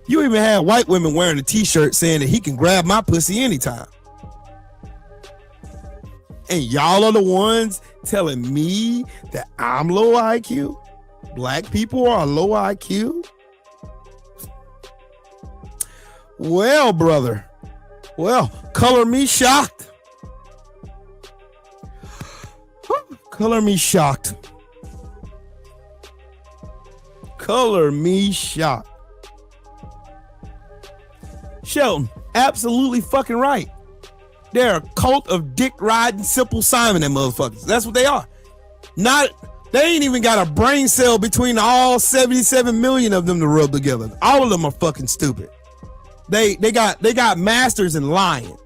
You even had white women wearing a t-shirt saying that he can grab my pussy anytime. And y'all are the ones telling me that I'm low IQ? Black people are low IQ? Well, brother. Well, color me shocked. Color me shocked. Color me shocked. Shelton, absolutely fucking right. They're a cult of dick riding Simple Simon and motherfuckers. That's what they are. They ain't even got a brain cell between all 77 million of them to rub together. All of them are fucking stupid. They got masters in lying.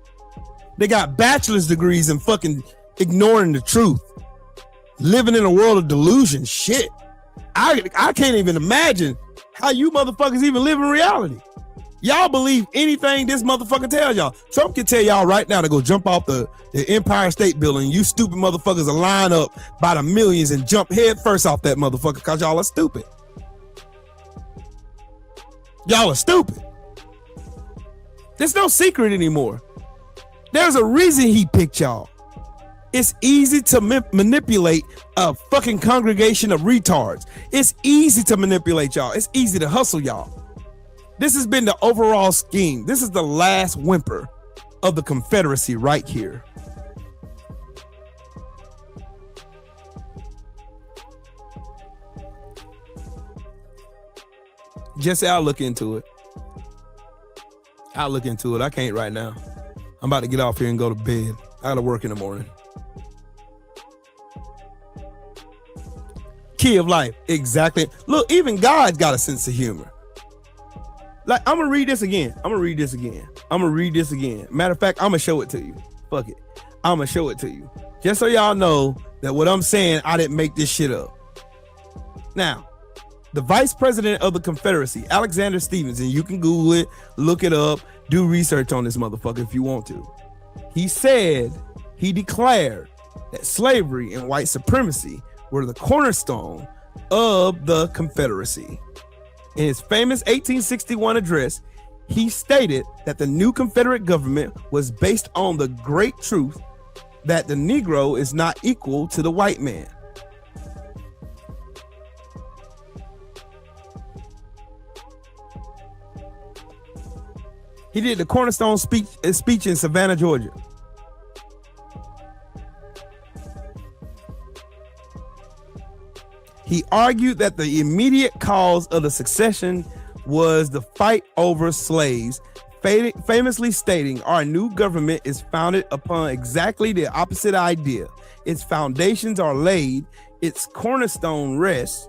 They got bachelor's degrees in fucking ignoring the truth. Living in a world of delusion. Shit. I can't even imagine how you motherfuckers even live in reality. Y'all believe anything this motherfucker tells y'all. Trump can tell y'all right now to go jump off the Empire State Building. You stupid motherfuckers will line up by the millions and jump head first off that motherfucker because y'all are stupid. Y'all are stupid. There's no secret anymore. There's a reason he picked y'all. It's easy to manipulate a fucking congregation of retards. It's easy to manipulate y'all. It's easy to hustle y'all. This has been the overall scheme. This is the last whimper of the Confederacy right here. Jesse, I'll look into it. I can't right now. I'm about to get off here and go to bed. I gotta work in the morning. Key of life. Exactly. Look, even God's got a sense of humor. Like, I'm gonna read this again. Matter of fact, I'm gonna show it to you. Fuck it. I'm gonna show it to you. Just so y'all know that what I'm saying, I didn't make this shit up. Now, the vice president of the Confederacy, Alexander Stevenson, you can Google it, look it up, do research on this motherfucker if you want to. He declared that slavery and white supremacy were the cornerstone of the Confederacy. In his famous 1861 address, he stated that the new Confederate government was based on the great truth that the Negro is not equal to the white man. He did the cornerstone speech in Savannah, Georgia. He argued that the immediate cause of the secession was the fight over slaves, famously stating, "Our new government is founded upon exactly the opposite idea. Its foundations are laid, its cornerstone rests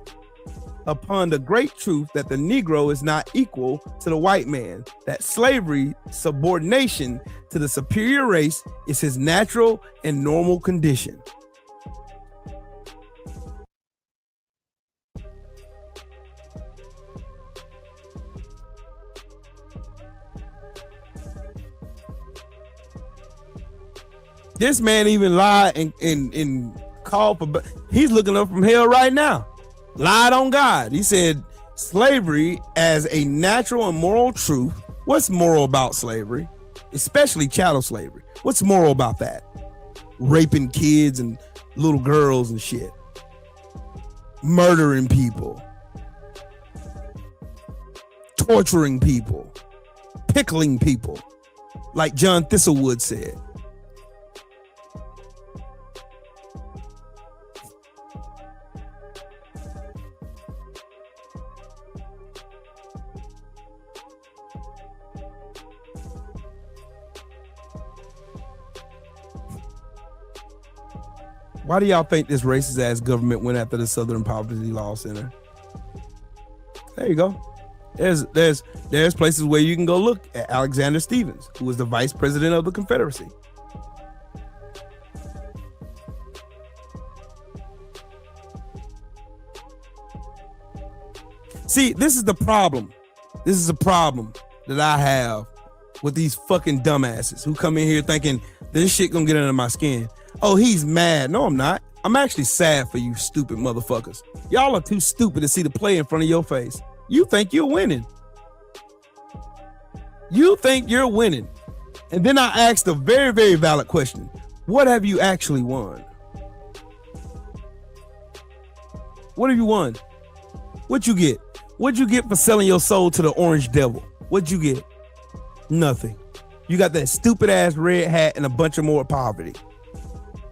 upon the great truth that the Negro is not equal to the white man, that slavery, subordination to the superior race, is his natural and normal condition." This man even lied and called for, he's looking up from hell right now. Lied on God. He said slavery as a natural and moral truth. What's moral about slavery? Especially chattel slavery. What's moral about that? Raping kids and little girls and shit. Murdering people. Torturing people. Pickling people. Like John Thistlewood said. Why do y'all think this racist ass government went after the Southern Poverty Law Center? There you go. There's places where you can go look at Alexander Stevens, who was the vice president of the Confederacy. See, this is the problem. This is a problem that I have with these fucking dumbasses who come in here thinking this shit gonna get under my skin. Oh, he's mad. No, I'm not. I'm actually sad for you stupid motherfuckers. Y'all are too stupid to see the play in front of your face. You think you're winning. You think you're winning. And then I asked a very, very valid question. What have you actually won? What have you won? What'd you get? What'd you get for selling your soul to the Orange Devil? What'd you get? Nothing. You got that stupid ass red hat and a bunch of more poverty.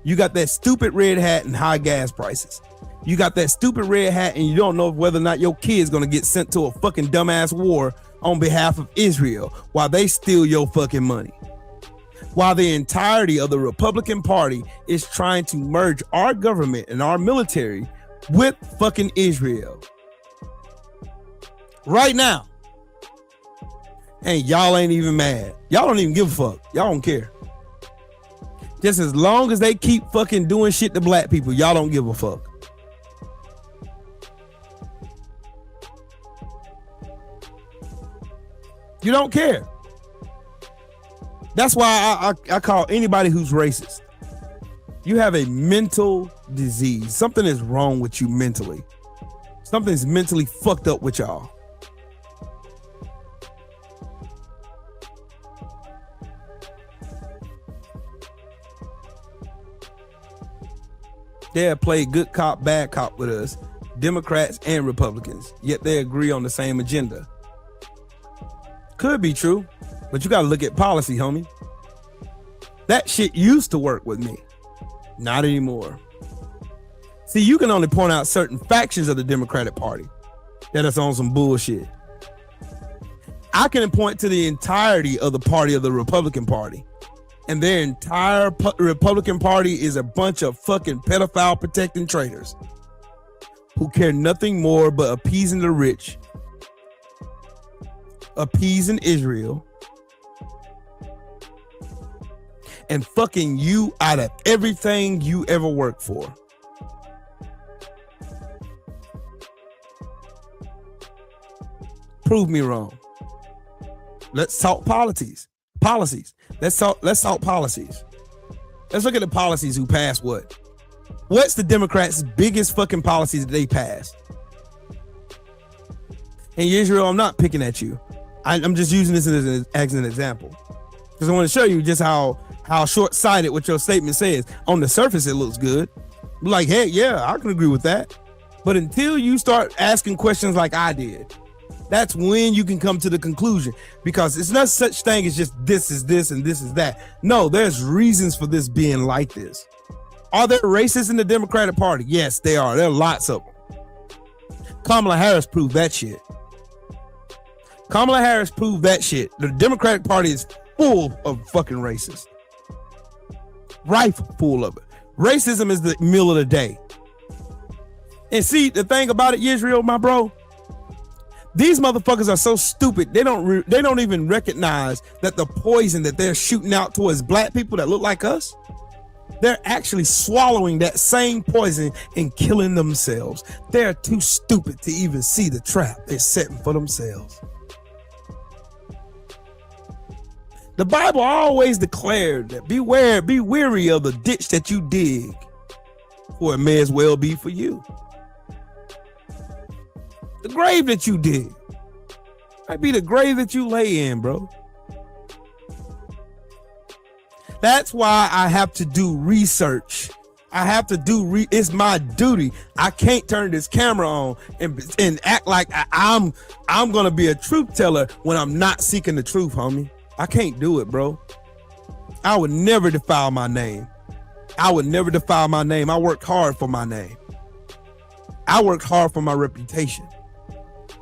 You got that stupid red hat and high gas prices. You got that stupid red hat and you don't know whether or not your kid's gonna get sent to a fucking dumbass war on behalf of Israel while they steal your fucking money. While the entirety of the Republican Party is trying to merge our government and our military with fucking Israel. Right now. And y'all ain't even mad. Y'all don't even give a fuck. Y'all don't care. Just as long as they keep fucking doing shit to black people, y'all don't give a fuck. You don't care. That's why I call anybody who's racist. You have a mental disease. Something is wrong with you mentally. Something's mentally fucked up with y'all. They have played good cop, bad cop with us, Democrats and Republicans, yet they agree on the same agenda. Could be true, but you gotta look at policy, homie. That shit used to work with me. Not anymore. See, you can only point out certain factions of the Democratic Party that is on some bullshit. I can point to the entirety of the party of the Republican Party. And their entire Republican Party is a bunch of fucking pedophile protecting traitors who care nothing more but appeasing the rich, appeasing Israel, and fucking you out of everything you ever worked for. Prove me wrong. Let's talk policies. Let's talk policies. Let's look at the policies who passed what. What's the Democrats' biggest fucking policies that they passed? And Israel, I'm not picking at you. I'm just using this as an example. Because I want to show you just how short-sighted what your statement says. On the surface, it looks good. Like, hey, yeah, I can agree with that. But until you start asking questions like I did, that's when you can come to the conclusion, because it's not such thing as just this is this and this is that. No, there's reasons for this being like this. Are there racists in the Democratic Party? Yes, they are. There are lots of them. Kamala Harris proved that shit. Kamala Harris proved that shit. The Democratic Party is full of fucking racists. Rife full of it. Racism is the meal of the day. And see, the thing about it, Israel, my bro, these motherfuckers are so stupid. They don't even recognize that the poison that they're shooting out towards black people that look like us, they're actually swallowing that same poison and killing themselves. They're too stupid to even see the trap they're setting for themselves. The Bible always declared that beware, be weary of the ditch that you dig, for it may as well be for you. The grave that you dig might be the grave that you lay in, bro. That's why I have to do research. I have to do it's my duty. I can't turn this camera on and act like I'm gonna be a truth teller when I'm not seeking the truth, homie. I can't do it, bro. I would never defile my name. I would never defile my name. I worked hard for my name. I worked hard for my reputation.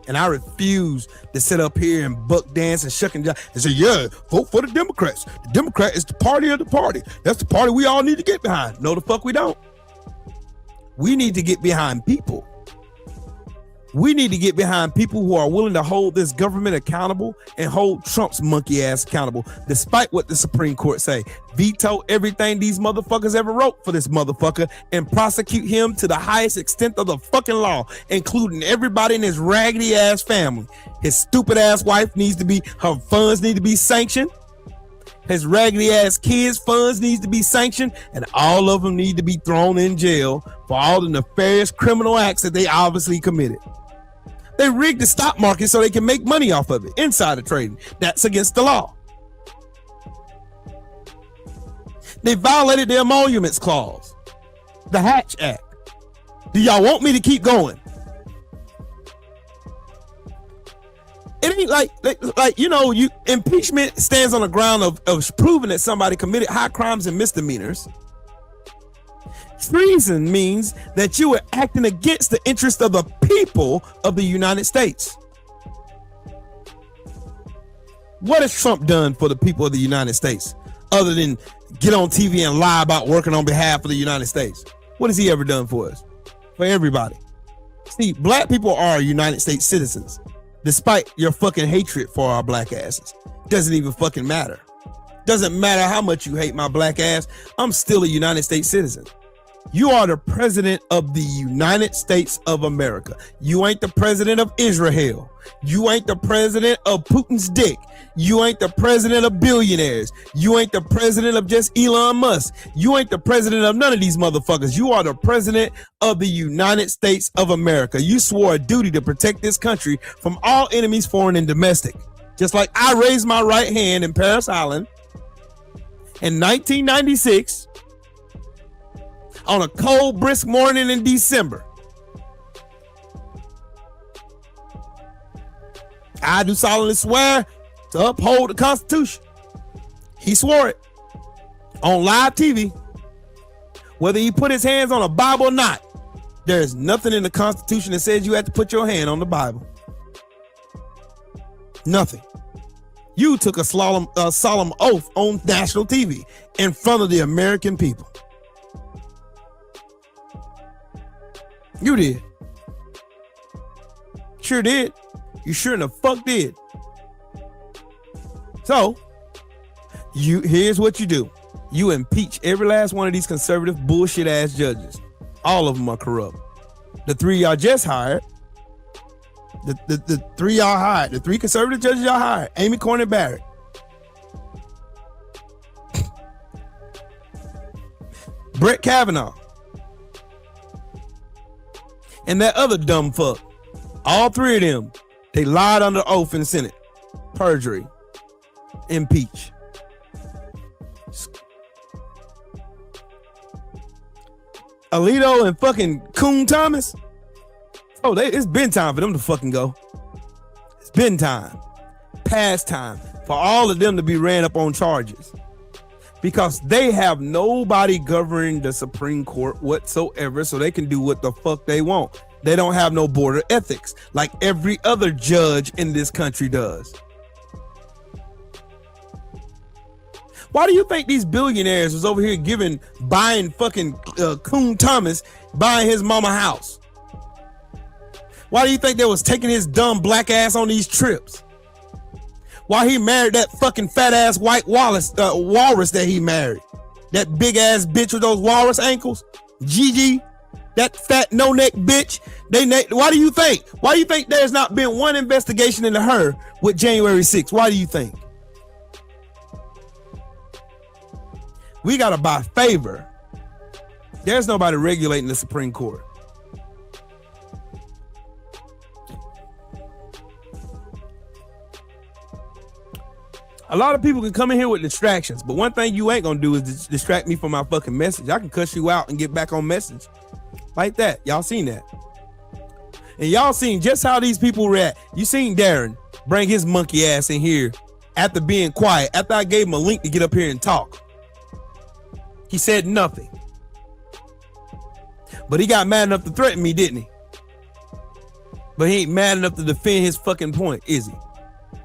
And I refuse to sit up here and buck dance and shuck and jive and say, yeah, vote for the Democrats. The Democrat is the party of the party. That's the party we all need to get behind. No, the fuck we don't. We need to get behind people. We need to get behind people who are willing to hold this government accountable and hold Trump's monkey ass accountable, despite what the Supreme Court say. Veto everything these motherfuckers ever wrote for this motherfucker and prosecute him to the highest extent of the fucking law, including everybody in his raggedy ass family. His stupid ass wife her funds need to be sanctioned. His raggedy ass kids' funds needs to be sanctioned, and all of them need to be thrown in jail for all the nefarious criminal acts that they obviously committed. They rigged the stock market so they can make money off of it, insider trading. That's against the law. They violated the Emoluments Clause, the Hatch Act. Do y'all want me to keep going? It ain't like you impeachment stands on the ground of proving that somebody committed high crimes and misdemeanors. Treason means that you are acting against the interest of the people of the United States. What has Trump done for the people of the United States other than get on TV and lie about working on behalf of the United States? What has he ever done for us? For everybody. See, black people are United States citizens, despite your fucking hatred for our black asses. Doesn't even fucking matter. Doesn't matter how much you hate my black ass. I'm still a United States citizen. You are the president of the United States of America. You ain't the president of Israel. You ain't the president of Putin's dick. You ain't the president of billionaires. You ain't the president of just Elon Musk. You ain't the president of none of these motherfuckers. You are the president of the United States of America. You swore a duty to protect this country from all enemies, foreign and domestic. Just like I raised my right hand in Paris Island in 1996 on a cold, brisk morning in December. I do solemnly swear to uphold the Constitution. He swore it on live TV. Whether he put his hands on a Bible or not, there is nothing in the Constitution that says you have to put your hand on the Bible. Nothing. You took a solemn oath on national TV in front of the American people. You did. Sure did. You sure in the fuck did. So, here's what you do. You impeach every last one of these conservative bullshit ass judges. All of them are corrupt. The three y'all just hired, the three y'all hired, the three conservative judges y'all hired, Amy Coney Barrett, Brett Kavanaugh, and that other dumb fuck. All three of them, they lied under oath in the Senate. Perjury. Impeach. Alito and fucking Coon Thomas. Oh, it's been time for them to fucking go. It's been time. Past time for all of them to be ran up on charges. Because they have nobody governing the Supreme Court whatsoever, so they can do what the fuck they want. They don't have no board of ethics like every other judge in this country does. Why do you think these billionaires was over here buying fucking Coon Thomas, buying his mama house? Why do you think they was taking his dumb black ass on these trips? Why he married that fucking fat ass white walrus that he married? That big ass bitch with those walrus ankles? Gigi, that fat no neck bitch. Why do you think? Why do you think there's not been one investigation into her with January 6th? Why do you think? We gotta buy favor. There's nobody regulating the Supreme Court. A lot of people can come in here with distractions, but one thing you ain't gonna do is distract me from my fucking message. I can cuss you out and get back on message. Like that. Y'all seen that. And y'all seen just how these people react. You seen Darren bring his monkey ass in here after being quiet, after I gave him a link to get up here and talk. He said nothing. But he got mad enough to threaten me, didn't he? But he ain't mad enough to defend his fucking point, is he?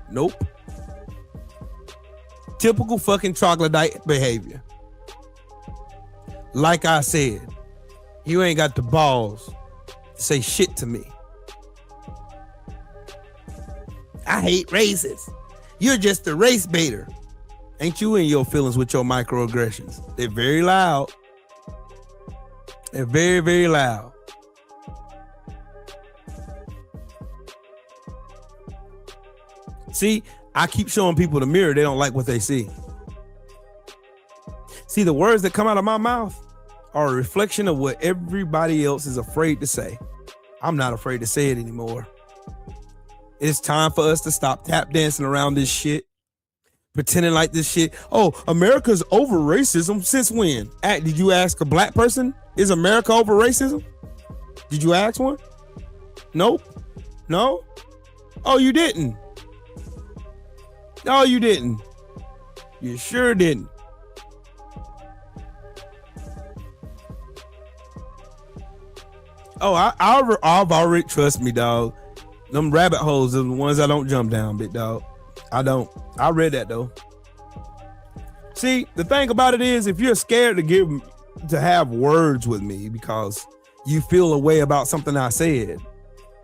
Nope. Typical fucking troglodyte behavior. Like I said, You ain't got the balls to say shit to me. I hate racists. You're just a race baiter. Ain't you in your feelings with your microaggressions? They're very loud. They're very, very loud. See, I keep showing people the mirror. They don't like what they see. See, the words that come out of my mouth are a reflection of what everybody else is afraid to say. I'm not afraid to say it anymore. It's time for us to stop tap dancing around this shit, pretending like this shit. Oh, America's over racism. Since when? Did you ask a black person? Is America over racism? Did you ask one? Nope. No? Oh, you didn't. No, you didn't. You sure didn't. Oh, I've already, trust me, dog. Them rabbit holes are the ones I don't jump down, big dog. I don't. I read that though. See, the thing about it is, if you're scared to have words with me because you feel a way about something I said,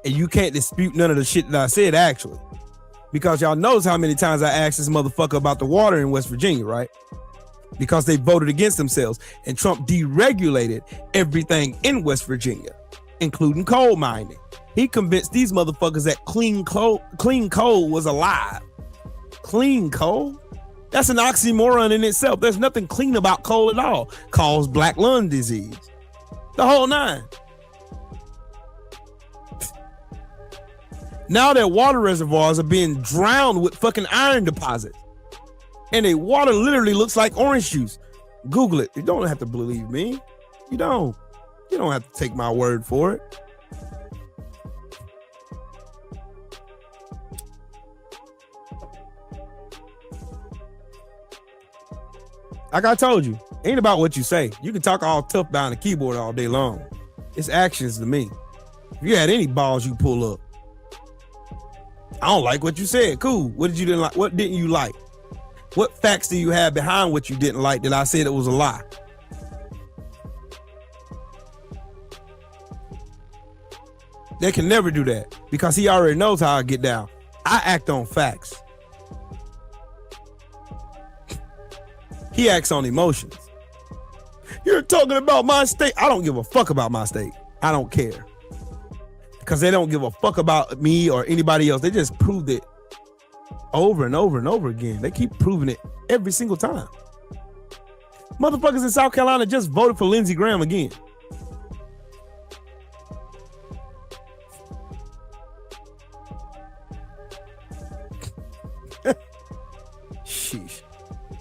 and you can't dispute none of the shit that I said actually, because y'all knows how many times I asked this motherfucker about the water in West Virginia, right? Because they voted against themselves, and Trump deregulated everything in West Virginia, including coal mining. He convinced these motherfuckers that clean coal was alive. Clean coal? That's an oxymoron in itself. There's nothing clean about coal at all. Caused black lung disease. The whole nine. Now their water reservoirs are being drowned with fucking iron deposits. And their water literally looks like orange juice. Google it. You don't have to believe me. You don't. You don't have to take my word for it. Like I told you, ain't about what you say. You can talk all tough behind the keyboard all day long. It's actions to me. If you had any balls, you pull up. I don't like what you said. Cool. What didn't like? What didn't you like? What facts do you have behind what you didn't like that I said it was a lie? They can never do that because he already knows how I get down. I act on facts. He acts on emotions. You're talking about my state. I don't give a fuck about my state. I don't care. Because they don't give a fuck about me or anybody else. They just proved it over and over and over again. They keep proving it every single time. Motherfuckers in South Carolina just voted for Lindsey Graham again. Sheesh.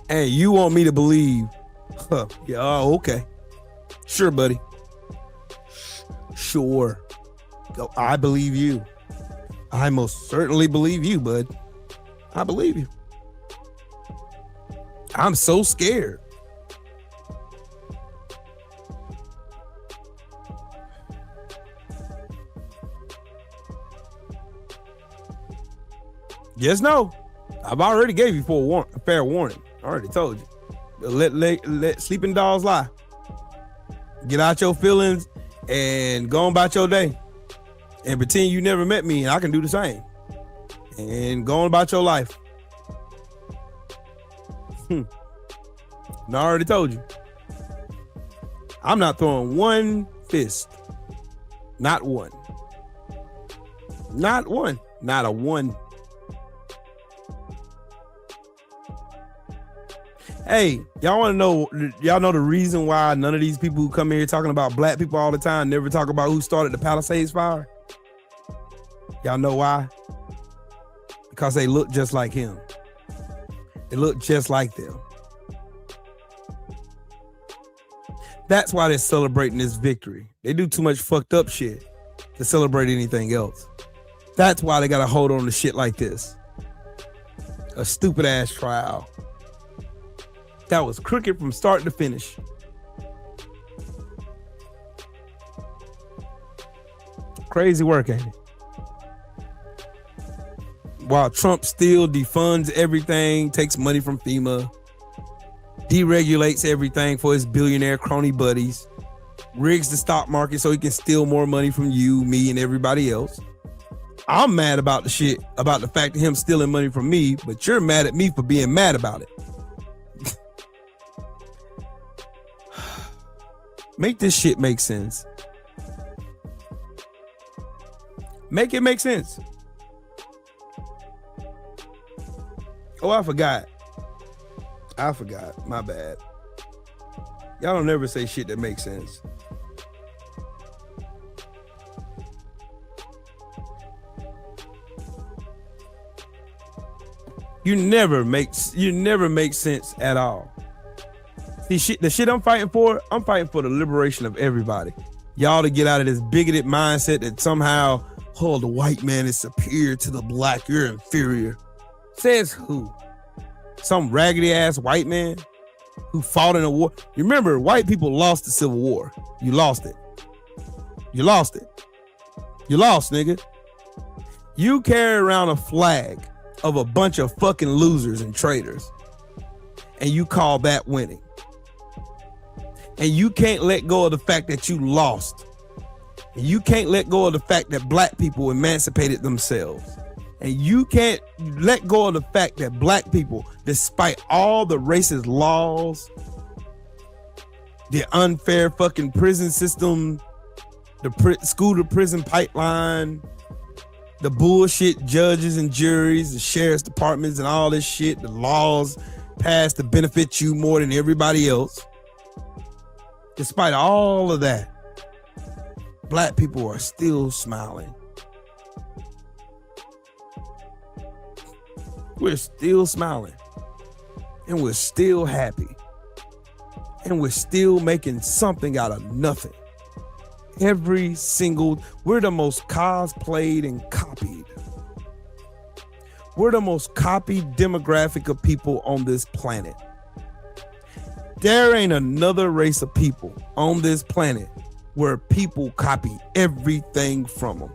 Hey, you want me to believe? Huh. Yeah, oh, okay. Sure, buddy. Sure. I believe you. I most certainly believe you, bud. I believe you. I'm so scared. Just know, I've already gave you a fair warning. I already told you. Let sleeping dogs lie. Get out your feelings and go on about your day. And pretend you never met me, and I can do the same. And go on about your life. And I already told you. I'm not throwing one fist. Not one. Not one. Not a one. Hey, y'all want to know? Y'all know the reason why none of these people who come here talking about black people all the time never talk about who started the Palisades fire? Y'all know why? Because they look just like him. They look just like them. That's why they're celebrating this victory. They do too much fucked up shit to celebrate anything else. That's why they got to hold on to shit like this. A stupid ass trial. That was crooked from start to finish. Crazy work, ain't it? While Trump still defunds everything, takes money from FEMA, deregulates everything for his billionaire crony buddies, rigs the stock market so he can steal more money from you, me, and everybody else. I'm mad about the shit, about the fact of him stealing money from me, but you're mad at me for being mad about it. Make this shit make sense. Make it make sense. Oh, I forgot. My bad. Y'all don't ever say shit that makes sense. You never make sense at all. See, the shit I'm fighting for the liberation of everybody. Y'all to get out of this bigoted mindset that somehow, oh, the white man is superior to the black, you're inferior. Says who? Some raggedy ass white man who fought in a war. You remember, white people lost the Civil War. You lost it. You lost it. You lost, nigga. You carry around a flag of a bunch of fucking losers and traitors, and you call that winning. And you can't let go of the fact that you lost. And you can't let go of the fact that black people emancipated themselves. And you can't let go of the fact that black people, despite all the racist laws, the unfair fucking prison system, the school to prison pipeline, the bullshit judges and juries, the sheriff's departments and all this shit, the laws passed to benefit you more than everybody else. Despite all of that, black people are still smiling. We're still smiling. And we're still happy. And we're still making something out of nothing. We're the most cosplayed and copied. We're the most copied demographic of people on this planet. There ain't another race of people on this planet where people copy everything from them.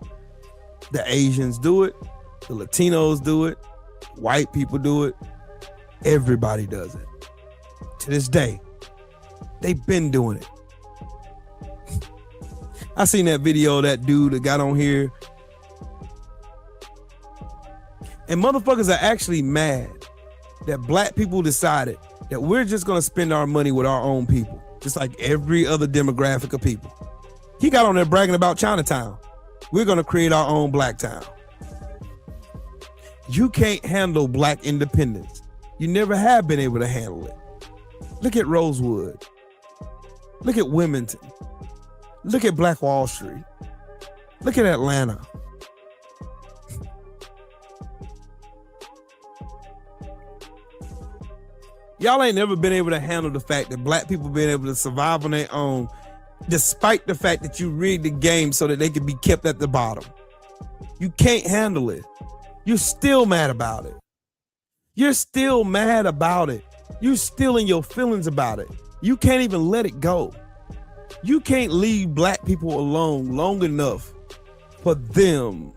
The Asians do it. The Latinos do it. White people do it. Everybody does it. To this day, they've been doing it. I seen that video of that dude that got on here. And motherfuckers are actually mad that black people decided that we're just gonna spend our money with our own people, just like every other demographic of people. He got on there bragging about Chinatown. We're gonna create our own black town. You can't handle black independence. You never have been able to handle it. Look at Rosewood. Look at Wilmington. Look at Black Wall Street. Look at Atlanta. Y'all ain't never been able to handle the fact that black people been able to survive on their own, despite the fact that you rigged the game so that they could be kept at the bottom. You can't handle it. You're still mad about it. You're still mad about it. You're still in your feelings about it. You can't even let it go. You can't leave black people alone long enough for them.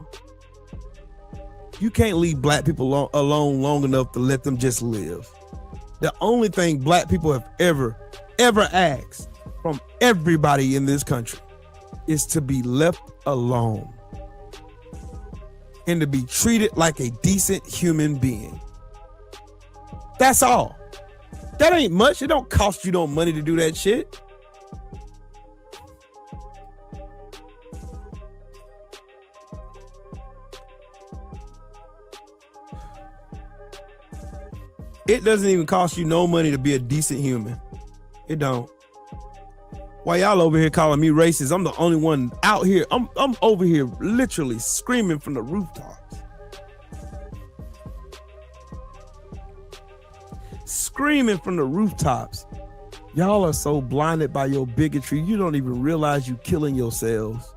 You can't leave black people alone long enough to let them just live. The only thing black people have ever asked from everybody in this country is to be left alone and to be treated like a decent human being. That's all. That ain't much. It don't cost you no money to do that shit. It doesn't even cost you no money to be a decent human. It don't. While y'all over here calling me racist, I'm the only one out here. I'm over here literally screaming from the rooftops. Screaming from the rooftops. Y'all are so blinded by your bigotry, you don't even realize you killing yourselves.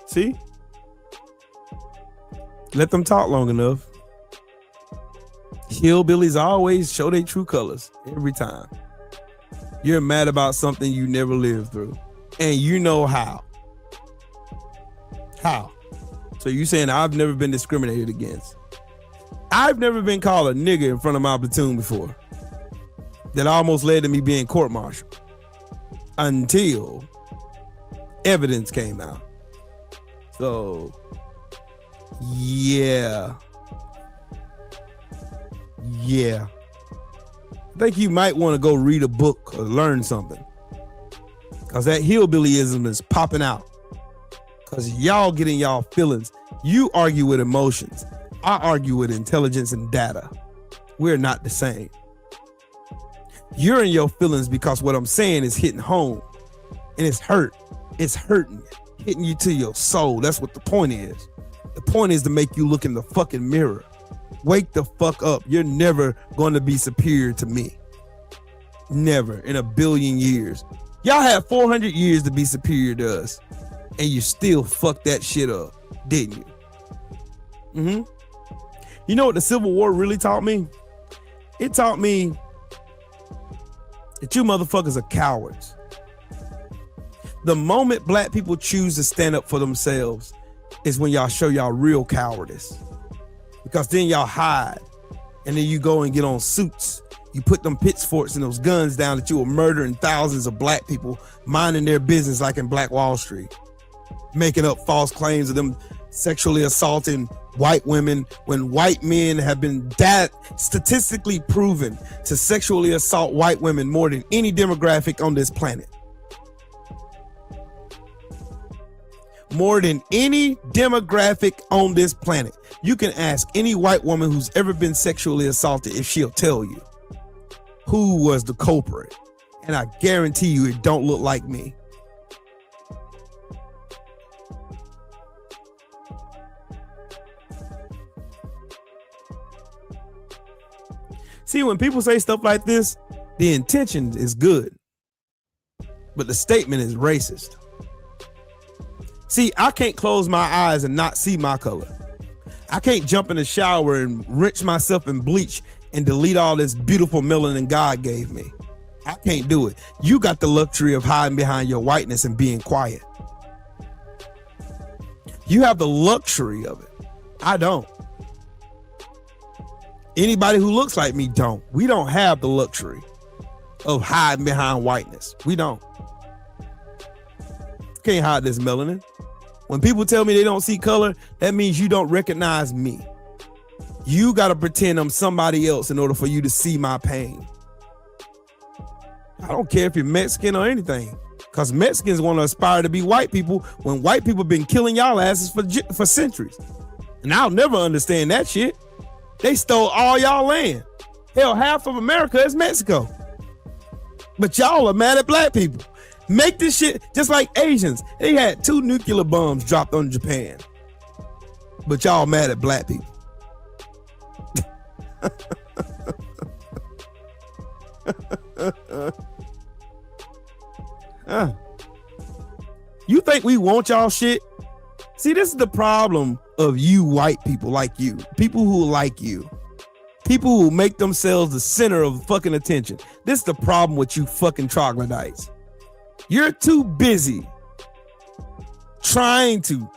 See? Let them talk long enough. Hillbillies always show their true colors every time. You're mad about something you never lived through. And you know how. How? So you saying I've never been discriminated against. I've never been called a nigger in front of my platoon before. That almost led to me being court-martialed. Until evidence came out. So, yeah. I think you might want to go read a book or learn something. Because that hillbillyism is popping out. Because y'all get in y'all feelings. You argue with emotions. I argue with intelligence and data. We're not the same. You're in your feelings because what I'm saying is hitting home. And it's hurt. It's hurting you. Hitting you to your soul. That's what the point is. The point is to make you look in the fucking mirror. Wake the fuck up. You're never going to be superior to me. Never in a billion years. Y'all had 400 years to be superior to us. And you still fucked that shit up, didn't you? You know what the Civil War really taught me? It taught me that you motherfuckers are cowards. The moment black people choose to stand up for themselves is when y'all show y'all real cowardice. Because then y'all hide. And then you go and get on suits. You put them pitchforks and those guns down that you were murdering thousands of black people, minding their business like in Black Wall Street. Making up false claims of them sexually assaulting white women when white men have been statistically proven to sexually assault white women more than any demographic on this planet. More than any demographic on this planet. You can ask any white woman who's ever been sexually assaulted if she'll tell you who was the culprit. And I guarantee you it don't look like me. See, when people say stuff like this, the intention is good, but the statement is racist. See, I can't close my eyes and not see my color. I can't jump in the shower and rinse myself in bleach and delete all this beautiful melanin God gave me. I can't do it. You got the luxury of hiding behind your whiteness and being quiet. You have the luxury of it. I don't. Anybody who looks like me don't. We don't have the luxury of hiding behind whiteness. We don't. Can't hide this melanin. When people tell me they don't see color, that means you don't recognize me. You got to pretend I'm somebody else in order for you to see my pain. I don't care if you're Mexican or anything, because Mexicans want to aspire to be white people when white people been killing y'all asses for centuries. And I'll never understand that shit. They stole all y'all land. Hell, half of America is Mexico. But y'all are mad at black people. Make this shit just like Asians. They had 2 nuclear bombs dropped on Japan. But y'all mad at black people. You think we want y'all shit? See, this is the problem of you white people like you. People who like you. People who make themselves the center of fucking attention. This is the problem with you fucking troglodytes. You're too busy trying to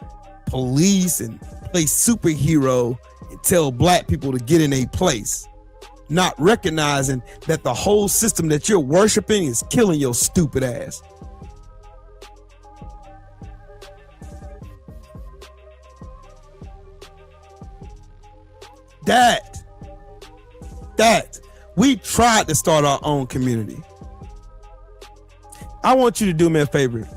police and play superhero and tell black people to get in a place, not recognizing that the whole system that you're worshiping is killing your stupid ass. That we tried to start our own community. I want you to do me a favor,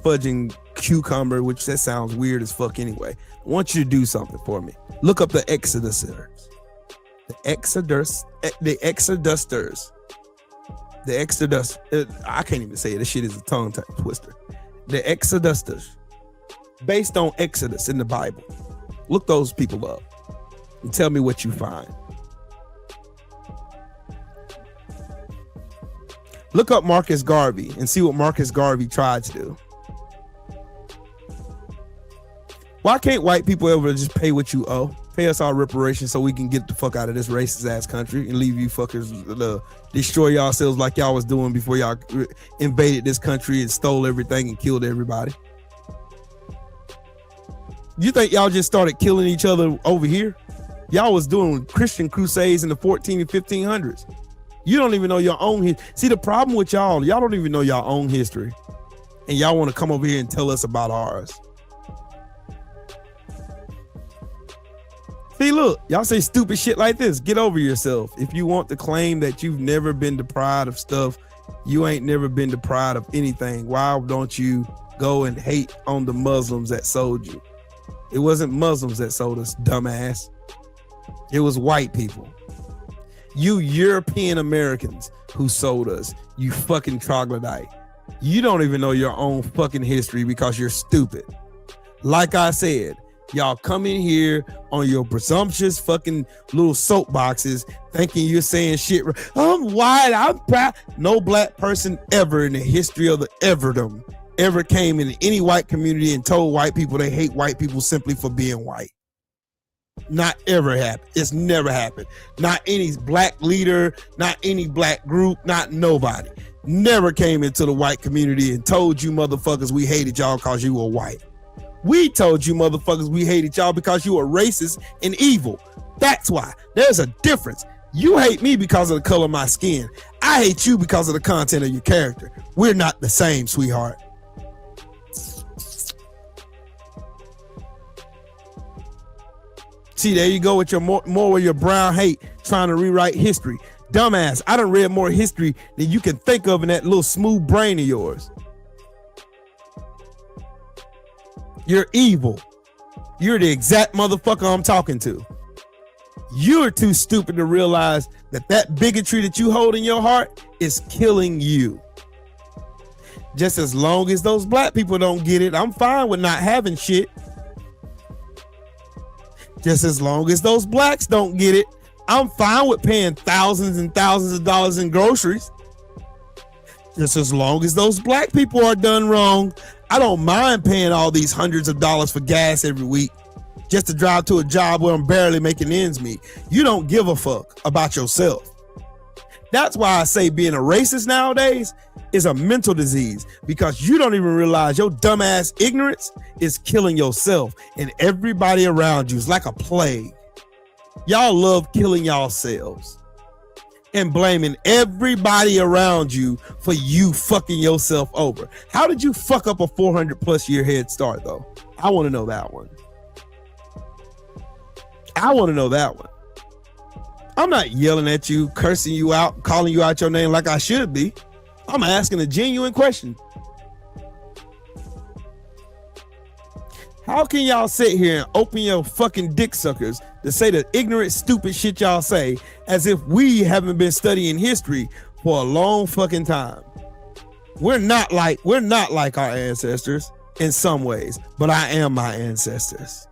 fudging cucumber, which that sounds weird as fuck anyway. I want you to do something for me. Look up the Exodusters. The Exodus. I can't even say it. This shit is a tongue twister. The Exodusters, based on Exodus in the Bible. Look those people up and tell me what you find. Look up Marcus Garvey and see what Marcus Garvey tried to do. Why can't white people ever just pay what you owe? Pay us our reparations so we can get the fuck out of this racist ass country and leave you fuckers destroy yourselves like y'all was doing before y'all invaded this country and stole everything and killed everybody. You think y'all just started killing each other over here? Y'all was doing Christian crusades in the 14 and 1500s. You don't even know your own See, the problem with y'all don't even know your own history. And y'all want to come over here and tell us about ours. See, look, y'all say stupid shit like this. Get over yourself. If you want to claim that you've never been deprived of stuff, you ain't never been deprived of anything. Why don't you go and hate on the Muslims that sold you? It wasn't Muslims that sold us, dumbass. It was white people. You European Americans who sold us, you fucking troglodyte. You don't even know your own fucking history because you're stupid. Like I said, y'all come in here on your presumptuous fucking little soapboxes thinking you're saying shit. I'm white, I'm proud. No black person ever in the history of the everdom ever came in any white community and told white people they hate white people simply for being white. Not ever happened. It's never happened. Not any black leader, not any black group, not nobody. Never came into the white community and told you motherfuckers we hated y'all because you were white. We told you motherfuckers we hated y'all because you were racist and evil. That's why. There's a difference. You hate me because of the color of my skin. I hate you because of the content of your character. We're not the same, sweetheart. See, there you go with your more with your brown hate trying to rewrite history. Dumbass, I done read more history than you can think of in that little smooth brain of yours. You're evil. You're the exact motherfucker I'm talking to. You're too stupid to realize that that bigotry that you hold in your heart is killing you. Just as long as those black people don't get it, I'm fine with not having shit. Just as long as those blacks don't get it, I'm fine with paying thousands and thousands of dollars in groceries. Just as long as those black people are done wrong, I don't mind paying all these hundreds of dollars for gas every week just to drive to a job where I'm barely making ends meet. You don't give a fuck about yourself. That's why I say being a racist nowadays is a mental disease, because you don't even realize your dumbass ignorance is killing yourself and everybody around you. Is like a plague. Y'all love killing yourselves and blaming everybody around you for you fucking yourself over. How did you fuck up a 400+ year head start though? I want to know that one. I want to know that one. I'm not yelling at you, cursing you out, calling you out your name like I should be. I'm asking a genuine question. How can y'all sit here and open your fucking dick suckers to say the ignorant, stupid shit y'all say as if we haven't been studying history for a long fucking time? We're not like our ancestors in some ways, but I am my ancestors.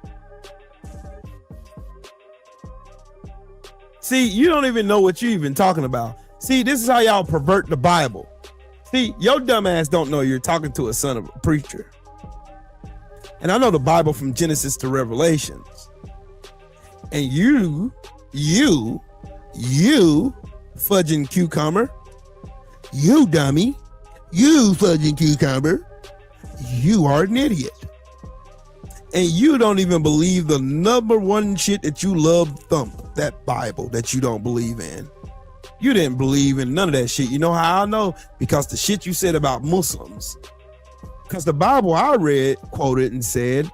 See, you don't even know what you're even talking about. See, this is how y'all pervert the Bible. See, your dumb ass don't know you're talking to a son of a preacher. And I know the Bible from Genesis to Revelations. And you fudging cucumber, you dummy, you fudging cucumber, you are an idiot. And you don't even believe the number one shit that you love thump, that Bible that you don't believe in. You didn't believe in none of that shit. You know how I know? Because the shit you said about Muslims. Because the Bible I read quoted and said,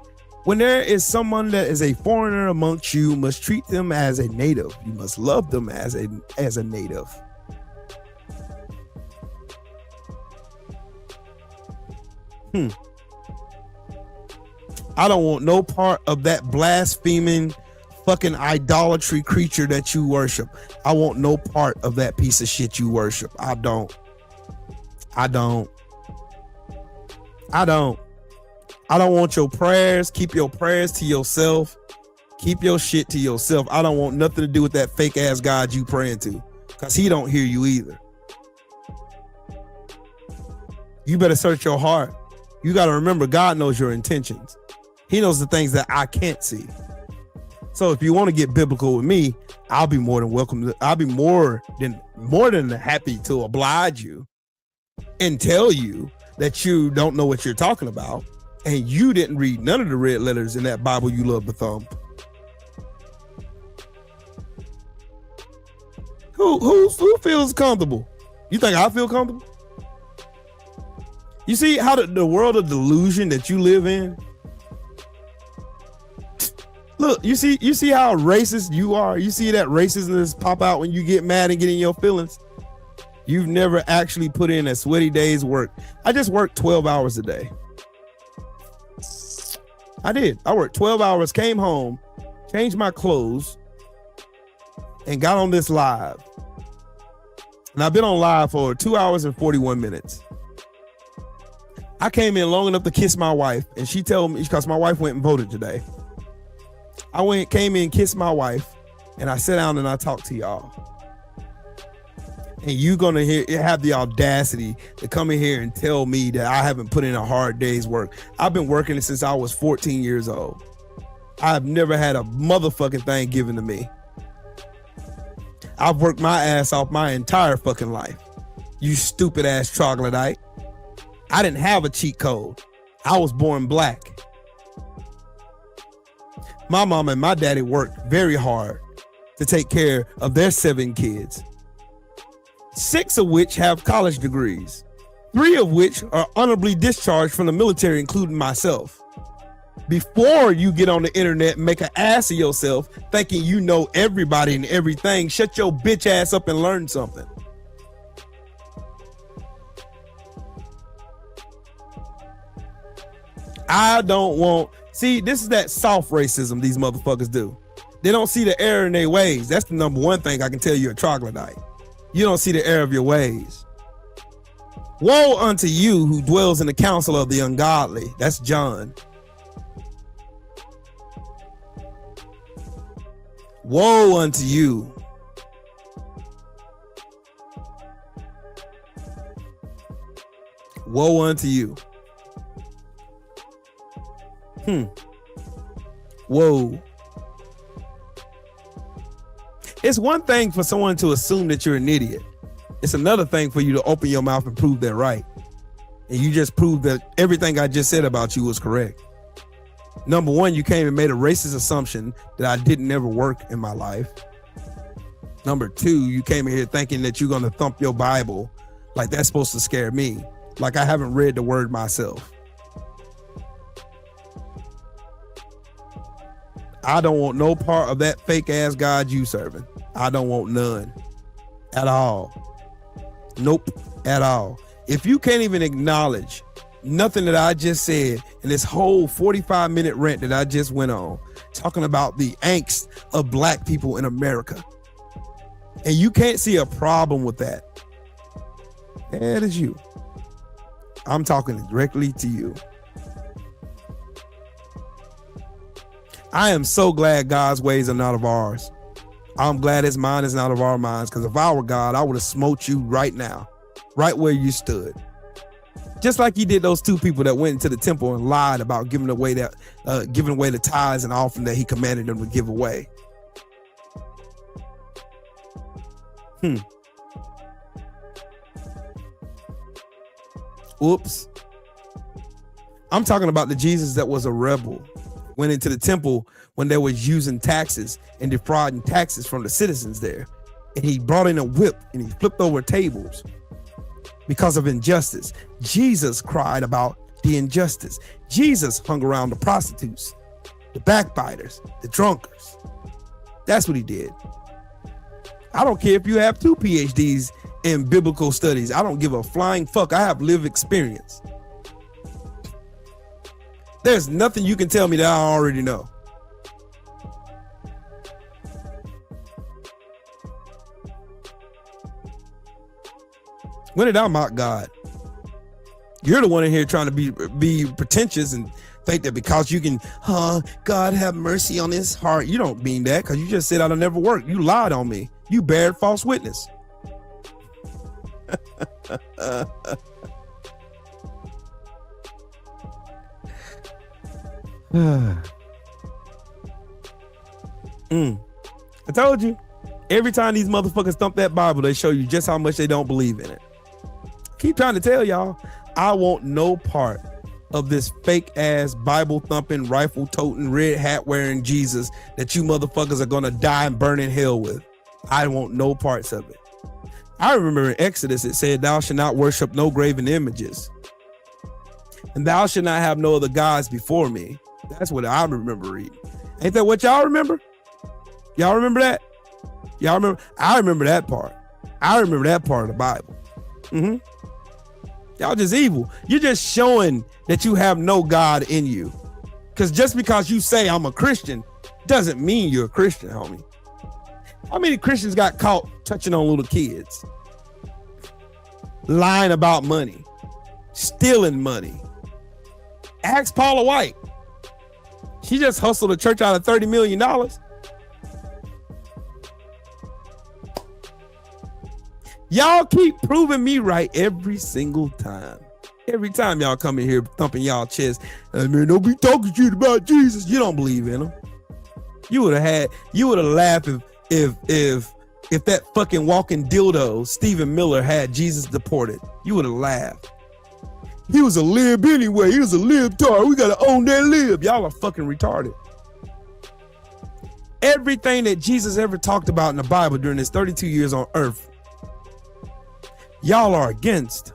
when there is someone that is a foreigner amongst you, must treat them as a native. You must love them as a native. I don't want no part of that blaspheming fucking idolatry creature that you worship. I want no part of that piece of shit you worship. I don't want your prayers. Keep your prayers to yourself. Keep your shit to yourself. I don't want nothing to do with that fake ass God you praying to, because he don't hear you either. You better search your heart. You got to remember, God knows your intentions. He knows the things that I can't see. So if you want to get biblical with me, I'll be more than welcome. I'll be more than happy to oblige you and tell you that you don't know what you're talking about and you didn't read none of the red letters in that Bible you love to thump. Who feels comfortable? You think I feel comfortable? You see how the world of delusion that you live in? Look, you see how racist you are? You see that racism pop out when you get mad and get in your feelings? You've never actually put in a sweaty day's work. I just worked 12 hours a day. I did. I worked 12 hours, came home, changed my clothes, and got on this live. And I've been on live for 2 hours and 41 minutes. I came in long enough to kiss my wife, and she told me, because my wife went and voted today. Came in, kissed my wife, and I sat down and I talked to y'all. And you gonna have the audacity to come in here and tell me that I haven't put in a hard day's work. I've been working since I was 14 years old. I've never had a motherfucking thing given to me. I've worked my ass off my entire fucking life. You stupid ass troglodyte. I didn't have a cheat code. I was born black. My mom and my daddy worked very hard to take care of their 7 kids, 6 of which have college degrees, 3 of which are honorably discharged from the military, including myself. Before you get on the internet and make an ass of yourself thinking you know everybody and everything, shut your bitch ass up and learn something. I don't want, see, this is that soft racism these motherfuckers do. They don't see the error in their ways. That's the number one thing I can tell you, a troglodyte. You don't see the error of your ways. Woe unto you who dwells in the counsel of the ungodly. That's John. Woe unto you. Woe unto you. Whoa. It's one thing for someone to assume that you're an idiot. It's another thing for you to open your mouth and prove they're right. And you just proved that everything I just said about you was correct. Number one, you came and made a racist assumption that I didn't ever work in my life. Number two, you came in here thinking that you're going to thump your Bible like that's supposed to scare me, like I haven't read the word myself. I don't want no part of that fake ass God you serving. I don't want none at all. Nope, at all. If you can't even acknowledge nothing that I just said in this whole 45-minute rant that I just went on, talking about the angst of black people in America, and you can't see a problem with that, that is you. I'm talking directly to you. I am so glad God's ways are not of ours. I'm glad his mind is not of our minds, because if I were God, I would have smote you right now, right where you stood. Just like he did those 2 people that went into the temple and lied about giving away the tithes and offering that he commanded them to give away. Oops. I'm talking about the Jesus that was a rebel, went into the temple when they was using taxes and defrauding taxes from the citizens there. And he brought in a whip and he flipped over tables because of injustice. Jesus cried about the injustice. Jesus hung around the prostitutes, the backbiters, the drunkards. That's what he did. I don't care if you have 2 PhDs in biblical studies. I don't give a flying fuck. I have lived experience. There's nothing you can tell me that I already know. When did I mock God? You're the one in here trying to be pretentious and think that because you can, God have mercy on his heart. You don't mean that, because you just said I'd never work. You lied on me. You bared false witness. I told you. Every time these motherfuckers thump that Bible, they show you just how much they don't believe in it. Keep trying to tell y'all, I want no part of this fake ass Bible thumping, rifle toting, red hat wearing Jesus that you motherfuckers are gonna die and burn in hell with. I want no parts of it. I remember in Exodus it said, "Thou shalt not worship no graven images, and thou shalt not have no other gods before me." That's what I remember reading. Ain't that what y'all remember? Y'all remember that? Y'all remember? I remember that part. I remember that part of the Bible. Y'all just evil. You're just showing that you have no God in you. Because just because you say I'm a Christian doesn't mean you're a Christian, homie. How many Christians got caught touching on little kids? Lying about money. Stealing money. Ask Paula White. She just hustled a church out of $30 million. Y'all keep proving me right every single time. Every time y'all come in here thumping y'all chest, man, don't be talking shit about Jesus. You don't believe in him. You would have laughed if that fucking walking dildo, Stephen Miller, had Jesus deported. You would have laughed. He was a lib anyway. He was a libtard. We gotta own that lib. Y'all are fucking retarded. Everything that Jesus ever talked about in the Bible during his 32 years on earth, y'all are against.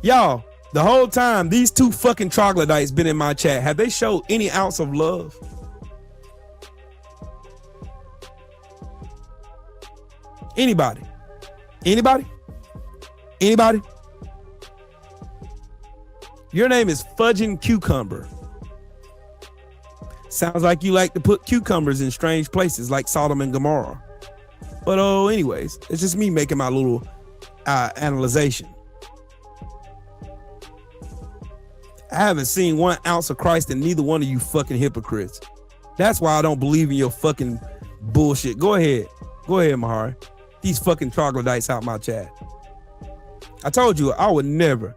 Y'all, the whole time these two fucking troglodytes been in my chat, have they showed any ounce of love? Anybody? Anybody? Anybody? Your name is Fudging Cucumber. Sounds like you like to put cucumbers in strange places like Sodom and Gomorrah. But anyways, it's just me making my little analyzation. I haven't seen 1 ounce of Christ in neither one of you fucking hypocrites. That's why I don't believe in your fucking bullshit. Go ahead, Mahari. These fucking troglodytes out my chat. I told you I would never,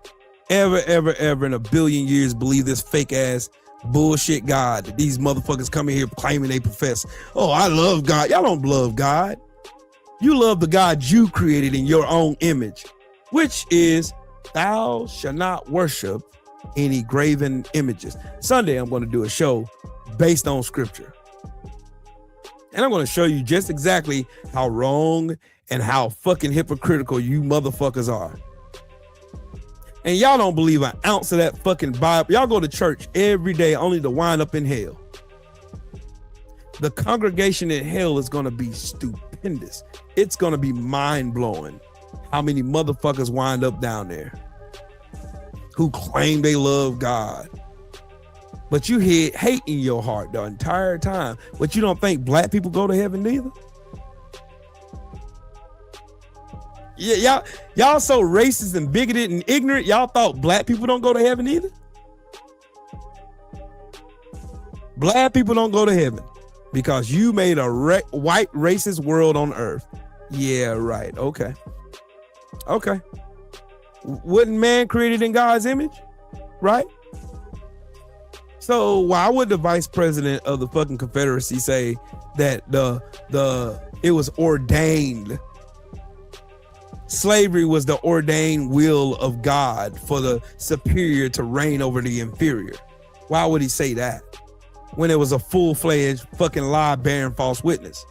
ever in a billion years believe this fake ass bullshit God that these motherfuckers come in here claiming they profess. Oh, I love God. Y'all don't love God. You love the God you created in your own image, which is thou shalt not worship any graven images. Sunday, I'm going to do a show based on scripture. And I'm going to show you just exactly how wrong and how fucking hypocritical you motherfuckers are. And y'all don't believe an ounce of that fucking Bible. Y'all go to church every day only to wind up in hell. The congregation in hell is going to be stupendous. It's going to be mind-blowing how many motherfuckers wind up down there who claim they love God. But you had hate in your heart the entire time. But you don't think black people go to heaven neither? Yeah, y'all so racist and bigoted and ignorant, y'all thought black people don't go to heaven either? Black people don't go to heaven because you made a white racist world on earth. Yeah, right. Okay. Wasn't man created in God's image? Right? So why would the vice president of the fucking Confederacy say that it was ordained? Slavery was the ordained will of God for the superior to reign over the inferior. Why would he say that when it was a full-fledged fucking lie bearing false witness?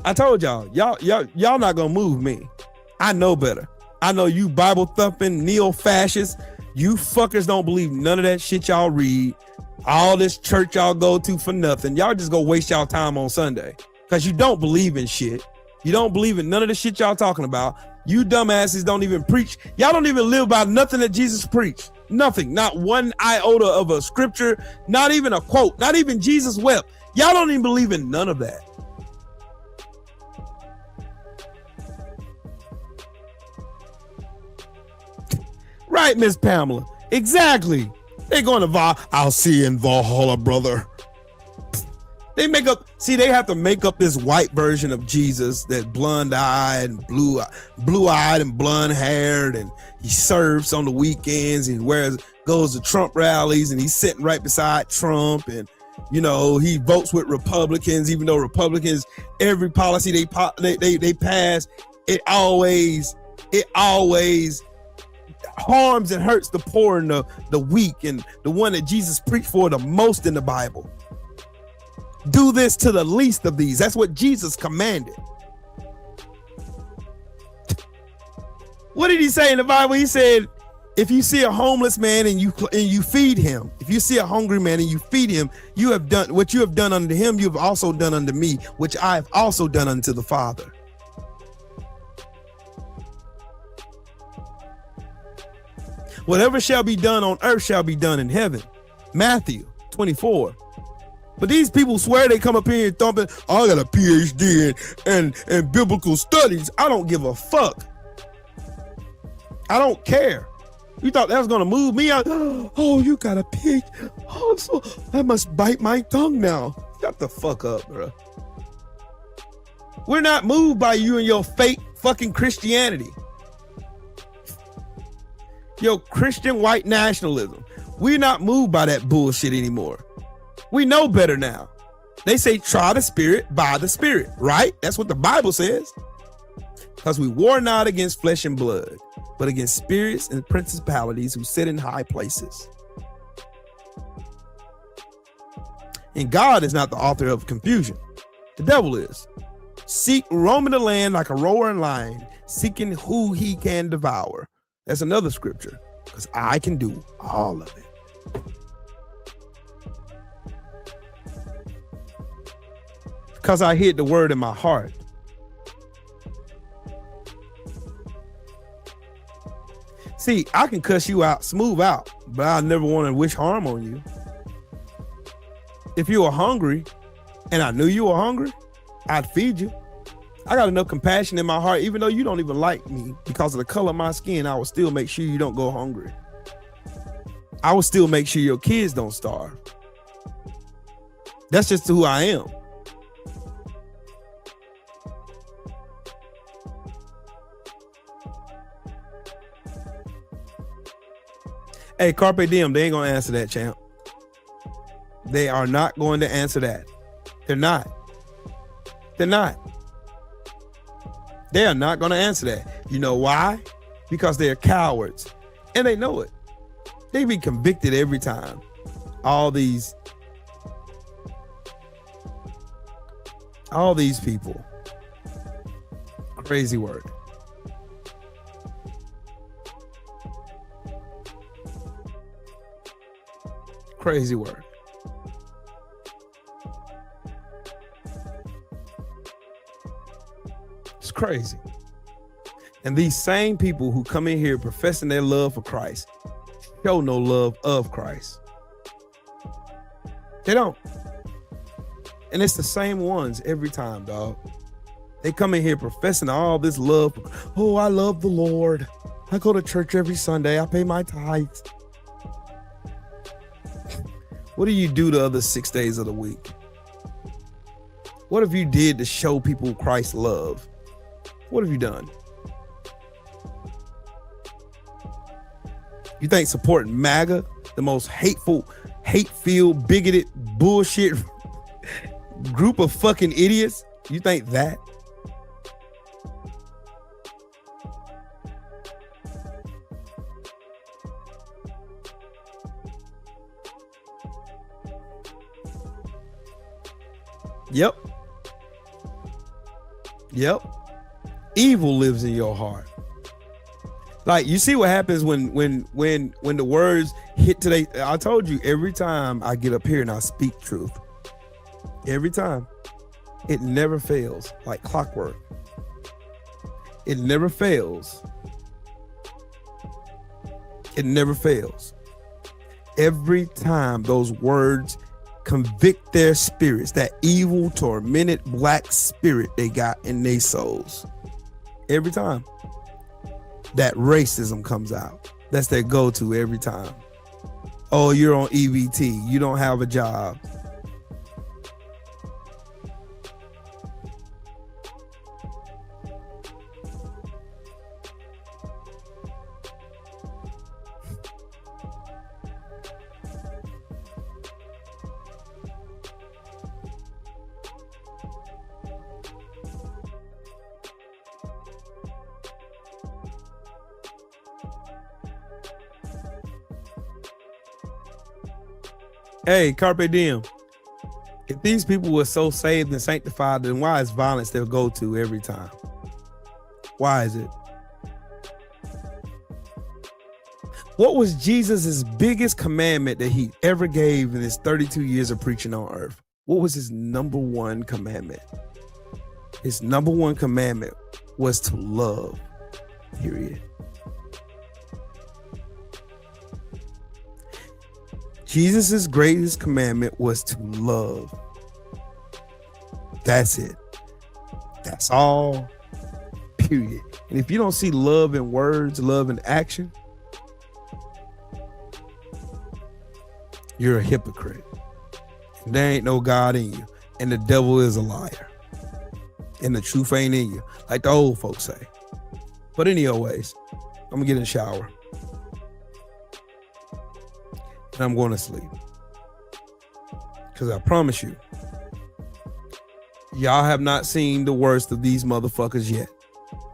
I told y'all not gonna move me. I know better. I know you Bible thumping neo-fascists. You fuckers don't believe none of that shit y'all read. All this church y'all go to for nothing. Y'all just go waste y'all time on Sunday. Because you don't believe in shit. You don't believe in none of the shit y'all talking about. You dumbasses don't even preach. Y'all don't even live by nothing that Jesus preached. Nothing. Not one iota of a scripture. Not even a quote. Not even Jesus wept. Y'all don't even believe in none of that. Right, Miss Pamela. Exactly. They're going to I'll see you in Valhalla, brother. They have to make up this white version of Jesus that blonde-eyed and blue-eyed and blonde-haired, and he serves on the weekends and goes to Trump rallies and he's sitting right beside Trump, and you know, he votes with Republicans, even though Republicans, every policy they pass, it always harms and hurts the poor and the weak, and the one that Jesus preached for the most in the Bible. Do this to the least of these. That's what Jesus commanded. What did he say in the Bible? He said, if you see a homeless man and you feed him, if you see a hungry man and you feed him, you have done what you have done unto him, you have also done unto me, which I have also done unto the Father. Whatever shall be done on earth shall be done in heaven. Matthew 24. But these people swear they come up here and thumping, oh, I got a PhD in biblical studies. I don't give a fuck. I don't care. You thought that was gonna move me out? Oh, you got a PhD. Oh, so I must bite my tongue now. Shut the fuck up, bro. We're not moved by you and your fake fucking Christianity. Your Christian white nationalism. We're not moved by that bullshit anymore. We know better now. They say try the spirit by the spirit, right? That's what the Bible says. Because we war not against flesh and blood, but against spirits and principalities who sit in high places. And God is not the author of confusion. The devil is. Seek roaming the land like a roaring lion, seeking who he can devour. That's another scripture, because I can do all of it. Because I hid the word in my heart. See, I can cuss you out, smooth out, but I never want to wish harm on you. If you were hungry and I knew you were hungry, I'd feed you. I got enough compassion in my heart, even though you don't even like me because of the color of my skin, I will still make sure you don't go hungry. I will still make sure your kids don't starve. That's just who I am. Hey, Carpe Diem, they ain't gonna answer that, champ. They are not going to answer that. They're not. They're not. They are not gonna answer that. You know why? Because they're cowards. And they know it. They be convicted every time. All these people. Crazy word. Crazy word. It's crazy. And these same people who come in here professing their love for Christ show no love of Christ. They don't. And it's the same ones every time, dog. They come in here professing all this love. Oh, I love the Lord. I go to church every Sunday. I pay my tithes. What do you do the other 6 days of the week? What have you did to show people Christ's love? What have you done? You think supporting MAGA, the most hateful, hate-filled, bigoted, bullshit group of fucking idiots, you think that? Yep. Evil lives in your heart. Like, you see what happens when the words hit today. I told you, every time I get up here and I speak truth, every time, it never fails, like clockwork. It never fails. It never fails. Every time those words convict their spirits, that evil, tormented black spirit they got in their souls. Every time that racism comes out, that's their go-to every time. Oh, you're on EBT, you don't have a job. Hey, Carpe Diem. If these people were so saved and sanctified, then why is violence their go-to every time? Why is it? What was Jesus' biggest commandment that he ever gave in his 32 years of preaching on earth? What was his number one commandment? His number one commandment was to love, period. Jesus' greatest commandment was to love. That's it. That's all, period. And if you don't see love in words, love in action, you're a hypocrite. And there ain't no God in you. And the devil is a liar. And the truth ain't in you, like the old folks say. But anyways, I'm gonna get in the shower. And I'm going to sleep. Because I promise you, y'all have not seen the worst of these motherfuckers yet.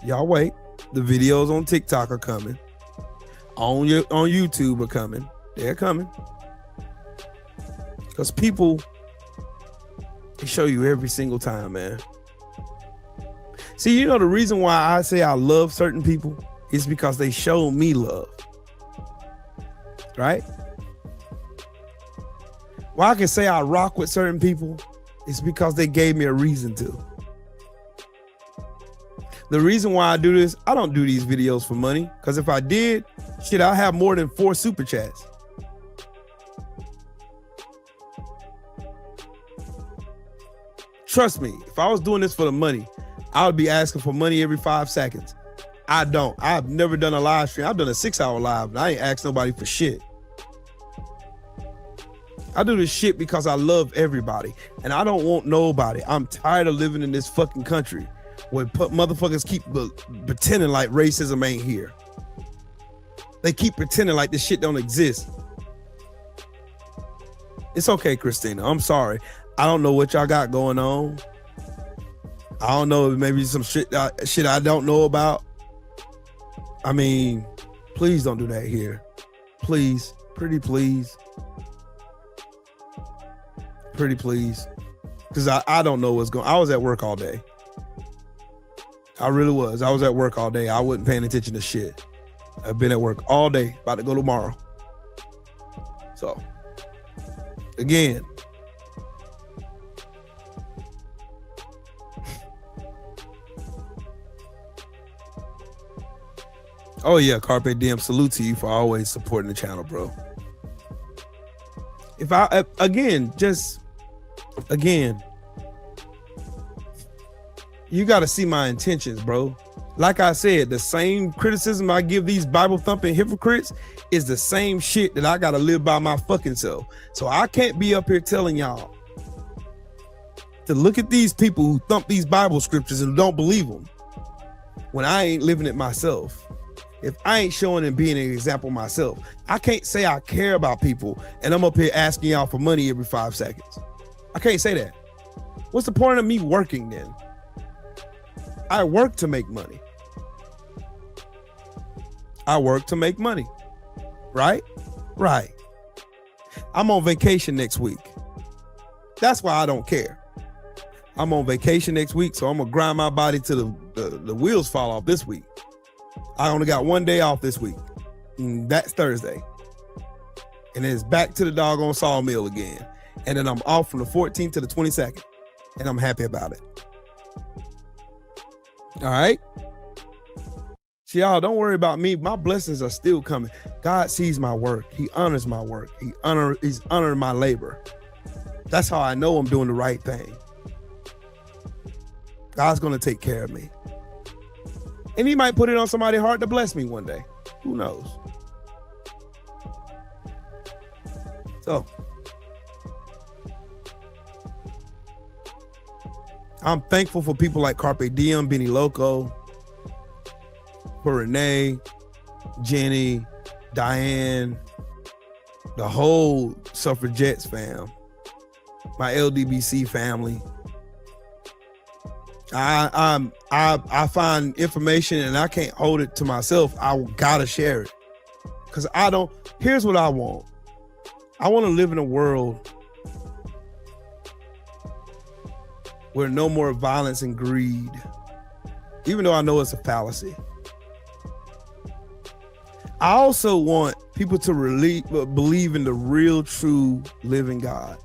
Y'all wait. The videos on TikTok are coming. On YouTube are coming. They're coming. Because people, they show you every single time, man. See, you know the reason why I say I love certain people is because they show me love. Right? Why I can say I rock with certain people is because they gave me a reason to. The reason why I do this, I don't do these videos for money. Because if I did, shit, I'll have more than 4 super chats. Trust me, if I was doing this for the money, I would be asking for money every 5 seconds. I don't. I've never done a live stream. I've done a 6-hour live, and I ain't asked nobody for shit. I do this shit because I love everybody, and I don't want nobody. I'm tired of living in this fucking country where motherfuckers keep pretending like racism ain't here. They keep pretending like this shit don't exist. It's okay, Christina. I'm sorry. I don't know what y'all got going on. I don't know, maybe some shit I don't know about. I mean, please don't do that here. Please, pretty please. Pretty please. Because I don't know what's going on. I was at work all day. I really was. I was at work all day. I wasn't paying attention to shit. I've been at work all day, about to go tomorrow. So, again. Oh yeah, Carpe Diem, salute to you for always supporting the channel, bro. If I, again, you got to see my intentions, bro. Like I said, the same criticism I give these Bible thumping hypocrites is the same shit that I got to live by my fucking self. So I can't be up here telling y'all to look at these people who thump these Bible scriptures and don't believe them when I ain't living it myself. If I ain't showing and being an example myself, I can't say I care about people and I'm up here asking y'all for money every 5 seconds. I can't say that. What's the point of me working then? I work to make money. I work to make money. Right? Right. I'm on vacation next week. That's why I don't care. I'm on vacation next week, so I'm gonna grind my body till the wheels fall off this week. I only got 1 day off this week. And that's Thursday. And then it's back to the doggone sawmill again. And then I'm off from the 14th to the 22nd. And I'm happy about it. All right? See, y'all, don't worry about me. My blessings are still coming. God sees my work. He honors my work. He's honoring my labor. That's how I know I'm doing the right thing. God's going to take care of me. And he might put it on somebody's heart to bless me one day. Who knows? So, I'm thankful for people like Carpe Diem, Benny Loco, for Renee, Jenny, Diane, the whole Suffragettes fam, my LDBC family. I find information and I can't hold it to myself. I gotta share it because here's what I want. I want to live in a world where no more violence and greed, even though I know it's a fallacy. I also want people to believe in the real, true, living God.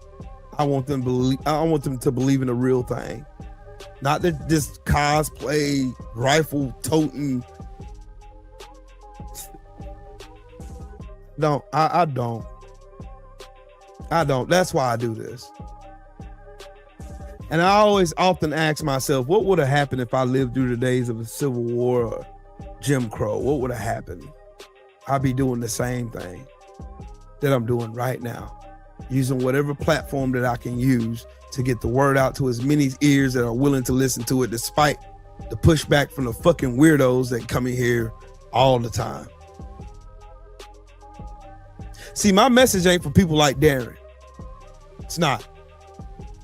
I want them to believe in the real thing, not this cosplay, rifle toting. I don't. That's why I do this. And I always often ask myself, what would have happened if I lived through the days of the Civil War or Jim Crow? What would have happened? I'd be doing the same thing that I'm doing right now, using whatever platform that I can use to get the word out to as many ears that are willing to listen to it, despite the pushback from the fucking weirdos that come in here all the time. See, my message ain't for people like Darren. It's not.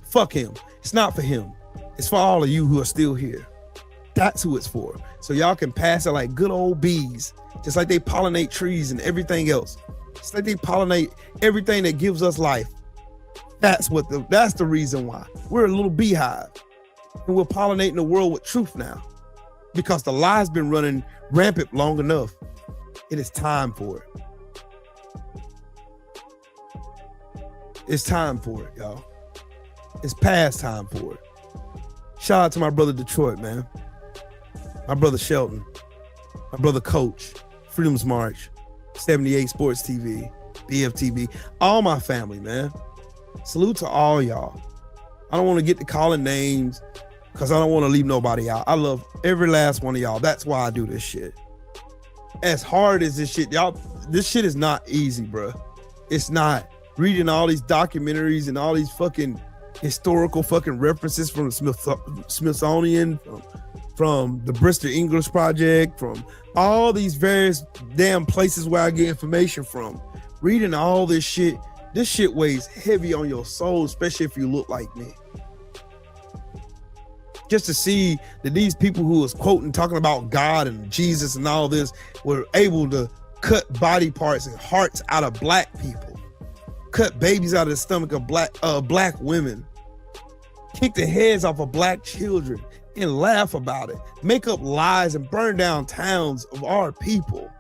Fuck him. It's not for him. It's for all of you who are still here. That's who it's for. So y'all can pass it like good old bees, just like they pollinate trees and everything else. It's like they pollinate everything that gives us life. That's the reason why. We're a little beehive. And we're pollinating the world with truth now. Because the lie's been running rampant long enough. It is time for it. It's time for it, y'all. It's past time for it. Shout out to my brother Detroit, man. My brother Shelton. My brother Coach. Freedom's March. 78 Sports TV. BFTV. All my family, man. Salute to all y'all. I don't want to get to calling names because I don't want to leave nobody out. I love every last one of y'all. That's why I do this shit. As hard as this shit, y'all, this shit is not easy, bro. It's not. Reading all these documentaries and all these fucking historical fucking references from the Smithsonian, from the Bristol English Project, from all these various damn places where I get information from. Reading all this shit weighs heavy on your soul, especially if you look like me. Just to see that these people who was quoting, talking about God and Jesus and all this were able to cut body parts and hearts out of black people. Cut babies out of the stomach of black women, kick the heads off of black children and laugh about it, make up lies and burn down towns of our people.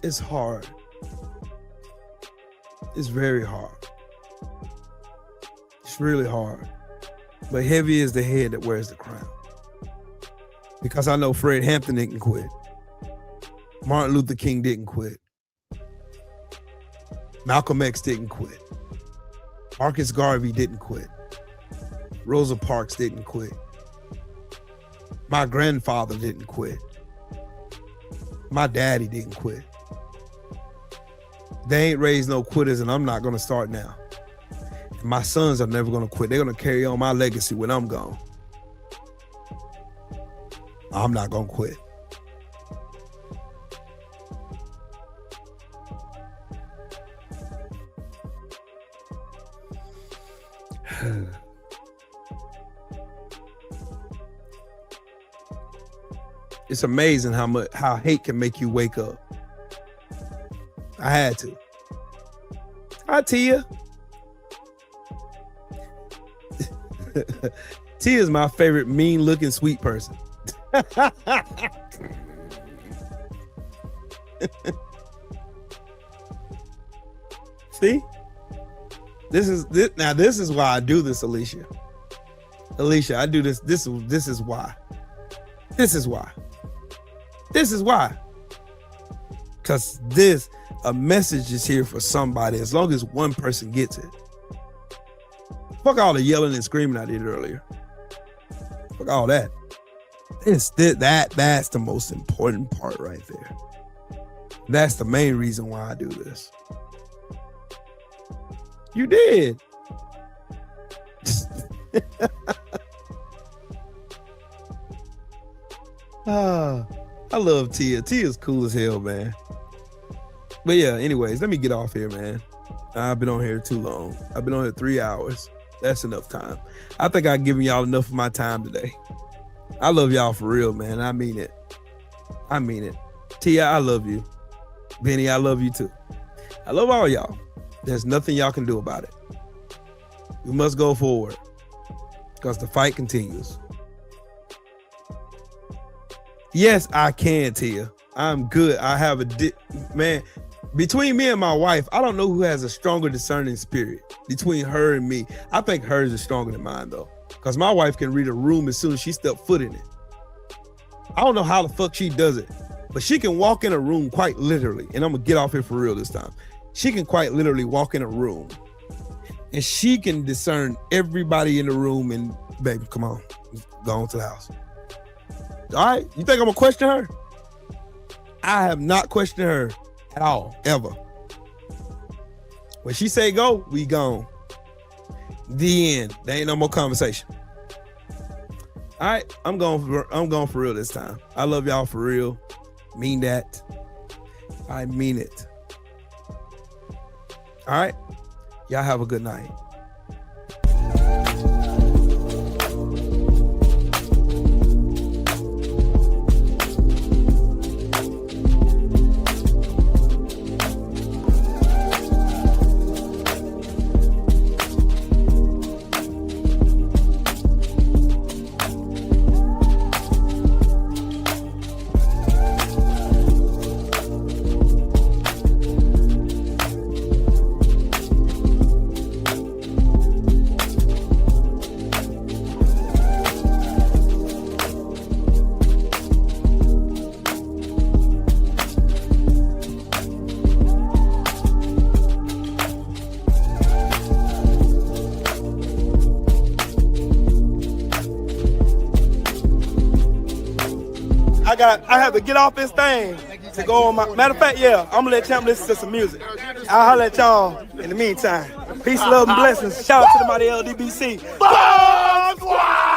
It's hard. It's very hard. It's really hard. But heavy is the head that wears the crown. Because I know Fred Hampton didn't quit. Martin Luther King didn't quit. Malcolm X didn't quit. Marcus Garvey didn't quit. Rosa Parks didn't quit. My grandfather didn't quit. My daddy didn't quit. They ain't raised no quitters, and I'm not going to start now. And my sons are never going to quit. They're going to carry on my legacy when I'm gone. I'm not going to quit. It's amazing how hate can make you wake up. I had to. Hi, Tia. Tia is my favorite mean-looking sweet person. See? This is why I do this, Alicia. Alicia, I do this. This is why. This is why. This is why. Because a message is here for somebody as long as one person gets it. Fuck all the yelling and screaming I did earlier. Fuck all that. That's the most important part right there. That's the main reason why I do this. You did. I love Tia. Tia's cool as hell, man. But yeah, anyways, let me get off here, man. I've been on here too long. I've been on here 3 hours. That's enough time. I think I've given y'all enough of my time today. I love y'all for real, man. I mean it. I mean it. Tia, I love you. Benny, I love you too. I love all y'all. There's nothing y'all can do about it. We must go forward because the fight continues. Yes, I can, Tia. I'm good. I have man. Between me and my wife, I don't know who has a stronger discerning spirit. Between her and me, I think hers is stronger than mine though, because my wife can read a room as soon as she steps foot in it. I don't know how the fuck she does it, but she can walk in a room quite literally, and I'm gonna get off here for real this time. She can quite literally walk in a room, and she can discern everybody in the room. And baby, come on, go on to the house. All right, you think I'm gonna question her? I have not questioned her at all, ever. When she say go, we gone. The end. There ain't no more conversation. All right, I'm going for real this time. I love y'all for real. Mean that. I mean it. All right, y'all have a good night. I have to get off this thing to go on my. Matter of fact, yeah, I'm gonna let Champ listen to some music. I'll holler at y'all in the meantime. Peace, love, and blessings. Shout out to the mighty LDBC. Bomb Squad!